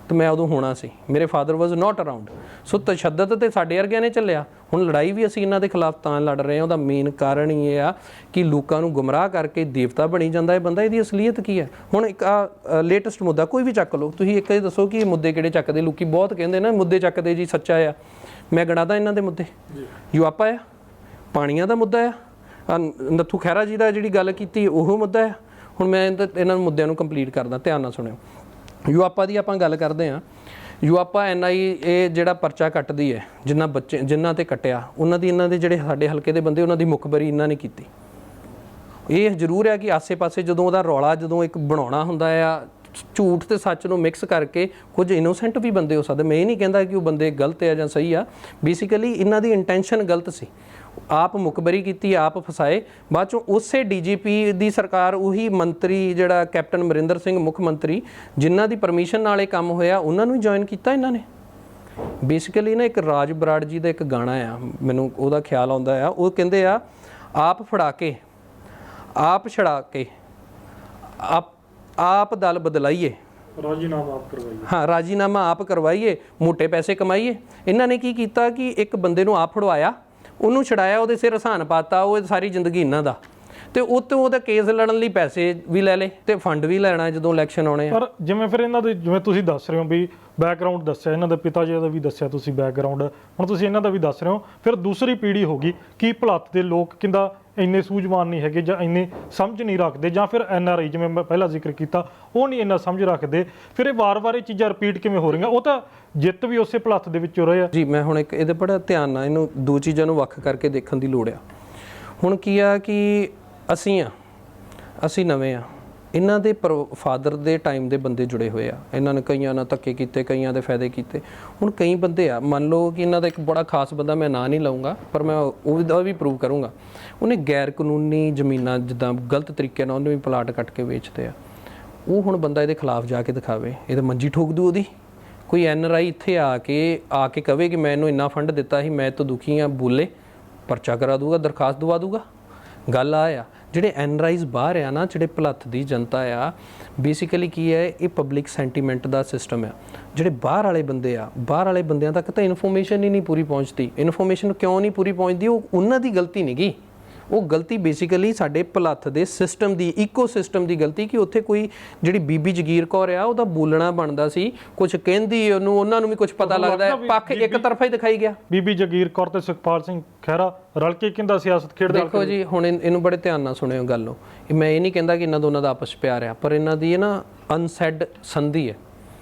ਤੇ ਮੈਂ ਉਦੋਂ ਹੋਣਾ ਸੀ। ਮੇਰੇ ਫਾਦਰ ਵਾਜ਼ ਨਾਟ ਅਰਾਊਂਡ। ਸੋ ਤਸ਼ੱਦਦ ਤੇ ਸਾਡੇ ਵਰਗਿਆਂ ਨੇ ਚੱਲਿਆ। ਹੁਣ ਲੜਾਈ ਵੀ ਅਸੀਂ ਇਹਨਾਂ ਦੇ ਖਿਲਾਫ ਤਾਂ ਲੜ ਰਹੇ ਹਾਂ, ਉਹਦਾ ਮੇਨ ਕਾਰਨ ਹੀ ਇਹ ਆ ਕਿ ਲੋਕਾਂ ਨੂੰ ਗੁੰਮਰਾਹ ਕਰਕੇ ਦੇਵਤਾ ਬਣੀ ਜਾਂਦਾ ਇਹ ਬੰਦਾ। ਇਹਦੀ ਅਸਲੀਅਤ ਕੀ ਹੈ? ਹੁਣ ਇੱਕ ਲੇਟੈਸਟ ਮੁੱਦਾ ਕੋਈ ਵੀ ਚੱਕ ਲਓ ਤੁਸੀਂ, ਇੱਕ ਇਹ ਦੱਸੋ ਕਿ ਇਹ ਮੁੱਦੇ ਕਿਹੜੇ ਚੱਕਦੇ? ਲੋਕੀ ਬਹੁਤ ਕਹਿੰਦੇ ਨਾ ਮੁੱਦੇ ਚੱਕਦੇ ਜੀ, ਸੱਚਾ ਆ। ਮੈਂ ਗਣਾਦਾ ਇਹਨਾਂ ਦੇ ਮੁੱਦੇ, ਯੂਆਪਾ ਆ, ਪਾਣੀਆਂ ਦਾ ਮੁੱਦਾ ਆ, ਨੱਥੂ ਖਹਿਰਾ ਜੀ ਦਾ ਜਿਹੜੀ ਗੱਲ ਕੀਤੀ ਉਹ ਮੁੱਦਾ ਆ। ਹੁਣ ਮੈਂ ਇਹਨਾਂ ਮੁੱਦਿਆਂ ਨੂੰ ਕੰਪਲੀਟ ਕਰਦਾ, ਧਿਆਨ ਨਾਲ ਸੁਣਿਓ। ਯੂਆਪਾ ਦੀ ਆਪਾਂ ਗੱਲ ਕਰਦੇ ਹਾਂ। ਯੂਆਪਾ NI ਇਹ ਜਿਹੜਾ ਪਰਚਾ ਕੱਟਦੀ ਹੈ, ਜਿਨ੍ਹਾਂ ਤੇ ਕੱਟਿਆ, ਉਹਨਾਂ ਦੇ ਜਿਹੜੇ ਸਾਡੇ ਹਲਕੇ ਦੇ ਬੰਦੇ, ਉਹਨਾਂ ਦੀ ਮੁਖਬਰੀ ਇਹਨਾਂ ਨੇ ਕੀਤੀ। ਇਹ ਜ਼ਰੂਰ ਹੈ ਕਿ ਆਸੇ-ਪਾਸੇ ਜਦੋਂ ਉਹਦਾ ਰੌਲਾ ਜਦੋਂ ਇੱਕ ਬਣਾਉਣਾ ਹੁੰਦਾ ਆ, ਝੂਠ ਤੇ ਸੱਚ ਨੂੰ ਮਿਕਸ ਕਰਕੇ, ਕੁਝ ਇਨੋਸੈਂਟ ਵੀ ਬੰਦੇ ਹੋ ਸਕਦੇ। ਮੈਂ ਇਹ ਨਹੀਂ ਕਹਿੰਦਾ ਕਿ ਉਹ ਬੰਦੇ ਗਲਤ ਆ ਜਾਂ ਸਹੀ ਆ, ਬੇਸਿਕਲੀ ਇਹਨਾਂ ਦੀ ਇੰਟੈਂਸ਼ਨ ਗਲਤ ਸੀ। ਆਪ ਮੁਖਬਰੀ ਕੀਤੀ, ਆਪ ਫਸਾਏ, ਬਾਅਦ ਚੋਂ ਉਸੇ DGP ਦੀ ਸਰਕਾਰ, ਉਹੀ ਮੰਤਰੀ ਜਿਹੜਾ ਕੈਪਟਨ ਅਮਰਿੰਦਰ ਸਿੰਘ ਮੁੱਖ ਮੰਤਰੀ, ਜਿਨ੍ਹਾਂ ਦੀ ਪਰਮਿਸ਼ਨ ਨਾਲ ਇਹ ਕੰਮ ਹੋਇਆ, ਉਹਨਾਂ ਨੂੰ ਜੁਆਇਨ ਕੀਤਾ ਇਹਨਾਂ ਨੇ। ਬੇਸਿਕਲੀ ਨਾ ਇੱਕ ਰਾਜ ਬਰਾੜ ਜੀ ਦਾ ਇੱਕ ਗਾਣਾ ਆ, ਮੈਨੂੰ ਉਹਦਾ ਖਿਆਲ ਆਉਂਦਾ ਆ, ਉਹ ਕਹਿੰਦੇ ਆ, ਆਪ ਫੜਾ ਕੇ ਆਪ ਛੜਾ ਕੇ ਆਪ ਦਲ ਬਦਲਾਈਏ, ਰਾਜੀਨਾਮਾ ਆਪ ਕਰਵਾਈਏ। ਹਾਂ, ਰਾਜੀਨਾਮਾ ਆਪ ਕਰਵਾਈਏ, ਮੋਟੇ ਪੈਸੇ ਕਮਾਈਏ। ਇਹਨਾਂ ਨੇ ਕੀ ਕੀਤਾ ਕਿ ਇੱਕ ਬੰਦੇ ਨੂੰ ਆਪ ਫੜਵਾਇਆ, ਉਹਨੂੰ ਛਡਾਇਆ, ਉਹਦੇ ਸਿਰ ਹਸਾਨ ਪਾਤਾ, ਉਹ ਸਾਰੀ ਜ਼ਿੰਦਗੀ ਇਹਨਾਂ ਦਾ, ਤੇ ਉਹ ਤੋਂ ਉਹਦਾ ਕੇਸ ਲੜਨ ਲਈ ਪੈਸੇ ਵੀ ਲੈ ਲਏ ਤੇ ਫੰਡ ਵੀ ਲੈਣਾ ਜਦੋਂ ਇਲੈਕਸ਼ਨ ਆਉਣੇ ਆ। ਪਰ ਜਿਵੇਂ ਫਿਰ ਇਹਨਾਂ ਦੇ, ਜਿਵੇਂ ਤੁਸੀਂ ਦੱਸ ਰਹੇ ਹੋ ਵੀ ਬੈਕਗਰਾਉਂਡ ਦੱਸਿਆ, ਇਹਨਾਂ ਦੇ ਪਿਤਾ ਜੀ ਦਾ ਵੀ ਦੱਸਿਆ ਤੁਸੀਂ ਬੈਕਗਰਾਉਂਡ, ਹੁਣ ਤੁਸੀਂ ਇਹਨਾਂ ਦਾ ਵੀ ਦੱਸ ਰਹੇ ਹੋ। ਫਿਰ ਦੂਸਰੀ ਪੀੜ੍ਹੀ ਹੋ ਗਈ ਕਿ ਭਲੱਤ ਦੇ ਲੋਕ ਕਿੰਦਾ ਇੰਨੇ ਸੂਝਵਾਨ ਨਹੀਂ ਹੈਗੇ, ਜਾਂ ਇੰਨੇ ਸਮਝ ਨਹੀਂ ਰੱਖਦੇ, ਜਾਂ ਫਿਰ NRI ਜਿਵੇਂ ਮੈਂ ਪਹਿਲਾਂ ਜ਼ਿਕਰ ਕੀਤਾ, ਉਹ ਨਹੀਂ ਇੰਨਾ ਸਮਝ ਰੱਖਦੇ। ਫਿਰ ਇਹ ਵਾਰ-ਵਾਰ ਇਹ ਚੀਜ਼ਾਂ ਰਿਪੀਟ ਕਿਵੇਂ ਹੋ ਰਹੀਆਂ? ਉਹ ਤਾਂ ਜਿੱਤ ਵੀ ਉਸੇ ਭਲੱਤ ਦੇ ਵਿੱਚੋਂ ਰਹੇ ਆ ਜੀ। ਮੈਂ ਹੁਣ ਇੱਕ ਇਹਦੇ ਬੜਾ ਧਿਆਨ ਨਾਲ ਇਹਨੂੰ ਦੋ ਚੀਜ਼ਾਂ ਨੂੰ ਵੱਖ ਕਰਕੇ ਦੇਖਣ ਦੀ ਲੋੜ ਆ। ਹੁਣ ਕੀ ਆ ਕਿ ਅਸੀਂ ਨਵੇਂ ਆ, ਇਹਨਾਂ ਦੇ ਫਾਦਰ ਦੇ ਟਾਈਮ ਦੇ ਬੰਦੇ ਜੁੜੇ ਹੋਏ ਆ, ਇਹਨਾਂ ਨੇ ਕਈਆਂ ਨਾਲ ਧੱਕੇ ਕੀਤੇ, ਕਈਆਂ ਦੇ ਫਾਇਦੇ ਕੀਤੇ। ਹੁਣ ਕਈ ਬੰਦੇ ਆ, ਮੰਨ ਲਓ ਕਿ ਇਹਨਾਂ ਦਾ ਇੱਕ ਬੜਾ ਖਾਸ ਬੰਦਾ, ਮੈਂ ਨਾਂ ਨਹੀਂ ਲਊਂਗਾ, ਪਰ ਮੈਂ ਉਹਦਾ ਵੀ ਪ੍ਰੂਵ ਕਰੂੰਗਾ, ਉਹਨੇ ਗੈਰ ਕਾਨੂੰਨੀ ਜ਼ਮੀਨਾਂ ਜਿੱਦਾਂ ਗਲਤ ਤਰੀਕੇ ਨਾਲ ਉਹਨੂੰ ਵੀ ਪਲਾਟ ਕੱਟ ਕੇ ਵੇਚਦੇ ਆ। ਉਹ ਹੁਣ ਬੰਦਾ ਇਹਦੇ ਖਿਲਾਫ ਜਾ ਕੇ ਦਿਖਾਵੇ, ਇਹ ਤਾਂ ਮੰਜੀ ਠੋਕ ਦੂ ਉਹਦੀ। ਕੋਈ NRI ਇੱਥੇ ਆ ਕੇ ਕਵੇ ਕਿ ਮੈਂ ਇਹਨੂੰ ਇੰਨਾ ਫੰਡ ਦਿੱਤਾ ਸੀ, ਮੈਂ ਤਾਂ ਦੁਖੀ ਹਾਂ, ਬੋਲੇ, ਪਰਚਾ ਕਰਾ ਦੂਗਾ, ਦਰਖਾਸਤ ਦਵਾ ਦੂਗਾ। ਗੱਲ ਆ ਜਿਹੜੇ NRIs ਬਾਹਰ ਆ ਨਾ, ਜਿਹੜੇ ਭਲੱਥ ਦੀ ਜਨਤਾ ਆ, ਬੇਸਿਕਲੀ ਕੀ ਹੈ, ਇਹ ਪਬਲਿਕ ਸੈਂਟੀਮੈਂਟ ਦਾ ਸਿਸਟਮ ਆ। ਜਿਹੜੇ ਬਾਹਰ ਵਾਲੇ ਬੰਦੇ ਆ, ਬਾਹਰ ਵਾਲੇ ਬੰਦਿਆਂ ਤੱਕ ਤਾਂ ਇਨਫੋਰਮੇਸ਼ਨ ਹੀ ਨਹੀਂ ਪੂਰੀ ਪਹੁੰਚਦੀ। ਇਨਫੋਰਮੇਸ਼ਨ ਕਿਉਂ ਨਹੀਂ ਪੂਰੀ ਪਹੁੰਚਦੀ? ਉਹ ਉਹਨਾਂ ਦੀ ਗਲਤੀ ਨਹੀਂ ਗੀ, ਉਹ ਗਲਤੀ ਬੇਸਿਕਲੀ ਸਾਡੇ ਭਲੱਥ ਦੇ ਸਿਸਟਮ ਦੀ, ਈਕੋਸਿਸਟਮ ਦੀ ਗਲਤੀ ਕਿ ਉੱਥੇ ਕੋਈ ਜਿਹੜੀ ਬੀਬੀ ਜਗੀਰ ਕੌਰ ਆ, ਉਹਦਾ ਬੋਲਣਾ ਬਣਦਾ ਸੀ, ਕੁਝ ਕਹਿੰਦੀ ਉਹਨੂੰ, ਉਹਨਾਂ ਨੂੰ ਵੀ ਕੁਝ ਪਤਾ ਲੱਗਦਾ ਹੈ, ਪੱਖ ਇੱਕ ਤਰਫਾ ਹੀ ਦਿਖਾਈ ਗਿਆ। ਬੀਬੀ ਜਗੀਰ ਕੌਰ ਤੇ ਸੁਖਪਾਲ ਸਿੰਘ ਖਹਿਰਾ ਰਲ ਕੇ ਕਹਿੰਦਾ ਸਿਆਸਤ ਖੇਡਦੇ। ਦੇਖੋ ਜੀ, ਹੁਣ ਇਹਨੂੰ ਬੜੇ ਧਿਆਨ ਨਾਲ ਸੁਣਿਓ ਗੱਲ ਨੂੰ। ਮੈਂ ਇਹ ਨਹੀਂ ਕਹਿੰਦਾ ਕਿ ਇਹਨਾਂ ਦੋਨਾਂ ਦਾ ਆਪਸ 'ਚ ਪਿਆਰ ਆ, ਪਰ ਇਹਨਾਂ ਦੀ ਨਾ ਅਨਸੈਡ ਸੰਧੀ ਹੈ।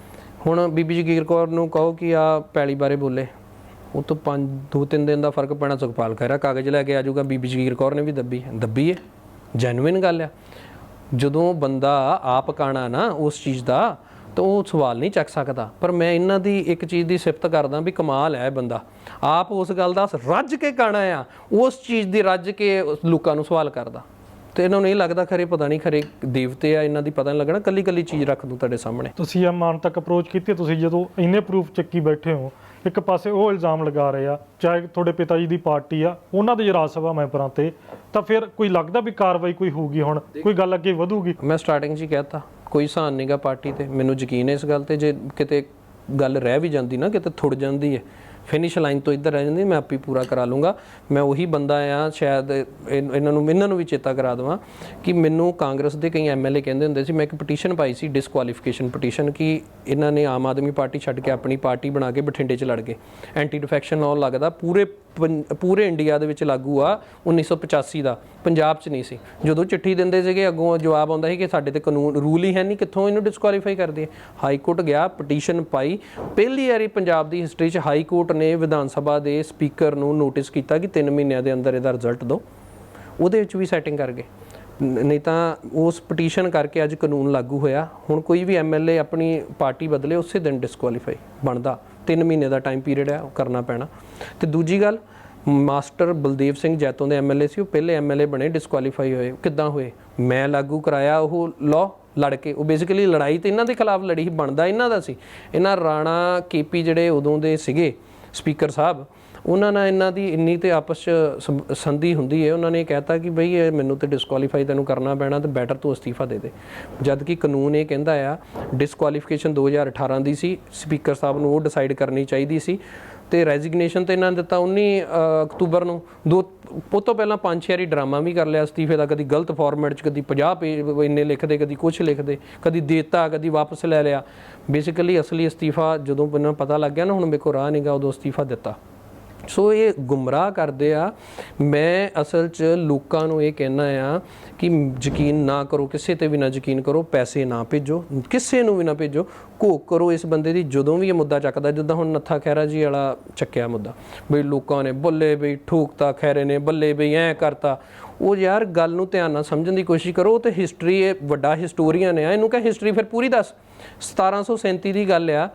ਹੁਣ ਬੀਬੀ ਜਗੀਰ ਕੌਰ ਨੂੰ ਕਹੋ ਕਿ ਆ ਪੈਲੀ ਬਾਰੇ ਬੋਲੇ, ਉਹ ਤੋਂ 2-3 ਦਿਨ ਦਾ ਫਰਕ ਪੈਣਾ। ਸੁਖਪਾਲ ਖਹਿਰਾ ਕਾਗਜ਼ ਲੈ ਕੇ ਆ ਜਾਊਗਾ, ਬੀਬੀ ਜਗੀਰ ਕੌਰ ਨੇ ਵੀ ਦੱਬੀ ਹੈ। ਜੈਨੂਇਨ ਗੱਲ ਆ। ਜਦੋਂ ਬੰਦਾ ਆਪ ਕਾਣਾ ਨਾ ਉਸ ਚੀਜ਼ ਦਾ, ਤਾਂ ਉਹ ਸਵਾਲ ਨਹੀਂ ਚੱਕ ਸਕਦਾ। ਪਰ ਮੈਂ ਇਹਨਾਂ ਦੀ ਇੱਕ ਚੀਜ਼ ਦੀ ਸਿਫਤ ਕਰਦਾ ਵੀ ਕਮਾਲ ਹੈ, ਬੰਦਾ ਆਪ ਉਸ ਗੱਲ ਦਾ ਰੱਜ ਕੇ ਕਾਣਾ ਆ, ਉਸ ਚੀਜ਼ ਦੀ ਰੱਜ ਕੇ ਲੋਕਾਂ ਨੂੰ ਸਵਾਲ ਕਰਦਾ। ਤੇ ਇਹਨਾਂ ਨੂੰ ਇਹ ਲੱਗਦਾ ਖਰੇ ਪਤਾ ਨਹੀਂ ਖਰੇ ਦੇਵਤੇ ਆ, ਇਹਨਾਂ ਦੀ ਪਤਾ ਨਹੀਂ ਲੱਗਣਾ। ਕੱਲੀ ਚੀਜ਼ ਰੱਖ ਦੂੰ ਤੁਹਾਡੇ ਸਾਹਮਣੇ। ਤੁਸੀਂ ਇਹ ਮਾਨ ਤੱਕ ਅਪਰੋਚ ਕੀਤੀ, ਤੁਸੀਂ ਜਦੋਂ ਇੰਨੇ ਪ੍ਰੂਫ ਚੱਕੀ ਬੈਠੇ ਹੋ, ਇੱਕ ਪਾਸੇ ਉਹ ਇਲਜ਼ਾਮ ਲਗਾ ਰਹੇ ਆ, ਚਾਹੇ ਤੁਹਾਡੇ ਪਿਤਾ ਜੀ ਦੀ ਪਾਰਟੀ ਆ, ਉਹਨਾਂ ਦੇ ਰਾਜ ਸਭਾ ਮੈਂਬਰਾਂ ਤੇ, ਤਾਂ ਫਿਰ ਕੋਈ ਲੱਗਦਾ ਵੀ ਕਾਰਵਾਈ ਕੋਈ ਹੋਊਗੀ, ਹੁਣ ਕੋਈ ਗੱਲ ਅੱਗੇ ਵਧੂਗੀ? ਮੈਂ ਸਟਾਰਟਿੰਗ 'ਚ ਹੀ ਕਹਿਤਾ, ਕੋਈ ਸਹਾਨ ਨਹੀਂਗਾ ਪਾਰਟੀ ਤੇ। ਮੈਨੂੰ ਯਕੀਨ ਹੈ ਇਸ ਗੱਲ ਤੇ, ਜੇ ਕਿਤੇ ਗੱਲ ਰਹਿ ਵੀ ਜਾਂਦੀ ਨਾ, ਕਿਤੇ ਥੁੜ ਜਾਂਦੀ ਹੈ, ਫਿਨਿਸ਼ ਲਾਈਨ ਤੋਂ ਇੱਧਰ ਰਹਿ ਜਾਂਦੀ, ਮੈਂ ਆਪੇ ਪੂਰਾ ਕਰਾ ਲੂੰਗਾ। ਮੈਂ ਉਹੀ ਬੰਦਾ ਆ, ਸ਼ਾਇਦ ਇਹਨਾਂ ਨੂੰ ਵੀ ਚੇਤਾ ਕਰਾ ਦੇਵਾਂ ਕਿ ਮੈਨੂੰ ਕਾਂਗਰਸ ਦੇ ਕਈ MLA ਕਹਿੰਦੇ ਹੁੰਦੇ ਸੀ, ਮੈਂ ਇੱਕ ਪਟੀਸ਼ਨ ਪਾਈ ਸੀ, ਡਿਸਕੁਆਲੀਫਿਕੇਸ਼ਨ ਪਟੀਸ਼ਨ, ਕਿ ਇਹਨਾਂ ਨੇ ਆਮ ਆਦਮੀ ਪਾਰਟੀ ਛੱਡ ਕੇ ਆਪਣੀ ਪਾਰਟੀ ਬਣਾ ਕੇ ਬਠਿੰਡੇ 'ਚ ਲੜ ਗਏ। ਐਂਟੀ ਡਿਫੈਕਸ਼ਨ ਲਾਅ ਲੱਗਦਾ ਪੂਰੇ ਇੰਡੀਆ ਦੇ ਵਿੱਚ ਲਾਗੂ ਆ, 1985 ਦਾ, ਪੰਜਾਬ 'ਚ ਨਹੀਂ ਸੀ। ਜਦੋਂ ਚਿੱਠੀ ਦਿੰਦੇ ਸੀਗੇ, ਅੱਗੋਂ ਜਵਾਬ ਆਉਂਦਾ ਸੀ ਕਿ ਸਾਡੇ ਤੇ ਕਾਨੂੰਨ ਰੂਲ ਹੀ ਹੈ ਨਹੀਂ, ਕਿੱਥੋਂ ਇਹਨੂੰ ਡਿਸਕੁਆਲੀਫਾਈ ਕਰਦੇ। ਹਾਈ ਕੋਰਟ ਗਿਆ, ਪਟੀਸ਼ਨ ਪਾਈ, ਪਹਿਲੀ ਵਾਰੀ ਪੰਜਾਬ ਦੀ ਹਿਸਟਰੀ 'ਚ ਹਾਈ ਕੋਰਟ ਨੇ ਵਿਧਾਨ ਸਭਾ ਦੇ ਸਪੀਕਰ ਨੂੰ ਨੋਟਿਸ ਕੀਤਾ ਕਿ 3 ਮਹੀਨਿਆਂ ਦੇ ਅੰਦਰ ਇਹਦਾ ਰਿਜ਼ਲਟ ਦਿਓ। ਉਹਦੇ ਵਿੱਚ ਵੀ ਸੈਟਿੰਗ ਕਰ ਗਏ, ਨਹੀਂ ਤਾਂ ਉਸ ਪਟੀਸ਼ਨ ਕਰਕੇ ਅੱਜ ਕਾਨੂੰਨ ਲਾਗੂ ਹੋਇਆ। ਹੁਣ ਕੋਈ ਵੀ MLA ਆਪਣੀ ਪਾਰਟੀ ਬਦਲੇ, ਉਸੇ ਦਿਨ ਡਿਸਕੁਆਲੀਫਾਈ ਬਣਦਾ। 3 ਮਹੀਨੇ ਦਾ ਟਾਈਮ ਪੀਰੀਅਡ ਹੈ, ਉਹ ਕਰਨਾ ਪੈਣਾ। ਤੇ ਦੂਜੀ ਗੱਲ, ਮਾਸਟਰ ਬਲਦੇਵ ਸਿੰਘ ਜੈਤੋਂ ਦੇ MLA ਸੀ, ਉਹ ਪਹਿਲੇ MLA ਬਣੇ, ਡਿਸਕੁਆਲੀਫਾਈ ਹੋਏ। ਕਿੱਦਾਂ ਹੋਏ? ਮੈਂ ਲਾਗੂ ਕਰਾਇਆ ਉਹ ਲਾਅ ਲੜ ਕੇ। ਉਹ ਬੇਸਿਕਲੀ ਲੜਾਈ ਤਾਂ ਇਹਨਾਂ ਦੇ ਖਿਲਾਫ ਲੜੀ ਸੀ, ਬਣਦਾ ਇਹਨਾਂ ਦਾ ਸੀ। ਇਹਨਾਂ ਰਾਣਾ KP ਜਿਹੜੇ ਉਦੋਂ ਦੇ ਸੀਗੇ ਸਪੀਕਰ ਸਾਹਿਬ, ਉਹਨਾਂ ਨਾਲ ਇਹਨਾਂ ਦੀ ਇੰਨੀ ਤੇ ਆਪਸ 'ਚ ਸੰਧੀ ਹੁੰਦੀ ਹੈ। ਉਹਨਾਂ ਨੇ ਕਹਿਤਾ ਕਿ ਬਈ ਇਹ ਮੈਨੂੰ ਤੇ ਡਿਸਕੁਆਲੀਫਾਈ ਤੈਨੂੰ ਕਰਨਾ ਪੈਣਾ, ਤੇ ਬੈਟਰ ਤੂੰ ਅਸਤੀਫਾ ਦੇ ਦੇ। ਜਦ ਕਿ ਕਾਨੂੰਨ ਇਹ ਕਹਿੰਦਾ ਆ, ਡਿਸਕੁਆਲੀਫਿਕੇਸ਼ਨ 2018 ਦੀ ਸੀ, ਸਪੀਕਰ ਸਾਹਿਬ ਨੂੰ ਉਹ ਡਿਸਾਈਡ ਕਰਨੀ ਚਾਹੀਦੀ ਸੀ। ਤੇ ਰੈਜ਼ਿਗਨੇਸ਼ਨ ਤੇ ਇਹਨਾਂ ਨੇ ਦਿੱਤਾ 19 ਅਕਤੂਬਰ ਨੂੰ। ਉਹ ਤੋਂ ਪਹਿਲਾਂ 5-6 ਵਾਰੀ ਡਰਾਮਾ ਵੀ ਕਰ ਲਿਆ ਅਸਤੀਫੇ ਦਾ, ਕਦੀ ਗਲਤ ਫਾਰਮੈਟ 'ਚ, ਕਦੀ 50 ਪੇਜ ਇੰਨੇ ਲਿਖਦੇ, ਕਦੀ ਕੁਛ ਲਿਖਦੇ, ਕਦੀ ਦੇਤਾ, ਕਦੀ ਵਾਪਸ ਲੈ ਲਿਆ। ਬੇਸਿਕਲੀ ਅਸਲੀ ਅਸਤੀਫਾ ਜਦੋਂ ਮੈਨੂੰ ਪਤਾ ਲੱਗ ਗਿਆ ਨਾ, ਹੁਣ ਮੇਰੇ ਕੋਲ ਰਾਹ ਨਹੀਂਗਾ, ਉਦੋਂ ਅਸਤੀਫਾ ਦਿੱਤਾ। ਸੋ ਇਹ ਗੁੰਮਰਾਹ ਕਰਦੇ ਆ। ਮੈਂ ਅਸਲ 'ਚ ਲੋਕਾਂ ਨੂੰ ਇਹ ਕਹਿਣਾ ਆ ਕਿ ਯਕੀਨ ਨਾ ਕਰੋ, ਕਿਸੇ ਤੇ ਵੀ ਨਾ ਯਕੀਨ ਕਰੋ, ਪੈਸੇ ਨਾ ਭੇਜੋ, ਕਿਸੇ ਨੂੰ ਵੀ ਨਾ ਭੇਜੋ, ਘੋਖ ਕਰੋ ਇਸ ਬੰਦੇ ਦੀ। ਜਦੋਂ ਵੀ ਇਹ ਮੁੱਦਾ ਚੱਕਦਾ, ਜਿੱਦਾਂ ਹੁਣ ਨੱਥਾ ਖਹਿਰਾ ਜੀ ਵਾਲਾ ਚੱਕਿਆ ਮੁੱਦਾ, ਬਈ ਲੋਕਾਂ ਨੇ ਬੱਲੇ ਬਈ ਠੋਕਤਾ, ਖਹਿਰੇ ਨੇ ਬੱਲੇ ਬਈ ਐਂ ਕਰਤਾ। ਉਹ ਯਾਰ ਗੱਲ ਨੂੰ ਧਿਆਨ ਨਾਲ ਸਮਝਣ ਦੀ ਕੋਸ਼ਿਸ਼ ਕਰੋ। ਉਹ ਤੇ ਹਿਸਟਰੀ, ਇਹ ਵੱਡਾ ਹਿਸਟੋਰੀਅਨ ਆ, ਇਹਨੂੰ ਕਹ ਹਿਸਟਰੀ ਫਿਰ ਪੂਰੀ ਦੱਸ। 1737 ਦੀ ਗੱਲ ਆ,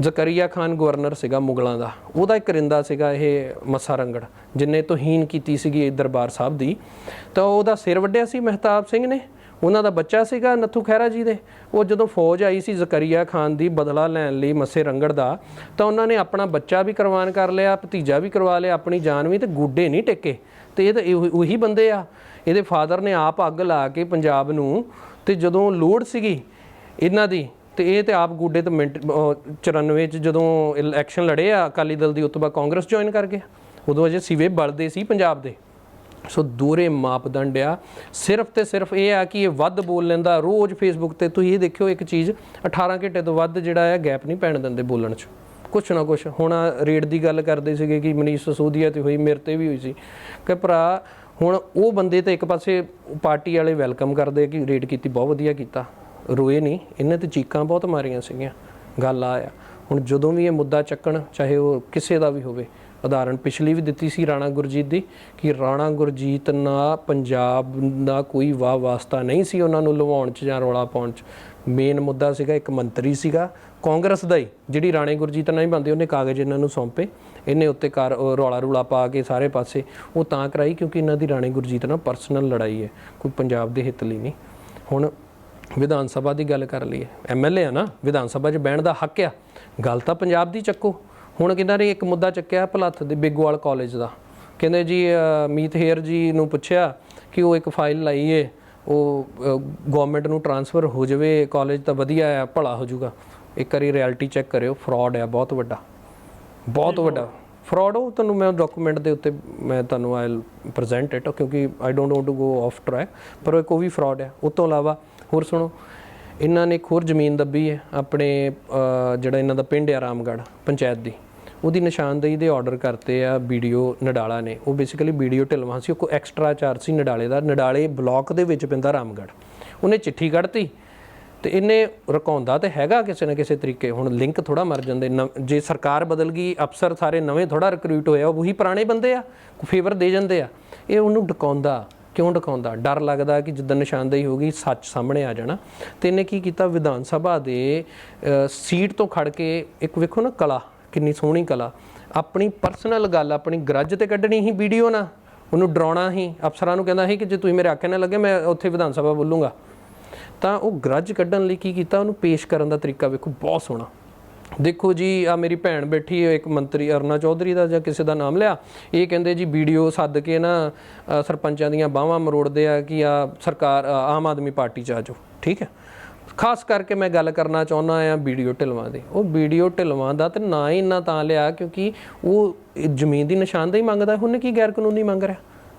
ਜ਼ਕਰੀਆ ਖਾਨ ਗਵਰਨਰ ਸੀਗਾ ਮੁਗਲਾਂ ਦਾ, ਉਹਦਾ ਇੱਕ ਕਰਿੰਦਾ ਸੀਗਾ ਇਹ ਮੱਸਾ ਰੰਗੜ, ਜਿੰਨੇ ਤੋਹੀਨ ਕੀਤੀ ਸੀਗੀ ਦਰਬਾਰ ਸਾਹਿਬ ਦੀ। ਤਾਂ ਉਹਦਾ ਸਿਰ ਵੱਢਿਆ ਸੀ ਮਹਿਤਾਬ ਸਿੰਘ ਨੇ, ਉਹਨਾਂ ਦਾ ਬੱਚਾ ਸੀਗਾ ਨੱਥੂ ਖਹਿਰਾ ਜੀ ਦੇ। ਉਹ ਜਦੋਂ ਫੌਜ ਆਈ ਸੀ ਜ਼ਕਰੀਆ ਖਾਨ ਦੀ ਬਦਲਾ ਲੈਣ ਲਈ ਮੱਸੇ ਰੰਗੜ ਦਾ, ਤਾਂ ਉਹਨਾਂ ਨੇ ਆਪਣਾ ਬੱਚਾ ਵੀ ਕੁਰਬਾਨ ਕਰ ਲਿਆ, ਭਤੀਜਾ ਵੀ ਕਰਵਾ ਲਿਆ, ਆਪਣੀ ਜਾਨ ਵੀ, ਤੇ ਗੋਡੇ ਨਹੀਂ ਟੇਕੇ। ਤੇ ਇਹ ਤਾਂ ਉਹੀ ਬੰਦੇ ਆ। ਇਹਦੇ ਫਾਦਰ ਨੇ ਆਪ ਅੱਗ ਲਾ ਕੇ ਪੰਜਾਬ ਨੂੰ, ਤੇ ਜਦੋਂ ਲੋੜ ਸੀਗੀ ਇਹਨਾਂ ਦੀ, ਤੇ ਇਹ ਤੇ ਆਪ ਗੋਡੇ ਤੇ ਮਿੰਟ 94 'ਚ ਜਦੋਂ ਇਲੈਕਸ਼ਨ ਲੜੇ ਆ ਅਕਾਲੀ ਦਲ ਦੀ, ਉਸ ਤੋਂ ਬਾਅਦ ਕਾਂਗਰਸ ਜੁਆਇਨ ਕਰ ਗਿਆ। ਉਦੋਂ ਅਜੇ ਸਿਵੇ ਬਲਦੇ ਸੀ ਪੰਜਾਬ ਦੇ। ਸੋ ਦੋਹਰੇ ਮਾਪਦੰਡ ਆ। ਸਿਰਫ ਤੇ ਸਿਰਫ ਇਹ ਆ ਕਿ ਇਹ ਵੱਧ ਬੋਲ ਲੈਂਦਾ ਰੋਜ਼ ਫੇਸਬੁੱਕ ਤੇ। ਤੁਸੀਂ ਇਹ ਦੇਖਿਓ ਇੱਕ ਚੀਜ਼, 18 ਘੰਟੇ ਤੋਂ ਵੱਧ ਜਿਹੜਾ ਹੈ ਗੈਪ ਨਹੀਂ ਪੈਣ ਦਿੰਦੇ ਬੋਲਣ 'ਚ, ਕੁਛ ਨਾ ਕੁਛ। ਹੁਣ ਰੇਟ ਦੀ ਗੱਲ ਕਰਦੇ ਸੀਗੇ ਕਿ ਮਨੀਸ਼ ਸਸੋਦੀਆ ਤੇ ਹੋਈ, ਮੇਰੇ ਤੇ ਵੀ ਹੋਈ ਸੀ ਕਿ ਭਰਾ, ਹੁਣ ਉਹ ਬੰਦੇ ਤਾਂ ਇੱਕ ਪਾਸੇ ਪਾਰਟੀ ਵਾਲੇ ਵੈਲਕਮ ਕਰਦੇ ਕਿ ਰੇਟ ਕੀਤੀ, ਬਹੁਤ ਵਧੀਆ ਕੀਤਾ, ਰੋਏ ਨਹੀਂ, ਇਹਨੇ ਤੇ ਚੀਕਾਂ ਬਹੁਤ ਮਾਰੀਆਂ ਸੀਗੀਆਂ। ਗੱਲ ਆ ਹੁਣ ਜਦੋਂ ਵੀ ਇਹ ਮੁੱਦਾ ਚੱਕਣ, ਚਾਹੇ ਉਹ ਕਿਸੇ ਦਾ ਵੀ ਹੋਵੇ, ਉਦਾਹਰਣ ਪਿਛਲੀ ਵੀ ਦਿੱਤੀ ਸੀ ਰਾਣਾ ਗੁਰਜੀਤ ਦੀ, ਕਿ ਰਾਣਾ ਗੁਰਜੀਤ ਨਾਲ ਪੰਜਾਬ ਦਾ ਕੋਈ ਵਾਹ ਵਾਸਤਾ ਨਹੀਂ ਸੀ ਉਹਨਾਂ ਨੂੰ ਲਵਾਉਣ 'ਚ ਜਾਂ ਰੌਲਾ ਪਾਉਣ 'ਚ। ਮੇਨ ਮੁੱਦਾ ਸੀਗਾ ਇੱਕ ਮੰਤਰੀ ਸੀਗਾ ਕਾਂਗਰਸ ਦਾ ਹੀ, ਜਿਹੜੀ ਰਾਣੇ ਗੁਰਜੀਤ ਨਾਲ ਹੀ ਬਣਦੀ, ਉਹਨੇ ਕਾਗਜ਼ ਇਹਨਾਂ ਨੂੰ ਸੌਂਪੇ, ਇਹਨੇ ਉੱਤੇ ਰੌਲਾ ਰੂਲਾ ਪਾ ਕੇ ਸਾਰੇ ਪਾਸੇ ਉਹ ਤਾਂ ਕਰਾਈ ਕਿਉਂਕਿ ਇਹਨਾਂ ਦੀ ਰਾਣੇ ਗੁਰਜੀਤ ਨਾਲ ਪਰਸਨਲ ਲੜਾਈ ਹੈ, ਕੋਈ ਪੰਜਾਬ ਦੇ ਹਿੱਤ ਲਈ ਨਹੀਂ। ਹੁਣ ਵਿਧਾਨ ਸਭਾ ਦੀ ਗੱਲ ਕਰ ਲਈਏ, MLA ਆ ਨਾ, ਵਿਧਾਨ ਸਭਾ 'ਚ ਬਹਿਣ ਦਾ ਹੱਕ ਆ। ਗੱਲ ਤਾਂ ਪੰਜਾਬ ਦੀ ਚੱਕੋ। ਹੁਣ ਕਿਹਨਾਂ ਨੇ ਇੱਕ ਮੁੱਦਾ ਚੱਕਿਆ ਭਲੱਥ ਦੇ ਬਿੱਗੋਵਾਲ ਕਾਲਜ ਦਾ, ਕਹਿੰਦੇ ਜੀ ਮੀਤ ਹੇਅਰ ਜੀ ਨੂੰ ਪੁੱਛਿਆ ਕਿ ਉਹ ਇੱਕ ਫਾਈਲ ਲਾਈਏ, ਉਹ ਗਵਰਨਮੈਂਟ ਨੂੰ ਟਰਾਂਸਫਰ ਹੋ ਜਾਵੇ ਕਾਲਜ ਤਾਂ ਵਧੀਆ ਆ, ਭਲਾ ਹੋ ਜਾਊਗਾ। ਇੱਕ ਵਾਰੀ ਰਿਐਲਿਟੀ ਚੈੱਕ ਕਰਿਓ, ਫਰਾਡ ਆ ਬਹੁਤ ਵੱਡਾ ਫਰਾਡ। ਉਹ ਤੁਹਾਨੂੰ ਮੈਂ ਡਾਕੂਮੈਂਟ ਦੇ ਉੱਤੇ ਮੈਂ ਤੁਹਾਨੂੰ ਆਈ ਪ੍ਰੈਜ਼ੈਂਟ ਇਟ, ਕਿਉਂਕਿ I don't want to go off track, ਪਰ ਉਹ ਵੀ ਫਰਾਡ ਆ। ਉਸ ਤੋਂ ਇਲਾਵਾ ਹੋਰ ਸੁਣੋ, ਇਹਨਾਂ ਨੇ ਇੱਕ ਹੋਰ ਜ਼ਮੀਨ ਦੱਬੀ ਹੈ ਆਪਣੇ ਜਿਹੜਾ ਇਹਨਾਂ ਦਾ ਪਿੰਡ ਆ ਰਾਮਗੜ੍ਹ ਪੰਚਾਇਤ ਦੀ, ਉਹਦੀ ਨਿਸ਼ਾਨਦੇਹੀ ਦੇ ਆਰਡਰ ਕਰਤੇ ਆ BDO ਨਡਾਲਾ ਨੇ। ਉਹ ਬੇਸਿਕਲੀ BDO ਢਿਲਵਾਂ ਸੀ, ਉਹ ਕੋਈ ਐਕਸਟਰਾ ਚਾਰਜ ਸੀ ਨਡਾਲੇ ਦਾ। ਨਡਾਲੇ ਬਲਾਕ ਦੇ ਵਿੱਚ ਪੈਂਦਾ ਰਾਮਗੜ੍ਹ। ਉਹਨੇ ਚਿੱਠੀ ਕੱਢਤੀ ਤੇ ਇਹਨੇ ਰਕਾਉਂਦਾ ਤੇ ਹੈਗਾ ਕਿਸੇ ਨਾ ਕਿਸੇ ਤਰੀਕੇ। ਹੁਣ ਲਿੰਕ ਥੋੜਾ ਮਰ ਜਾਂਦੇ, ਜੇ ਸਰਕਾਰ ਬਦਲ ਗਈ, ਅਫਸਰ ਸਾਰੇ ਨਵੇਂ ਥੋੜਾ ਰਿਕਰੂਟ ਹੋਇਆ, ਉਹੀ ਪੁਰਾਣੇ ਬੰਦੇ ਆ, ਫੇਵਰ ਦੇ ਜਾਂਦੇ ਆ। ਇਹ ਉਹਨੂੰ ਡਕਾਉਂਦਾ। ਕਿਉਂ ਡਕਾਉਂਦਾ? ਡਰ ਲੱਗਦਾ ਕਿ ਜਿੱਦਾਂ ਨਿਸ਼ਾਨਦੇਹੀ ਹੋ ਗਈ ਸੱਚ ਸਾਹਮਣੇ ਆ ਜਾਣਾ। ਤੇ ਇਹਨੇ ਕੀ ਕੀਤਾ, ਵਿਧਾਨ ਸਭਾ ਦੇ ਸੀਟ ਤੋਂ ਖੜ ਕੇ, ਇੱਕ ਵੇਖੋ ਨਾ ਕਲਾ, ਕਿੰਨੀ ਸੋਹਣੀ ਕਲਾ, ਆਪਣੀ ਪਰਸਨਲ ਗੱਲ ਆਪਣੀ ਗਰਜ ਤੇ ਕੱਢਣੀ ਹੀ BDO ਨਾਲ, ਉਹਨੂੰ ਡਰਾਉਣਾ ਹੀ, ਅਫਸਰਾਂ ਨੂੰ ਕਹਿੰਦਾ ਸੀ ਕਿ ਜੇ ਤੁਸੀਂ ਮੇਰੇ ਆਖੇ ਨਾ ਲੱਗੇ ਮੈਂ ਉੱਥੇ ਵਿਧਾਨ ਸਭਾ ਬੋਲੂੰਗਾ। ਤਾਂ ਉਹ ਗਰਜ ਕੱਢਣ ਲਈ ਕੀ ਕੀਤਾ, ਉਹਨੂੰ ਪੇਸ਼ ਕਰਨ ਦਾ ਤਰੀਕਾ ਵੇਖੋ ਬਹੁਤ ਸੋਹਣਾ। ਦੇਖੋ ਜੀ ਆ ਮੇਰੀ ਭੈਣ ਬੈਠੀ ਹੈ, ਇੱਕ ਮੰਤਰੀ ਅਰੁਣਾ ਚੌਧਰੀ ਦਾ ਜਾਂ ਕਿਸੇ ਦਾ ਨਾਮ ਲਿਆ, ਇਹ ਕਹਿੰਦੇ ਜੀ BDO ਸੱਦ ਕੇ ਨਾ ਸਰਪੰਚਾਂ ਦੀਆਂ ਬਾਹਾਂ ਮਰੋੜਦੇ ਆ ਕਿ ਆ ਸਰਕਾਰ ਆਮ ਆਦਮੀ ਪਾਰਟੀ 'ਚ ਆ ਜਾਓ। ਠੀਕ ਹੈ, ਖਾਸ ਕਰਕੇ ਮੈਂ ਗੱਲ ਕਰਨਾ ਚਾਹੁੰਦਾ ਆ BDO ਢਿਲਵਾਂ ਦੀ। ਉਹ BDO ਢਿਲਵਾਂ ਦਾ ਤੇ ਨਾ ਹੀ ਇੰਨਾ ਤਾਂ ਲਿਆ ਕਿਉਂਕਿ ਉਹ ਜ਼ਮੀਨ ਦੀ ਨਿਸ਼ਾਨਦੇਹੀ ਮੰਗਦਾ। ਉਹਨੇ ਕੀ ਗੈਰ ਕਾਨੂੰਨੀ ਮੰਗ ਰਿਹਾ?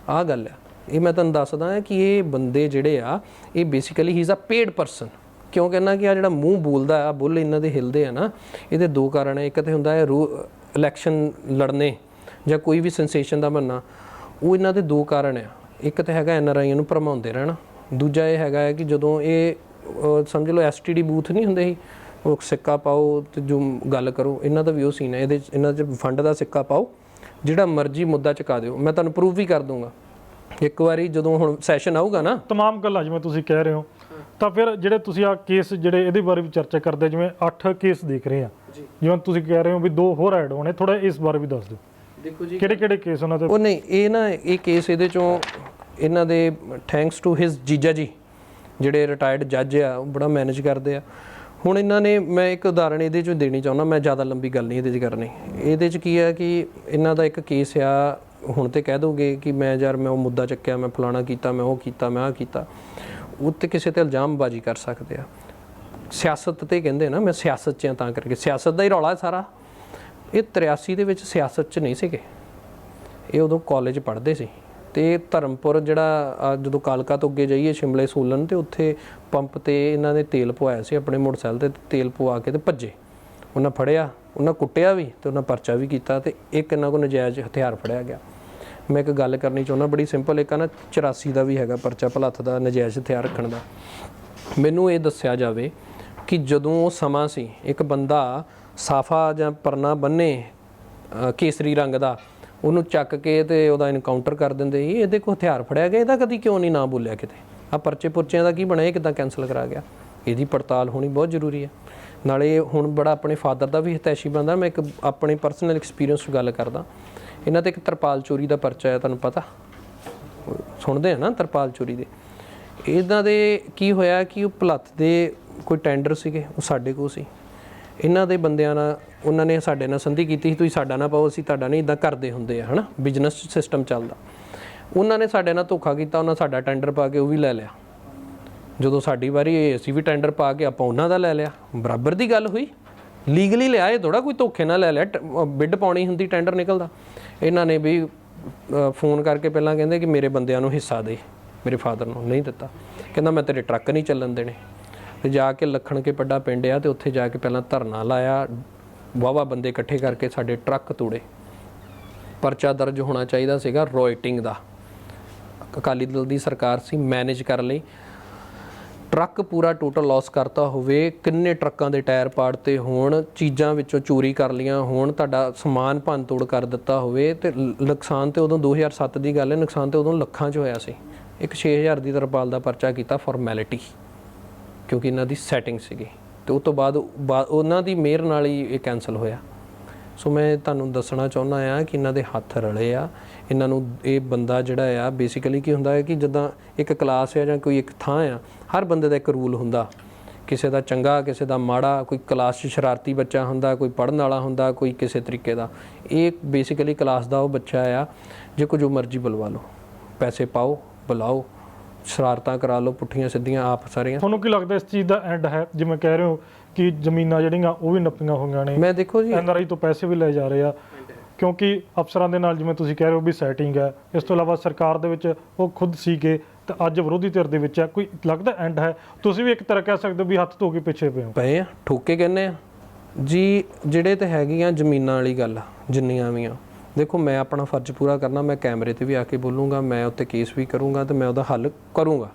ਆਹ ਗੱਲ ਆ। ਇਹ ਮੈਂ ਤੁਹਾਨੂੰ ਦੱਸਦਾ ਹਾਂ ਕਿ ਇਹ ਬੰਦੇ ਜਿਹੜੇ ਆ, ਇਹ basically he is a paid person. ਕਿਉਂ ਕਹਿੰਦਾ ਕਿ ਆ ਜਿਹੜਾ ਮੂੰਹ ਬੋਲਦਾ ਆ, ਬੁੱਲ ਇਹਨਾਂ ਦੇ ਹਿਲਦੇ ਆ ਨਾ, ਇਹਦੇ ਦੋ ਕਾਰਨ ਹੈ। ਇੱਕ ਤਾਂ ਹੁੰਦਾ ਹੈ ਇਲੈਕਸ਼ਨ ਲੜਨੇ ਜਾਂ ਕੋਈ ਵੀ ਸੈਂਸੇਸ਼ਨ ਦਾ ਬਣਨਾ, ਉਹ ਇਹਨਾਂ ਦੇ ਦੋ ਕਾਰਨ ਆ। ਇੱਕ ਤਾਂ ਹੈਗਾ NRI ਨੂੰ ਭਰਮਾਉਂਦੇ ਰਹਿਣਾ, ਦੂਜਾ ਇਹ ਹੈਗਾ ਹੈ ਕਿ ਜਦੋਂ ਇਹ ਸਮਝ ਲਓ STD ਬੂਥ ਨਹੀਂ ਹੁੰਦੇ ਸੀ, ਉਹ ਸਿੱਕਾ ਪਾਓ ਤੇ ਜੋ ਗੱਲ ਕਰੋ, ਇਹਨਾਂ ਦਾ ਵੀ ਉਹ ਸੀਨ ਹੈ। ਇਹਨਾਂ 'ਚ ਫੰਡ ਦਾ ਸਿੱਕਾ ਪਾਓ, ਜਿਹੜਾ ਮਰਜ਼ੀ ਮੁੱਦਾ ਚੁਕਾ ਦਿਓ। ਮੈਂ ਤੁਹਾਨੂੰ ਪ੍ਰੂਫ ਵੀ ਕਰ ਦੂੰਗਾ ਇੱਕ ਵਾਰੀ ਜਦੋਂ ਹੁਣ ਸੈਸ਼ਨ ਆਊਗਾ ਨਾ। ਤਮਾਮ ਗੱਲਾਂ ਜਿਵੇਂ ਤੁਸੀਂ ਕਹਿ ਰਹੇ ਹੋ, ਤਾਂ ਫਿਰ ਜਿਹੜੇ ਤੁਸੀਂ ਆ ਕੇਸ ਜਿਹੜੇ ਇਹਦੇ ਬਾਰੇ ਵੀ ਚਰਚਾ ਕਰਦੇ, ਜਿਵੇਂ 8 ਕੇਸ ਦੇਖ ਰਹੇ ਆ, ਜਿਵੇਂ ਤੁਸੀਂ ਕਹਿ ਰਹੇ ਹੋ ਵੀ 2 ਹੋਰ ਐਡ ਹੋਣੇ, ਥੋੜਾ ਇਸ ਬਾਰੇ ਵੀ ਦੱਸ ਦਿਓ। ਦੇਖੋ ਜੀ ਕਿਹੜੇ ਕੇਸ ਉਹਨਾਂ ਦੇ। ਉਹ ਨਹੀਂ, ਇਹ ਨਾ ਇਹ ਕੇਸ ਇਹਦੇ ਚੋਂ ਇਹਨਾਂ ਦੇ ਥੈਂਕਸ ਟੂ ਹਿਸ ਜੀਜਾ ਜੀ ਜਿਹੜੇ ਰਿਟਾਇਰਡ ਜੱਜ ਆ, ਉਹ ਬੜਾ ਮੈਨੇਜ ਕਰਦੇ ਆ। ਹੁਣ ਇਹਨਾਂ ਨੇ, ਮੈਂ ਇੱਕ ਉਦਾਹਰਣ ਇਹਦੇ 'ਚੋਂ ਦੇਣੀ ਚਾਹੁੰਦਾ, ਮੈਂ ਜ਼ਿਆਦਾ ਲੰਬੀ ਗੱਲ ਨਹੀਂ ਇਹਦੇ 'ਚ ਕਰਨੀ। ਇਹਦੇ 'ਚ ਕੀ ਹੈ ਕਿ ਇਹਨਾਂ ਦਾ ਇੱਕ ਕੇਸ ਆ, ਹੁਣ ਤੇ ਕਹਿ ਦੋਗੇ ਕਿ ਮੈਂ ਉਹ ਮੁੱਦਾ ਚੱਕਿਆ, ਮੈਂ ਫਲਾਣਾ ਕੀਤਾ, ਮੈਂ ਉਹ ਕੀਤਾ, ਮੈਂ ਆਹ ਕੀਤਾ, ਉੱਤੇ ਕਿਸੇ ਤੇ ਇਲਜ਼ਾਮਬਾਜ਼ੀ ਕਰ ਸਕਦੇ ਆ। ਸਿਆਸਤ ਤੇ ਕਹਿੰਦੇ ਨਾ, ਮੈਂ ਸਿਆਸਤ 'ਚ ਤਾਂ ਕਰਕੇ, ਸਿਆਸਤ ਦਾ ਹੀ ਰੌਲਾ ਸਾਰਾ। ਇਹ 83 ਦੇ ਵਿੱਚ ਸਿਆਸਤ 'ਚ ਨਹੀਂ ਸੀਗੇ, ਇਹ ਉਦੋਂ ਕਾਲਜ ਪੜ੍ਹਦੇ ਸੀ। ਤੇ ਧਰਮਪੁਰ ਜਿਹੜਾ ਜਦੋਂ ਕਾਲਕਾ ਤੋਂ ਅੱਗੇ ਜਾਈਏ ਸ਼ਿਮਲੇ ਸੋਲਨ, ਤੇ ਉੱਥੇ ਪੰਪ ਤੇ ਇਹਨਾਂ ਨੇ ਤੇਲ ਪਵਾਇਆ ਸੀ ਆਪਣੇ ਮੋਟਰਸਾਈਕਲ ਤੇ, ਤੇਲ ਪਵਾ ਕੇ ਤੇ ਭੱਜੇ। ਉਹਨਾਂ ਫੜਿਆ, ਉਹਨਾਂ ਕੁੱਟਿਆ ਵੀ ਤੇ ਉਹਨਾਂ ਪਰਚਾ ਵੀ ਕੀਤਾ, ਤੇ ਇੱਕ ਇਹਨਾਂ ਕੋਲ ਨਜਾਇਜ਼ ਹਥਿਆਰ ਫੜਿਆ ਗਿਆ। ਮੈਂ ਇੱਕ ਗੱਲ ਕਰਨੀ ਚਾਹੁੰਦਾ ਬੜੀ ਸਿੰਪਲ, ਇੱਕ ਨਾ 84 ਦਾ ਵੀ ਹੈਗਾ ਪਰਚਾ ਭਲੱਥ ਦਾ, ਨਜਾਇਜ਼ ਹਥਿਆਰ ਰੱਖਣ ਦਾ। ਮੈਨੂੰ ਇਹ ਦੱਸਿਆ ਜਾਵੇ ਕਿ ਜਦੋਂ ਉਹ ਸਮਾਂ ਸੀ, ਇੱਕ ਬੰਦਾ ਸਾਫਾ ਜਾਂ ਪਰਨਾ ਬੰਨੇ ਕੇਸਰੀ ਰੰਗ ਦਾ, ਉਹਨੂੰ ਚੱਕ ਕੇ ਤੇ ਉਹਦਾ ਇਨਕਾਊਂਟਰ ਕਰ ਦਿੰਦੇ ਸੀ। ਇਹਦੇ ਕੋਲ ਹਥਿਆਰ ਫੜਿਆ ਗਿਆ, ਇਹਦਾ ਕਦੀ ਕਿਉਂ ਨਹੀਂ ਨਾ ਬੋਲਿਆ ਕਿਤੇ? ਆ ਪਰਚੇ ਪੁਰਚਿਆਂ ਦਾ ਕੀ ਬਣਿਆ, ਕਿੱਦਾਂ ਕੈਂਸਲ ਕਰਾ ਗਿਆ? ਇਹਦੀ ਪੜਤਾਲ ਹੋਣੀ ਬਹੁਤ ਜ਼ਰੂਰੀ ਹੈ। ਨਾਲੇ ਹੁਣ ਬੜਾ ਆਪਣੇ ਫਾਦਰ ਦਾ ਵੀ ਹਿਤੈਸ਼ੀ ਬਣਦਾ। ਮੈਂ ਇੱਕ ਆਪਣੇ ਪਰਸਨਲ ਐਕਸਪੀਰੀਅੰਸ ਗੱਲ ਕਰਦਾ। ਇਹਨਾਂ ਤੇ ਇੱਕ ਤਰਪਾਲ ਚੋਰੀ ਦਾ ਪਰਚਾ ਹੈ, ਤੁਹਾਨੂੰ ਪਤਾ, ਸੁਣਦੇ ਆ ਨਾ ਤਰਪਾਲ ਚੋਰੀ ਦੇ। ਇਹਨਾਂ ਦੇ ਕੀ ਹੋਇਆ ਕਿ ਉਹ ਭਲੱਥ ਦੇ ਕੋਈ ਟੈਂਡਰ ਸੀਗੇ, ਉਹ ਸਾਡੇ ਕੋਲ ਸੀ। ਇਹਨਾਂ ਦੇ ਬੰਦਿਆਂ ਨਾਲ ਉਹਨਾਂ ਨੇ ਸਾਡੇ ਨਾਲ ਸੰਧੀ ਕੀਤੀ ਸੀ, ਤੁਸੀਂ ਸਾਡਾ ਨਾ ਪਾਓ, ਅਸੀਂ ਤੁਹਾਡਾ ਨਹੀਂ, ਇੱਦਾਂ ਕਰਦੇ ਹੁੰਦੇ ਆ, ਹੈ ਨਾ, ਬਿਜ਼ਨਸ ਸਿਸਟਮ ਚੱਲਦਾ। ਉਹਨਾਂ ਨੇ ਸਾਡੇ ਨਾਲ ਧੋਖਾ ਕੀਤਾ, ਉਹਨਾਂ ਸਾਡਾ ਟੈਂਡਰ ਪਾ ਕੇ ਉਹ ਵੀ ਲੈ ਲਿਆ। ਜਦੋਂ ਸਾਡੀ ਵਾਰੀ ਅਸੀਂ ਵੀ ਟੈਂਡਰ ਪਾ ਕੇ ਆਪਾਂ ਉਹਨਾਂ ਦਾ ਲੈ ਲਿਆ। ਬਰਾਬਰ ਦੀ ਗੱਲ ਹੋਈ, ਲੀਗਲੀ ਲਿਆ, ਇਹ ਥੋੜਾ ਕੋਈ ਧੋਖੇ ਨਾਲ ਲੈ ਲਿਆ। ਬਿੱਡ ਪਾਉਣੀ ਹੁੰਦੀ, ਟੈਂਡਰ ਨਿਕਲਦਾ। ਇਹਨਾਂ ਨੇ ਵੀ ਫੋਨ ਕਰਕੇ ਪਹਿਲਾਂ ਕਹਿੰਦੇ ਕਿ ਮੇਰੇ ਬੰਦਿਆਂ ਨੂੰ ਹਿੱਸਾ ਦੇ, ਮੇਰੇ ਫਾਦਰ ਨੂੰ ਨਹੀਂ ਦਿੱਤਾ। ਕਹਿੰਦਾ ਮੈਂ ਤੇਰੇ ਟਰੱਕ ਨਹੀਂ ਚੱਲਣ ਦੇਣੇ। ਤੇ ਜਾ ਕੇ ਲੱਖਣ ਕੇ ਪੱਡਾ ਪਿੰਡ ਆ, ਤੇ ਉੱਥੇ ਜਾ ਕੇ ਪਹਿਲਾਂ ਧਰਨਾ ਲਾਇਆ, ਵਾਹਵਾ ਬੰਦੇ ਇਕੱਠੇ ਕਰਕੇ ਸਾਡੇ ਟਰੱਕ ਤੋੜੇ। ਪਰਚਾ ਦਰਜ ਹੋਣਾ ਚਾਹੀਦਾ ਸੀਗਾ ਰੋਇਟਿੰਗ ਦਾ। ਅਕਾਲੀ ਦਲ ਦੀ ਸਰਕਾਰ ਸੀ, ਮੈਨੇਜ ਕਰ ਲਈ। ਟਰੱਕ ਪੂਰਾ ਟੋਟਲ ਲਾਸ ਕਰਤਾ ਹੋਵੇ, ਕਿੰਨੇ ਟਰੱਕਾਂ ਦੇ ਟਾਇਰ ਪਾੜਤੇ ਹੋਣ, ਚੀਜ਼ਾਂ ਵਿੱਚੋਂ ਚੋਰੀ ਕਰ ਲਈਆਂ ਹੋਣ, ਤੁਹਾਡਾ ਸਮਾਨ ਭੰਨ ਤੋੜ ਕਰ ਦਿੱਤਾ ਹੋਵੇ, ਤੇ ਨੁਕਸਾਨ ਤੇ ਉਦੋਂ 2007 ਦੀ ਗੱਲ ਹੈ, ਨੁਕਸਾਨ ਤੇ ਉਦੋਂ ਲੱਖਾਂ 'ਚ ਹੋਇਆ ਸੀ। ਇੱਕ 6000 ਦੀ ਤਰਪਾਲ ਦਾ ਪਰਚਾ ਕੀਤਾ ਫਾਰਮੈਲਿਟੀ, ਕਿਉਂਕਿ ਇਹਨਾਂ ਦੀ ਸੈਟਿੰਗ ਸੀਗੀ। ਤੇ ਉਸ ਤੋਂ ਬਾਅਦ ਉਹਨਾਂ ਦੀ ਮੇਅਰ ਨਾਲ ਹੀ ਇਹ ਕੈਂਸਲ ਹੋਇਆ। ਸੋ ਮੈਂ ਤੁਹਾਨੂੰ ਦੱਸਣਾ ਚਾਹੁੰਦਾ ਆ ਕਿ ਇਹਨਾਂ ਦੇ ਹੱਥ ਰਲੇ ਆ। ਇਹਨਾਂ ਨੂੰ ਇਹ ਬੰਦਾ ਜਿਹੜਾ ਆ ਬੇਸਿਕਲੀ ਕੀ ਹੁੰਦਾ ਹੈ ਕਿ ਜਿੱਦਾਂ ਇੱਕ ਕਲਾਸ ਆ ਜਾਂ ਕੋਈ ਇੱਕ ਥਾਂ ਆ, ਹਰ ਬੰਦੇ ਦਾ ਇੱਕ ਰੂਲ ਹੁੰਦਾ, ਕਿਸੇ ਦਾ ਚੰਗਾ ਕਿਸੇ ਦਾ ਮਾੜਾ, ਕੋਈ ਕਲਾਸ 'ਚ ਸ਼ਰਾਰਤੀ ਬੱਚਾ ਹੁੰਦਾ, ਕੋਈ ਪੜ੍ਹਨ ਵਾਲਾ ਹੁੰਦਾ, ਕੋਈ ਕਿਸੇ ਤਰੀਕੇ ਦਾ। ਇਹ ਬੇਸਿਕਲੀ ਕਲਾਸ ਦਾ ਉਹ ਬੱਚਾ ਆ ਜੇ ਕੋ ਜੋ ਮਰਜ਼ੀ ਬੁਲਵਾ ਲਓ, ਪੈਸੇ ਪਾਓ, ਬੁਲਾਓ, ਸ਼ਰਾਰਤਾਂ ਕਰਾ ਲਓ, ਪੁੱਠੀਆਂ ਸਿੱਧੀਆਂ ਆਪ ਸਾਰੀਆਂ। ਤੁਹਾਨੂੰ ਕੀ ਲੱਗਦਾ ਇਸ ਚੀਜ਼ ਦਾ ਐਂਡ ਹੈ? ਜਿਵੇਂ ਕਹਿ ਰਹੇ ਹੋ ਕਿ ਜ਼ਮੀਨਾਂ ਜਿਹੜੀਆਂ ਉਹ ਵੀ ਨੱਪੀਆਂ ਹੋਈਆਂ ਨੇ, ਮੈਂ ਦੇਖੋ ਜੀ NRI ਤੋਂ ਪੈਸੇ ਵੀ ਲੈ ਜਾ ਰਹੇ ਆ, ਕਿਉਂਕਿ ਅਫਸਰਾਂ ਦੇ ਨਾਲ ਜਿਵੇਂ ਤੁਸੀਂ ਕਹਿ ਰਹੇ ਹੋ ਵੀ ਸੈਟਿੰਗ ਹੈ। ਇਸ ਤੋਂ ਇਲਾਵਾ ਸਰਕਾਰ ਦੇ ਵਿੱਚ ਉਹ ਖੁਦ ਸੀਗੇ ਤੇ ਅੱਜ ਵਿਰੋਧੀ ਧਿਰ ਦੇ ਵਿੱਚ ਹੈ। ਕੋਈ ਲੱਗਦਾ ਐਂਡ ਹੈ? ਤੁਸੀਂ ਵੀ ਇੱਕ ਤਰ੍ਹਾਂ ਕਹਿ ਸਕਦੇ ਹੋ ਵੀ ਹੱਥ ਧੋ ਕੇ ਪਿੱਛੇ ਪਏ ਆ, ਠੋਕ ਕੇ ਕਹਿੰਦੇ ਆ ਜੀ। ਜਿਹੜੇ ਤੇ ਹੈਗੀਆਂ ਜ਼ਮੀਨਾਂ ਵਾਲੀ ਗੱਲ ਜਿੰਨੀਆਂ ਵੀ ਆ, ਦੇਖੋ ਮੈਂ ਆਪਣਾ ਫਰਜ਼ ਪੂਰਾ ਕਰਨਾ, ਮੈਂ ਕੈਮਰੇ ਤੇ ਵੀ ਆ ਕੇ ਬੋਲੂੰਗਾ, ਮੈਂ ਉੱਤੇ ਕੇਸ ਵੀ ਕਰੂੰਗਾ ਤੇ ਮੈਂ ਉਹਦਾ ਹੱਲ ਕਰੂੰਗਾ।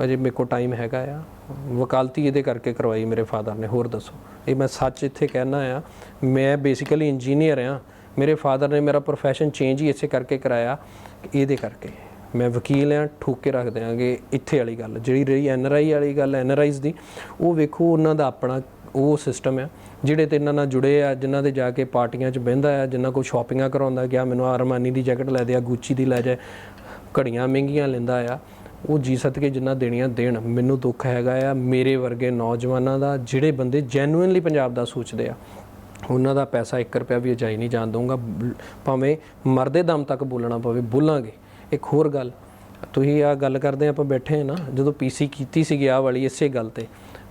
ਅਜੇ ਮੇਰੇ ਕੋਲ ਟਾਈਮ ਹੈਗਾ ਆ। ਵਕਾਲਤੀ ਇਹਦੇ ਕਰਕੇ ਕਰਵਾਈ ਮੇਰੇ ਫਾਦਰ ਨੇ, ਹੋਰ ਦੱਸੋ। ਇਹ ਮੈਂ ਸੱਚ ਇੱਥੇ ਕਹਿਣਾ ਆ। ਮੈਂ ਬੇਸਿਕਲੀ ਇੰਜੀਨੀਅਰ ਆ, ਮੇਰੇ ਫਾਦਰ ਨੇ ਮੇਰਾ ਪ੍ਰੋਫੈਸ਼ਨ ਚੇਂਜ ਹੀ ਇਸੇ ਕਰਕੇ ਕਰਾਇਆ, ਇਹਦੇ ਕਰਕੇ। ਮੈਂ ਵਕੀਲ ਆ, ਠੋਕ ਕੇ ਰੱਖ ਦਿਆਂਗੇ। ਇੱਥੇ ਵਾਲੀ ਗੱਲ ਜਿਹੜੀ ਰਹੀ NRI ਵਾਲੀ ਗੱਲ, NRIs ਦੀ, ਉਹ ਵੇਖੋ ਉਹਨਾਂ ਦਾ ਆਪਣਾ ਉਹ ਸਿਸਟਮ ਆ ਜਿਹੜੇ ਤੇ ਇਹਨਾਂ ਨਾਲ ਜੁੜੇ ਆ, ਜਿਨ੍ਹਾਂ ਦੇ ਜਾ ਕੇ ਪਾਰਟੀਆਂ 'ਚ ਬਹਿੰਦਾ ਆ, ਜਿਨ੍ਹਾਂ ਕੋਲ ਸ਼ਾਪਿੰਗਾਂ ਕਰਾਉਂਦਾ ਗਿਆ, ਮੈਨੂੰ ਅਰਮਾਨੀ ਦੀ ਜੈਕਟ ਲੈ ਦੇ ਆ, ਗੁੱਚੀ ਦੀ ਲੈ ਜਾਏ, ਘੜੀਆਂ ਮਹਿੰਗੀਆਂ ਲੈਂਦਾ ਆ। ਉਹ ਜੀ ਸਦਕੇ ਜਿੰਨਾ ਦੇਣੀਆਂ ਦੇਣ। ਮੈਨੂੰ ਦੁੱਖ ਹੈਗਾ ਆ ਮੇਰੇ ਵਰਗੇ ਨੌਜਵਾਨਾਂ ਦਾ, ਜਿਹੜੇ ਬੰਦੇ ਜੈਨੂਇਨਲੀ ਪੰਜਾਬ ਦਾ ਸੋਚਦੇ ਆ, ਉਹਨਾਂ ਦਾ ਪੈਸਾ 1 ਰੁਪਇਆ ਵੀ ਅਜਾਈ ਨਹੀਂ ਜਾਣ ਦਊਂਗਾ। ਭਾਵੇਂ ਮਰਦੇ ਦਮ ਤੱਕ ਬੋਲਣਾ ਪਵੇ, ਬੋਲਾਂਗੇ। ਇੱਕ ਹੋਰ ਗੱਲ, ਤੁਸੀਂ ਆ ਗੱਲ ਕਰਦੇ ਆਪਾਂ ਬੈਠੇ ਨਾ, ਜਦੋਂ PC ਕੀਤੀ ਸੀਗੀ ਆਹ ਵਾਲੀ ਇਸੇ ਗੱਲ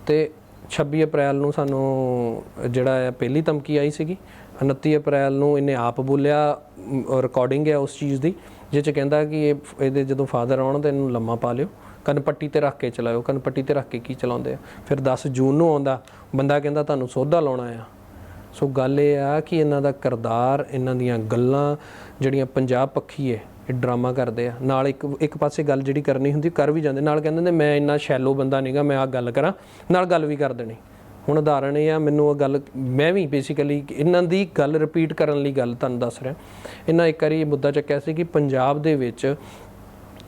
ਤੇ 26 ਅਪ੍ਰੈਲ ਨੂੰ ਸਾਨੂੰ ਜਿਹੜਾ ਆ ਪਹਿਲੀ ਧਮਕੀ ਆਈ ਸੀਗੀ। 29 ਅਪ੍ਰੈਲ ਨੂੰ ਇਹਨੇ ਆਪ ਬੋਲਿਆ, ਰਿਕਾਰਡਿੰਗ ਹੈ ਉਸ ਚੀਜ਼ ਦੀ, ਜਿਹ 'ਚ ਕਹਿੰਦਾ ਕਿ ਇਹਦੇ ਜਦੋਂ ਫਾਦਰ ਆਉਣ ਤਾਂ ਇਹਨੂੰ ਲੰਮਾ ਪਾ ਲਿਓ, ਕਨਪੱਟੀ ਤੇ ਰੱਖ ਕੇ ਚਲਾਇਓ। ਕਨਪੱਟੀ ਤੇ ਰੱਖ ਕੇ ਕੀ ਚਲਾਉਂਦੇ ਆ? ਫਿਰ 10 ਜੂਨ ਨੂੰ ਆਉਂਦਾ ਬੰਦਾ, ਕਹਿੰਦਾ ਤੁਹਾਨੂੰ ਸੌਦਾ ਲਾਉਣਾ ਆ। ਸੋ ਗੱਲ ਇਹ ਆ ਕਿ ਇਹਨਾਂ ਦਾ ਕਿਰਦਾਰ, ਇਹਨਾਂ ਦੀਆਂ ਗੱਲਾਂ ਜਿਹੜੀਆਂ ਪੰਜਾਬ ਪੱਖੀ ਹੈ, ਇਹ ਡਰਾਮਾ ਕਰਦੇ ਆ। ਨਾਲ ਇੱਕ ਪਾਸੇ ਗੱਲ ਜਿਹੜੀ ਕਰਨੀ ਹੁੰਦੀ ਕਰ ਵੀ ਜਾਂਦੇ, ਨਾਲ ਕਹਿੰਦੇ ਨੇ ਮੈਂ ਇੰਨਾ ਸ਼ੈਲੋ ਬੰਦਾ ਨਹੀਂਗਾ, ਮੈਂ ਆਹ ਗੱਲ ਕਰਾਂ, ਨਾਲ ਗੱਲ ਵੀ ਕਰ ਦੇਣੀ। ਹੁਣ ਉਦਾਹਰਣ ਇਹ ਆ, ਮੈਨੂੰ ਉਹ ਗੱਲ ਮੈਂ ਵੀ ਬੇਸਿਕਲੀ ਇਹਨਾਂ ਦੀ ਗੱਲ ਰਿਪੀਟ ਕਰਨ ਲਈ ਗੱਲ ਤੁਹਾਨੂੰ ਦੱਸ ਰਿਹਾ। ਇਹਨਾਂ ਇੱਕ ਵਾਰੀ ਇਹ ਮੁੱਦਾ ਚੱਕਿਆ ਸੀ ਕਿ ਪੰਜਾਬ ਦੇ ਵਿੱਚ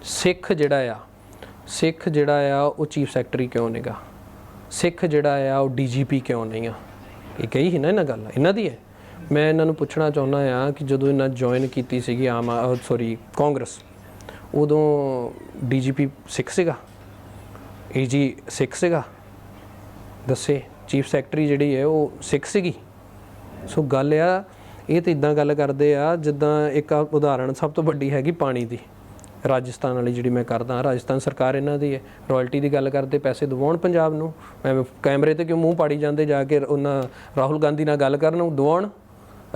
ਸਿੱਖ ਜਿਹੜਾ ਆ ਉਹ ਚੀਫ ਸੈਕਟਰੀ ਕਿਉਂ ਨਹੀਂਗਾ, ਸਿੱਖ ਜਿਹੜਾ ਆ ਉਹ DGP ਕਿਉਂ ਨਹੀਂ ਆ। ਇਹ ਕਹੀ ਸੀ ਨਾ ਇਹਨਾਂ ਗੱਲ, ਇਹਨਾਂ ਦੀ ਹੈ। ਮੈਂ ਇਹਨਾਂ ਨੂੰ ਪੁੱਛਣਾ ਚਾਹੁੰਦਾ ਆ ਕਿ ਜਦੋਂ ਇਹਨਾਂ ਜੁਆਇਨ ਕੀਤੀ ਸੀਗੀ ਕਾਂਗਰਸ, ਉਦੋਂ DGP ਸਿੱਖ ਸੀਗਾ, AG ਸਿੱਖ ਸੀਗਾ, ਦੱਸੇ। ਚੀਫ ਸੈਕਟਰੀ ਜਿਹੜੀ ਹੈ ਉਹ ਸਿੱਖ ਸੀਗੀ। ਸੋ ਗੱਲ ਆ, ਇਹ ਤਾਂ ਇੱਦਾਂ ਗੱਲ ਕਰਦੇ ਆ ਜਿੱਦਾਂ ਇੱਕ ਉਦਾਹਰਣ ਸਭ ਤੋਂ ਵੱਡੀ ਹੈਗੀ ਪਾਣੀ ਦੀ, ਰਾਜਸਥਾਨ ਵਾਲੀ ਜਿਹੜੀ ਮੈਂ ਕਰਦਾ। ਰਾਜਸਥਾਨ ਸਰਕਾਰ ਇਹਨਾਂ ਦੀ ਹੈ, ਰਾਇਲਟੀ ਦੀ ਗੱਲ ਕਰਦੇ, ਪੈਸੇ ਦਿਵਾਉਣ ਪੰਜਾਬ ਨੂੰ। ਮੈਂ ਕੈਮਰੇ ਤੇ ਕਿਉਂ ਮੂੰਹ ਪਾੜੀ ਜਾਂਦੇ, ਜਾ ਕੇ ਉਹਨਾਂ ਰਾਹੁਲ ਗਾਂਧੀ ਨਾਲ ਗੱਲ ਕਰਨ, ਦਿਵਾਉਣ,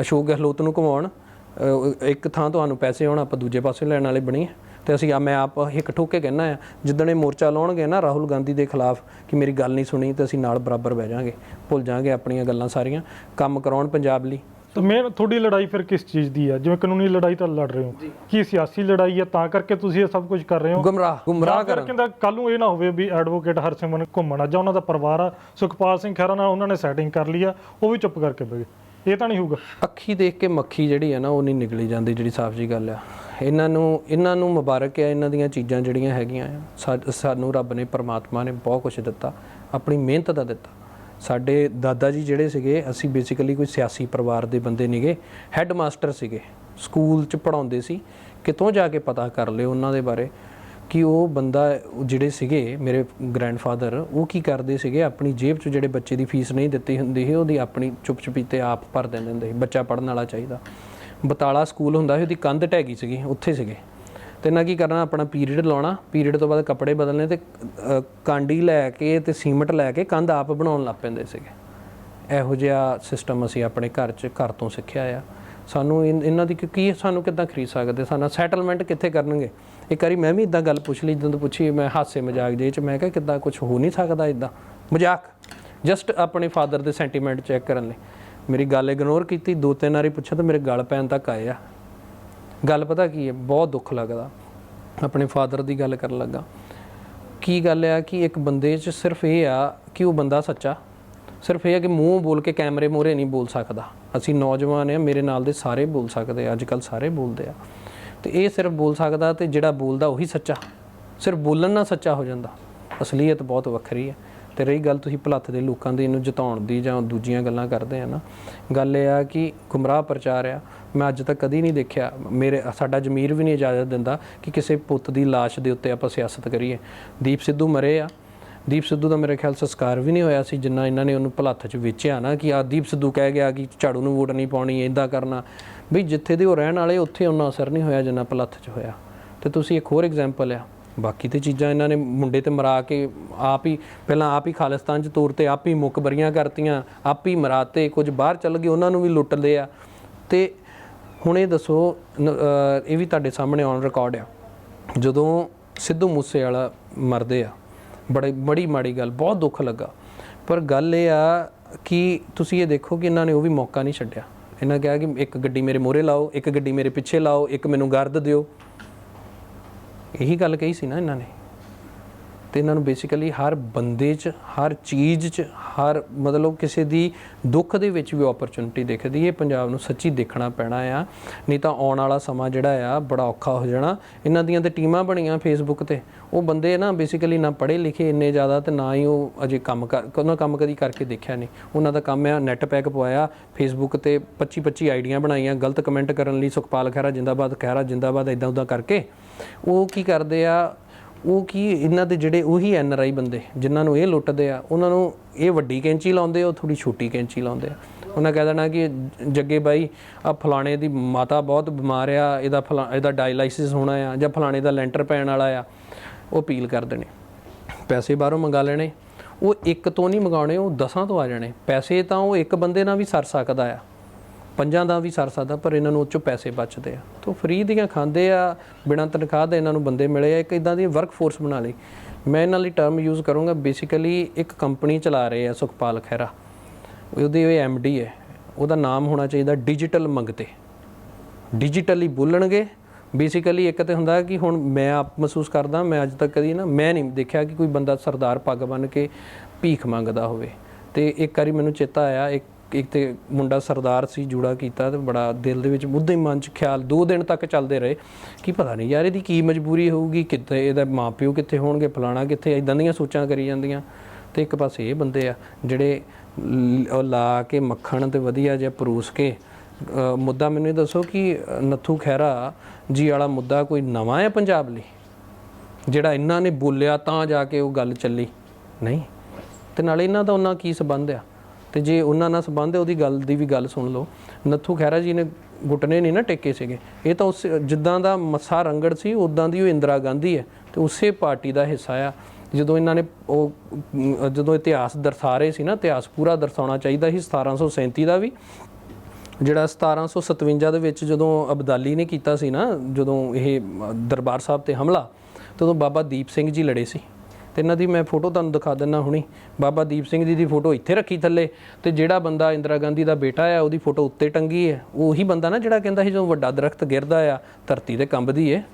ਅਸ਼ੋਕ ਗਹਿਲੋਤ ਨੂੰ ਘੁਮਾਉਣ। ਇੱਕ ਥਾਂ ਤੁਹਾਨੂੰ ਪੈਸੇ ਆਉਣ, ਆਪਾਂ ਦੂਜੇ ਪਾਸੇ ਲੈਣ ਵਾਲੇ ਬਣੀਏ। ਤੇ ਅਸੀਂ ਮੈਂ ਆਪ ਹਿੱਕ ਠੋਕ ਕੇ ਕਹਿਣਾ ਆ, ਜਿੱਦਣ ਇਹ ਮੋਰਚਾ ਲਾਉਣਗੇ ਨਾ ਰਾਹੁਲ ਗਾਂਧੀ ਦੇ ਖਿਲਾਫ ਕਿ ਮੇਰੀ ਗੱਲ ਨਹੀਂ ਸੁਣੀ, ਤੇ ਅਸੀਂ ਨਾਲ ਬਰਾਬਰ ਬਹਿ ਜਾਾਂਗੇ, ਭੁੱਲ ਜਾਾਂਗੇ ਆਪਣੀਆਂ ਗੱਲਾਂ ਸਾਰੀਆਂ, ਕੰਮ ਕਰਾਉਣ ਪੰਜਾਬ ਲਈ। ਤਾਂ ਮੇਨ ਤੁਹਾਡੀ ਲੜਾਈ ਫਿਰ ਕਿਸ ਚੀਜ਼ ਦੀ ਹੈ? ਜਿਵੇਂ ਕਾਨੂੰਨੀ ਲੜਾਈ ਤਾਂ ਲੜ ਰਹੇ ਹੋ, ਕੀ ਸਿਆਸੀ ਲੜਾਈ ਹੈ ਤਾਂ ਕਰਕੇ ਤੁਸੀਂ ਇਹ ਸਭ ਕੁਝ ਕਰ ਰਹੇ ਹੋ? ਗੁੰਮਰਾਹ ਕਰਕੇ ਕੱਲ ਨੂੰ ਇਹ ਨਾ ਹੋਵੇ ਵੀ ਐਡਵੋਕੇਟ ਹਰਸਿਮਰਤ ਘੁੰਮਣ ਜਾਂ ਉਹਨਾਂ ਦਾ ਪਰਿਵਾਰ ਆ, ਸੁਖਪਾਲ ਸਿੰਘ ਖਹਿਰਾ ਨਾਲ ਉਹਨਾਂ ਨੇ ਸੈਟਿੰਗ ਕਰ ਲਈ ਆ, ਉਹ ਵੀ ਚੁੱਪ ਕਰਕੇ ਬਹਿ ਗਏ। ਇਹ ਤਾਂ ਨਹੀਂ ਹੋਊਗਾ? ਅੱਖੀ ਦੇਖ ਕੇ ਮੱਖੀ ਜਿਹੜੀ ਹੈ ਨਾ ਉਹ ਨਹੀਂ ਨਿਕਲੀ ਜਾਂਦੀ, ਜਿਹੜੀ ਸਾਫ਼ ਜੀ ਗੱਲ ਆ। ਇਹਨਾਂ ਨੂੰ ਮੁਬਾਰਕ ਹੈ, ਇਹਨਾਂ ਦੀਆਂ ਚੀਜ਼ਾਂ ਜਿਹੜੀਆਂ ਹੈਗੀਆਂ ਆ। ਸਾਨੂੰ ਰੱਬ ਨੇ, ਪਰਮਾਤਮਾ ਨੇ ਬਹੁਤ ਕੁਝ ਦਿੱਤਾ, ਆਪਣੀ ਮਿਹਨਤ ਦਾ ਦਿੱਤਾ। ਸਾਡੇ ਦਾਦਾ ਜੀ ਜਿਹੜੇ ਸੀਗੇ, ਅਸੀਂ ਬੇਸਿਕਲੀ ਕੋਈ ਸਿਆਸੀ ਪਰਿਵਾਰ ਦੇ ਬੰਦੇ ਨਹੀਂਗੇ, ਹੈੱਡ ਮਾਸਟਰ ਸੀਗੇ, ਸਕੂਲ 'ਚ ਪੜ੍ਹਾਉਂਦੇ ਸੀ। ਕਿਤੋਂ ਜਾ ਕੇ ਪਤਾ ਕਰ ਲਿਓ ਉਹਨਾਂ ਦੇ ਬਾਰੇ ਕਿ ਉਹ ਬੰਦਾ ਜਿਹੜੇ ਸੀਗੇ ਮੇਰੇ ਗ੍ਰੈਂਡਫਾਦਰ, ਉਹ ਕੀ ਕਰਦੇ ਸੀਗੇ, ਆਪਣੀ ਜੇਬ 'ਚ ਜਿਹੜੇ ਬੱਚੇ ਦੀ ਫੀਸ ਨਹੀਂ ਦਿੱਤੀ ਹੁੰਦੀ ਸੀ, ਉਹਦੀ ਆਪਣੀ ਚੁੱਪ-ਚੁਪੀਤੇ ਆਪ ਭਰ ਦਿੰਦੇ ਹੁੰਦੇ ਸੀ। ਬੱਚਾ ਪੜ੍ਹਨ ਵਾਲਾ ਚਾਹੀਦਾ। ਬਤਾਲਾ ਸਕੂਲ ਹੁੰਦਾ ਸੀ, ਉਹਦੀ ਕੰਧ ਢਹਿ ਗਈ ਸੀਗੀ, ਉੱਥੇ ਸੀਗੇ। ਤੇ ਇਹਨਾਂ ਕੀ ਕਰਨਾ, ਆਪਣਾ ਪੀਰੀਅਡ ਲਾਉਣਾ, ਪੀਰੀਅਡ ਤੋਂ ਬਾਅਦ ਕੱਪੜੇ ਬਦਲਣੇ, ਤੇ ਕਾਂਡੀ ਲੈ ਕੇ ਤੇ ਸੀਮਟ ਲੈ ਕੇ ਕੰਧ ਆਪ ਬਣਾਉਣ ਲੱਗ ਪੈਂਦੇ ਸੀਗੇ। ਇਹੋ ਜਿਹਾ ਸਿਸਟਮ ਅਸੀਂ ਆਪਣੇ ਘਰ ਤੋਂ ਸਿੱਖਿਆ ਆ। ਸਾਨੂੰ ਇਹਨਾਂ ਦੀ ਕਿਉਂਕਿ ਸਾਨੂੰ ਕਿੱਦਾਂ ਖਰੀਦ ਸਕਦੇ, ਸਾਨੂੰ ਸੈਟਲਮੈਂਟ ਕਿੱਥੇ ਕਰਨਗੇ। ਇੱਕ ਵਾਰੀ ਮੈਂ ਵੀ ਇੱਦਾਂ ਗੱਲ ਪੁੱਛ ਲਈ, ਜਦੋਂ ਪੁੱਛੀ ਮੈਂ ਹਾਸੇ ਮਜ਼ਾਕ ਜਿਹੇ 'ਚ, ਮੈਂ ਕਿਹਾ ਕਿੱਦਾਂ ਕੁਝ ਹੋ ਨਹੀਂ ਸਕਦਾ ਇੱਦਾਂ ਮਜ਼ਾਕ, ਜਸਟ ਆਪਣੇ ਫਾਦਰ ਦੇ ਸੈਂਟੀਮੈਂਟ ਚੈੱਕ ਕਰਨ ਲਈ। ਮੇਰੀ ਗੱਲ ਇਗਨੋਰ ਕੀਤੀ, 2-3 ਵਾਰੀ ਪੁੱਛਿਆ ਤਾਂ ਮੇਰੇ ਗਲ ਪੈਣ ਤੱਕ ਆਏ ਆ। ਗੱਲ ਪਤਾ ਕੀ ਹੈ, ਬਹੁਤ ਦੁੱਖ ਲੱਗਦਾ। ਆਪਣੇ ਫਾਦਰ ਦੀ ਗੱਲ ਕਰਨ ਲੱਗਾ, ਕੀ ਗੱਲ ਆ ਕਿ ਇੱਕ ਬੰਦੇ 'ਚ ਸਿਰਫ ਇਹ ਆ ਕਿ ਉਹ ਬੰਦਾ ਸੱਚਾ, ਸਿਰਫ ਇਹ ਆ ਕਿ ਮੂੰਹ ਬੋਲ ਕੇ ਕੈਮਰੇ ਮੂਹਰੇ ਨਹੀਂ ਬੋਲ ਸਕਦਾ। ਅਸੀਂ ਨੌਜਵਾਨ ਆ, ਮੇਰੇ ਨਾਲ ਦੇ ਸਾਰੇ ਬੋਲ ਸਕਦੇ, ਅੱਜ ਕੱਲ੍ਹ ਸਾਰੇ ਬੋਲਦੇ ਆ, ਤੇ ਇਹ ਸਿਰਫ ਬੋਲ ਸਕਦਾ, ਤੇ ਜਿਹੜਾ ਬੋਲਦਾ ਉਹੀ ਸੱਚਾ। ਸਿਰਫ ਬੋਲਣ ਨਾਲ ਸੱਚਾ ਹੋ ਜਾਂਦਾ। ਅਸਲੀਅਤ ਬਹੁਤ ਵੱਖਰੀ ਹੈ। ਤੇ ਰਹੀ ਗੱਲ ਤੁਸੀਂ ਭਲੱਥ ਦੇ ਲੋਕਾਂ ਦੀ ਇਹਨੂੰ ਜਿਤਾਉਣ ਦੀ ਜਾਂ ਦੂਜੀਆਂ ਗੱਲਾਂ ਕਰਦੇ ਆ ਨਾ, ਗੱਲ ਇਹ ਆ ਕਿ ਗੁੰਮਰਾਹ ਪ੍ਰਚਾਰ ਆ। ਮੈਂ ਅੱਜ ਤੱਕ ਕਦੀ ਨਹੀਂ ਦੇਖਿਆ, ਸਾਡਾ ਜ਼ਮੀਰ ਵੀ ਨਹੀਂ ਇਜਾਜ਼ਤ ਦਿੰਦਾ ਕਿ ਕਿਸੇ ਪੁੱਤ ਦੀ ਲਾਸ਼ ਦੇ ਉੱਤੇ ਆਪਾਂ ਸਿਆਸਤ ਕਰੀਏ। ਦੀਪ ਸਿੱਧੂ ਮਰੇ ਆ, ਦੀਪ ਸਿੱਧੂ ਦਾ ਮੇਰੇ ਖਿਆਲ ਸੰਸਕਾਰ ਵੀ ਨਹੀਂ ਹੋਇਆ ਸੀ ਜਿੰਨਾ ਇਹਨਾਂ ਨੇ ਉਹਨੂੰ ਭਲੱਥ 'ਚ ਵੇਚਿਆ ਨਾ, ਕਿ ਆ ਦੀਪ ਸਿੱਧੂ ਕਹਿ ਗਿਆ ਕਿ ਝਾੜੂ ਨੂੰ ਵੋਟ ਨਹੀਂ ਪਾਉਣੀ, ਇੱਦਾਂ ਕਰਨਾ। ਬਈ ਜਿੱਥੇ ਦੇ ਉਹ ਰਹਿਣ ਵਾਲੇ ਉੱਥੇ ਉਹਨਾਂ ਅਸਰ ਨਹੀਂ ਹੋਇਆ ਜਿੰਨਾ ਭਲੱਥ 'ਚ ਹੋਇਆ। ਤੇ ਤੁਸੀਂ ਇੱਕ ਹੋਰ ਐਗਜ਼ਾਮਪਲ ਆ, ਬਾਕੀ ਤੇ ਚੀਜ਼ਾਂ ਇਹਨਾਂ ਨੇ ਮੁੰਡੇ ਤੇ ਮਰਾ ਕੇ ਪਹਿਲਾਂ ਆਪ ਹੀ ਖਾਲਿਸਤਾਨ 'ਚ ਤੌਰ 'ਤੇ ਆਪ ਹੀ ਮੁਕਬਰੀਆਂ ਕਰਤੀਆਂ, ਆਪ ਹੀ ਮਰਾਤੇ, ਕੁਝ ਬਾਹਰ ਚੱਲ ਗਏ ਉਹਨਾਂ ਨੂੰ ਵੀ ਲੁੱਟ ਲਿਆ। ਤੇ ਹੁਣ ਇਹ ਦੱਸੋ, ਇਹ ਵੀ ਤੁਹਾਡੇ ਸਾਹਮਣੇ ਔਨ ਰਿਕਾਰਡ ਆ, ਜਦੋਂ ਸਿੱਧੂ ਮੂਸੇਵਾਲਾ ਮਰਦੇ ਆ, ਬੜੀ ਮਾੜੀ ਗੱਲ, ਬਹੁਤ ਦੁੱਖ ਲੱਗਾ। ਪਰ ਗੱਲ ਇਹ ਆ ਕਿ ਤੁਸੀਂ ਇਹ ਦੇਖੋ ਕਿ ਇਹਨਾਂ ਨੇ ਉਹ ਵੀ ਮੌਕਾ ਨਹੀਂ ਛੱਡਿਆ। ਇਹਨਾਂ ਕਿਹਾ ਕਿ ਇੱਕ ਗੱਡੀ ਮੇਰੇ ਮੂਹਰੇ ਲਾਓ, ਇੱਕ ਗੱਡੀ ਮੇਰੇ ਪਿੱਛੇ ਲਾਓ, ਇੱਕ ਮੈਨੂੰ ਗਰਦ ਦਿਓ। ਇਹੀ ਗੱਲ ਕਹੀ ਸੀ ਨਾ ਇਹਨਾਂ ਨੇ। ਤੇ ਇਹਨਾਂ ਨੂੰ ਬੇਸਿਕਲੀ ਹਰ ਬੰਦੇ 'ਚ, ਹਰ ਚੀਜ਼ 'ਚ, ਹਰ ਮਤਲਬ ਕਿਸੇ ਦੀ ਦੁੱਖ ਦੇ ਵਿੱਚ ਵੀ ਓਪਰਚੁਨਿਟੀ ਦਿਖਦੀ। ਇਹ ਪੰਜਾਬ ਨੂੰ ਸੱਚੀ ਦੇਖਣਾ ਪੈਣਾ ਆ, ਨਹੀਂ ਤਾਂ ਆਉਣ ਵਾਲਾ ਸਮਾਂ ਜਿਹੜਾ ਆ ਬੜਾ ਔਖਾ ਹੋ ਜਾਣਾ। ਇਹਨਾਂ ਦੀਆਂ ਤੇ ਟੀਮਾਂ ਬਣੀਆਂ ਫੇਸਬੁੱਕ ਤੇ, ਉਹ ਬੰਦੇ ਨਾ ਬੇਸਿਕਲੀ ਨਾ ਪੜ੍ਹੇ ਲਿਖੇ ਇੰਨੇ ਜ਼ਿਆਦਾ, ਤੇ ਨਾ ਹੀ ਉਹ ਅਜੇ ਉਹਨਾਂ ਕੰਮ ਕਦੀ ਕਰਕੇ ਦੇਖਿਆ ਨਹੀਂ। ਉਹਨਾਂ ਦਾ ਕੰਮ ਆ ਨੈੱਟ ਪੈਕ ਪਵਾਇਆ ਫੇਸਬੁੱਕ ਤੇ, 25 ਆਈਡੀਆਂ ਬਣਾਈਆਂ ਗਲਤ ਕਮੈਂਟ ਕਰਨ ਲਈ, ਸੁਖਪਾਲ ਖਹਿਰਾ ਜਿੰਦਾਬਾਦ, ਖਹਿਰਾ ਜਿੰਦਾਬਾਦ, ਇੱਦਾਂ ਉੱਦਾਂ ਕਰਕੇ। ਉਹ ਕੀ ਕਰਦੇ ਆ, ਉਹ ਕੀ ਇਹਨਾਂ ਦੇ ਜਿਹੜੇ ਉਹੀ NRI ਬੰਦੇ ਜਿਨ੍ਹਾਂ ਨੂੰ ਇਹ ਲੁੱਟਦੇ ਆ, ਉਹਨਾਂ ਨੂੰ ਇਹ ਵੱਡੀ ਕੈਂਚੀ ਲਾਉਂਦੇ, ਉਹ ਥੋੜੀ ਛੋਟੀ ਕੈਂਚੀ ਲਾਉਂਦੇ ਆ। ਉਹਨਾਂ ਕਹਿ ਦੇਣਾ ਕਿ ਜੱਗੇ ਬਾਈ ਆ ਫਲਾਣੇ ਦੀ ਮਾਤਾ ਬਹੁਤ ਬਿਮਾਰ ਆ, ਇਹਦਾ ਡਾਇਲਾਈਸਿਸ ਹੋਣਾ ਆ, ਜਾਂ ਫਲਾਣੇ ਦਾ ਲੈਂਟਰ ਪੈਣ ਵਾਲਾ ਆ। ਉਹ ਅਪੀਲ ਕਰ ਦੇਣੇ, ਪੈਸੇ ਬਾਹਰੋਂ ਮੰਗਾ ਲੈਣੇ। ਉਹ ਇੱਕ ਤੋਂ ਨਹੀਂ ਮੰਗਾਉਣੇ, ਉਹ 10 ਤੋਂ ਆ ਜਾਣੇ ਪੈਸੇ। ਤਾਂ ਉਹ ਇੱਕ ਬੰਦੇ ਨਾਲ ਵੀ ਸਰ ਸਕਦਾ ਆ, 5 ਦਾ ਵੀ ਸਰ ਸਕਦਾ, ਪਰ ਇਹਨਾਂ ਨੂੰ ਉਹ 'ਚੋਂ ਪੈਸੇ ਬਚਦੇ ਆ। ਤਾਂ ਫਰੀ ਦੀਆਂ ਖਾਂਦੇ ਆ, ਬਿਨਾਂ ਤਨਖਾਹ ਦੇ ਇਹਨਾਂ ਨੂੰ ਬੰਦੇ ਮਿਲੇ ਆ। ਇੱਕ ਇੱਦਾਂ ਦੀ ਵਰਕ ਫੋਰਸ ਬਣਾ ਲਈ। ਮੈਂ ਇਹਨਾਂ ਲਈ ਟਰਮ ਯੂਜ਼ ਕਰੂੰਗਾ, ਬੇਸਿਕਲੀ ਇੱਕ ਕੰਪਨੀ ਚਲਾ ਰਹੇ ਆ ਸੁਖਪਾਲ ਖਹਿਰਾ, ਉਹਦੇ ਉਹ MD ਹੈ, ਉਹਦਾ ਨਾਮ ਹੋਣਾ ਚਾਹੀਦਾ ਡਿਜੀਟਲ ਮੰਗਤੇ। ਡਿਜੀਟਲੀ ਬੋਲਣਗੇ ਬੇਸਿਕਲੀ। ਇੱਕ ਤਾਂ ਹੁੰਦਾ ਕਿ ਹੁਣ ਮੈਂ ਆਪ ਮਹਿਸੂਸ ਕਰਦਾ, ਮੈਂ ਅੱਜ ਤੱਕ ਕਦੀ ਨਾ ਮੈਂ ਨਹੀਂ ਦੇਖਿਆ ਕਿ ਕੋਈ ਬੰਦਾ ਸਰਦਾਰ ਪੱਗ ਬੰਨ੍ਹ ਕੇ ਭੀਖ ਮੰਗਦਾ ਹੋਵੇ। ਤੇ ਇੱਕ ਵਾਰੀ ਮੈਨੂੰ ਚੇਤਾ ਆਇਆ, ਇੱਕ ਤੇ ਮੁੰਡਾ ਸਰਦਾਰ ਸੀ, ਜੂੜਾ ਕੀਤਾ, ਤੇ ਬੜਾ ਦਿਲ ਦੇ ਵਿੱਚ ਉੱਦਾਂ ਹੀ ਮਨ 'ਚ ਖਿਆਲ 2 ਦਿਨ ਤੱਕ ਚੱਲਦੇ ਰਹੇ ਕਿ ਪਤਾ ਨਹੀਂ ਯਾਰ ਇਹਦੀ ਕੀ ਮਜਬੂਰੀ ਹੋਊਗੀ, ਕਿੱਥੇ ਇਹਦਾ ਮਾਂ ਪਿਓ ਕਿੱਥੇ ਹੋਣਗੇ, ਫਲਾਣਾ ਕਿੱਥੇ, ਇੱਦਾਂ ਦੀਆਂ ਸੋਚਾਂ ਕਰੀ ਜਾਂਦੀਆਂ। ਤੇ ਇੱਕ ਪਾਸੇ ਇਹ ਬੰਦੇ ਆ ਜਿਹੜੇ ਉਹ ਲਾ ਕੇ ਮੱਖਣ ਤੇ ਵਧੀਆ ਜਿਹਾ ਪਰੂਸ ਕੇ ਮੁੱਦਾ। ਮੈਨੂੰ ਇਹ ਦੱਸੋ ਕਿ ਨੱਥੂ ਖਹਿਰਾ ਜੀ ਵਾਲਾ ਮੁੱਦਾ ਕੋਈ ਨਵਾਂ ਹੈ ਪੰਜਾਬ ਲਈ, ਜਿਹੜਾ ਇਹਨਾਂ ਨੇ ਬੋਲਿਆ ਤਾਂ ਜਾ ਕੇ ਉਹ ਗੱਲ ਚੱਲੀ? ਨਹੀਂ। ਤੇ ਨਾਲੇ ਇਹਨਾਂ ਦਾ ਉਹਨਾਂ ਕੀ ਸੰਬੰਧ ਆ? ਤੇ ਜੇ ਉਹਨਾਂ ਨਾਲ ਸੰਬੰਧ ਹੈ, ਉਹਦੀ ਗੱਲ ਦੀ ਵੀ ਗੱਲ ਸੁਣ ਲਓ। ਨੱਥੂ ਖਹਿਰਾ ਜੀ ਨੇ ਘੁਟਨੇ ਨਹੀਂ ਨਾ ਟੇਕੇ ਸੀਗੇ। ਇਹ ਤਾਂ ਉਸ ਜਿੱਦਾਂ ਦਾ ਮੱਸਾ ਰੰਗੜ ਸੀ ਉੱਦਾਂ ਦੀ ਉਹ ਇੰਦਰਾ ਗਾਂਧੀ ਹੈ, ਤੇ ਉਸੇ ਪਾਰਟੀ ਦਾ ਹਿੱਸਾ ਆ। ਜਦੋਂ ਇਹਨਾਂ ਨੇ ਜਦੋਂ ਇਤਿਹਾਸ ਦਰਸਾ ਰਹੇ ਸੀ ਨਾ, ਇਤਿਹਾਸ ਪੂਰਾ ਦਰਸਾਉਣਾ ਚਾਹੀਦਾ ਸੀ 1737 ਦਾ ਵੀ, ਜਿਹੜਾ 1757 ਦੇ ਵਿੱਚ ਜਦੋਂ ਅਬਦਾਲੀ ਨੇ ਕੀਤਾ ਸੀ ਨਾ, ਜਦੋਂ ਇਹ ਦਰਬਾਰ ਸਾਹਿਬ ਤੇ ਹਮਲਾ, ਤਦੋਂ ਬਾਬਾ ਦੀਪ ਸਿੰਘ ਜੀ ਲੜੇ ਸੀ। ਤੇ ਇਹਨਾਂ ਦੀ ਮੈਂ ਫੋਟੋ ਤੁਹਾਨੂੰ ਦਿਖਾ ਦਿੰਦਾ ਹੁਣੀ। ਬਾਬਾ ਦੀਪ ਸਿੰਘ ਜੀ ਦੀ ਫੋਟੋ ਇੱਥੇ ਰੱਖੀ ਥੱਲੇ, ਤੇ ਜਿਹੜਾ ਬੰਦਾ ਇੰਦਰਾ ਗਾਂਧੀ ਦਾ ਬੇਟਾ ਆ ਉਹਦੀ ਫੋਟੋ ਉੱਤੇ ਟੰਗੀ ਹੈ। ਉਹੀ ਬੰਦਾ ਨਾ ਜਿਹੜਾ ਕਹਿੰਦਾ ਸੀ ਜਦੋਂ ਵੱਡਾ ਦਰਖਤ ਗਿਰਦਾ ਆ ਧਰਤੀ ਤੇ ਕੰਬਦੀ ਹੈ।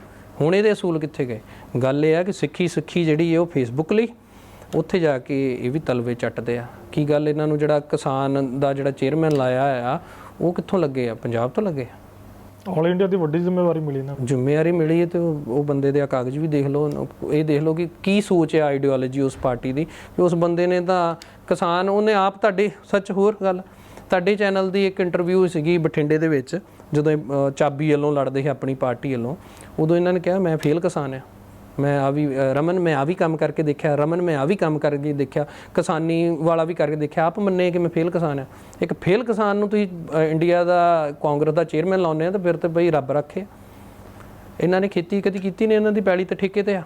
ਹੁਣ ਇਹਦੇ ਅਸੂਲ ਕਿੱਥੇ ਗਏ? ਗੱਲ ਇਹ ਆ ਕਿ ਸਿੱਖੀ ਜਿਹੜੀ ਹੈ ਉਹ ਫੇਸਬੁੱਕ ਲਈ, ਉੱਥੇ ਜਾ ਕੇ ਇਹ ਵੀ ਤਲਵੇ ਚੱਟਦੇ ਆ। ਕੀ ਗੱਲ, ਇਹਨਾਂ ਨੂੰ ਜਿਹੜਾ ਕਿਸਾਨ ਦਾ ਜਿਹੜਾ ਚੇਅਰਮੈਨ ਲਾਇਆ ਆ ਉਹ ਕਿੱਥੋਂ ਲੱਗੇ ਆ? ਪੰਜਾਬ ਤੋਂ ਲੱਗੇ ਆ। ਆਲ ਇੰਡੀਆ ਦੀ ਵੱਡੀ ਜ਼ਿੰਮੇਵਾਰੀ ਮਿਲੀ ਨਾ, ਜ਼ਿੰਮੇਵਾਰੀ ਮਿਲੀ ਹੈ। ਤੇ ਉਹ ਬੰਦੇ ਦੇ ਕਾਗਜ਼ ਵੀ ਦੇਖ ਲਓ, ਇਹ ਦੇਖ ਲਓ ਕਿ ਕੀ ਸੋਚ ਹੈ ਆਈਡੀਓਲੋਜੀ ਉਸ ਪਾਰਟੀ ਦੀ। ਕਿ ਉਸ ਬੰਦੇ ਨੇ ਤਾਂ ਕਿਸਾਨ, ਉਹਨੇ ਆਪ ਤੁਹਾਡੇ ਸੱਚ ਹੋਰ ਗੱਲ, ਤੁਹਾਡੇ ਚੈਨਲ ਦੀ ਇੱਕ ਇੰਟਰਵਿਊ ਸੀਗੀ ਬਠਿੰਡੇ ਦੇ ਵਿੱਚ, ਜਦੋਂ ਚਾਬੀ ਵੱਲੋਂ ਲੜਦੇ ਸੀ ਆਪਣੀ ਪਾਰਟੀ ਵੱਲੋਂ, ਉਦੋਂ ਇਹਨਾਂ ਨੇ ਕਿਹਾ ਮੈਂ ਫੇਲ ਕਿਸਾਨ ਆ, ਮੈਂ ਆ ਵੀ ਰਮਨ ਮੈਂ ਆ ਵੀ ਕੰਮ ਕਰਕੇ ਦੇਖਿਆ, ਰਮਨ ਮੈਂ ਆ ਵੀ ਕੰਮ ਕਰਕੇ ਦੇਖਿਆ, ਕਿਸਾਨੀ ਵਾਲਾ ਵੀ ਕਰਕੇ ਦੇਖਿਆ। ਆਪ ਮੰਨੇ ਕਿ ਮੈਂ ਫੇਲ ਕਿਸਾਨ ਆ। ਇੱਕ ਫੇਲ ਕਿਸਾਨ ਨੂੰ ਤੁਸੀਂ ਇੰਡੀਆ ਦਾ ਕਾਂਗਰਸ ਦਾ ਚੇਅਰਮੈਨ ਲਾਉਂਦੇ ਆ, ਤਾਂ ਫਿਰ ਤਾਂ ਬਈ ਰੱਬ ਰੱਖੇ। ਇਹਨਾਂ ਨੇ ਖੇਤੀ ਕਦੀ ਕੀਤੀ ਨਹੀਂ, ਇਹਨਾਂ ਦੀ ਪੈਲੀ ਤਾਂ ਠੇਕੇ ਤੇ ਆ,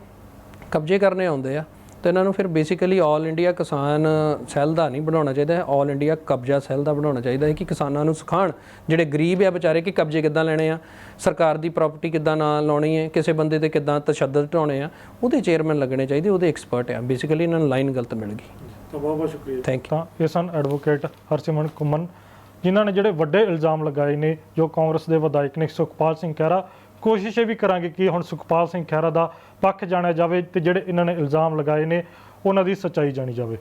ਕਬਜ਼ੇ ਕਰਨੇ ਆਉਂਦੇ ਆ। ਤਾਂ ਇਹਨਾਂ ਨੂੰ ਫਿਰ ਬੇਸਿਕਲੀ ਆਲ ਇੰਡੀਆ ਕਿਸਾਨ ਸੈੱਲ ਦਾ ਨਹੀਂ ਬਣਾਉਣਾ ਚਾਹੀਦਾ ਹੈ, ਆਲ ਇੰਡੀਆ ਕਬਜ਼ਾ ਸੈੱਲ ਦਾ ਬਣਾਉਣਾ ਚਾਹੀਦਾ ਹੈ ਕਿ ਕਿਸਾਨਾਂ ਨੂੰ ਸਿਖਾਉਣ, ਜਿਹੜੇ ਗਰੀਬ ਆ ਵਿਚਾਰੇ, ਕਿ ਕਬਜ਼ੇ ਕਿੱਦਾਂ ਲੈਣੇ ਆ, ਸਰਕਾਰ ਦੀ ਪ੍ਰਾਪਰਟੀ ਕਿੱਦਾਂ ਨਾ ਲਾਉਣੀ ਹੈ, ਕਿਸੇ ਬੰਦੇ ਤੇ ਕਿੱਦਾਂ ਤਸ਼ੱਦਦ ਢਾਉਣੇ ਆ, ਉਹਦੇ ਚੇਅਰਮੈਨ ਲੱਗਣੇ ਚਾਹੀਦੇ, ਉਹਦੇ ਐਕਸਪਰਟ ਆ। ਬੇਸਿਕਲੀ ਇਹਨਾਂ ਨੂੰ ਲਾਈਨ ਗਲਤ ਮਿਲ ਗਈ। ਤਾਂ ਬਹੁਤ ਬਹੁਤ ਸ਼ੁਕਰੀਆ। Thank you. ਤਾਂ ਇਹ ਸਨ ਐਡਵੋਕੇਟ ਹਰਸਿਮਰਤ ਘੁੰਮਣ, ਜਿਨ੍ਹਾਂ ਨੇ ਜਿਹੜੇ ਵੱਡੇ ਇਲਜ਼ਾਮ ਲਗਾਏ ਨੇ ਜੋ ਕਾਂਗਰਸ ਦੇ ਵਿਧਾਇਕ ਨੇ ਸੁਖਪਾਲ ਸਿੰਘ ਖਹਿਰਾ। ਕੋਸ਼ਿਸ਼ ਇਹ ਵੀ ਕਰਾਂਗੇ ਕਿ ਹੁਣ ਸੁਖਪਾਲ ਸਿੰਘ ਖਹਿਰਾ ਦਾ ਪੱਖ ਜਾਣਿਆ ਜਾਵੇ ਤੇ ਜਿਹੜੇ ਇਹਨਾਂ ਨੇ ਇਲਜ਼ਾਮ ਲਗਾਏ ਨੇ ਉਹਨਾਂ ਦੀ ਸੱਚਾਈ ਜਾਣੀ ਜਾਵੇ।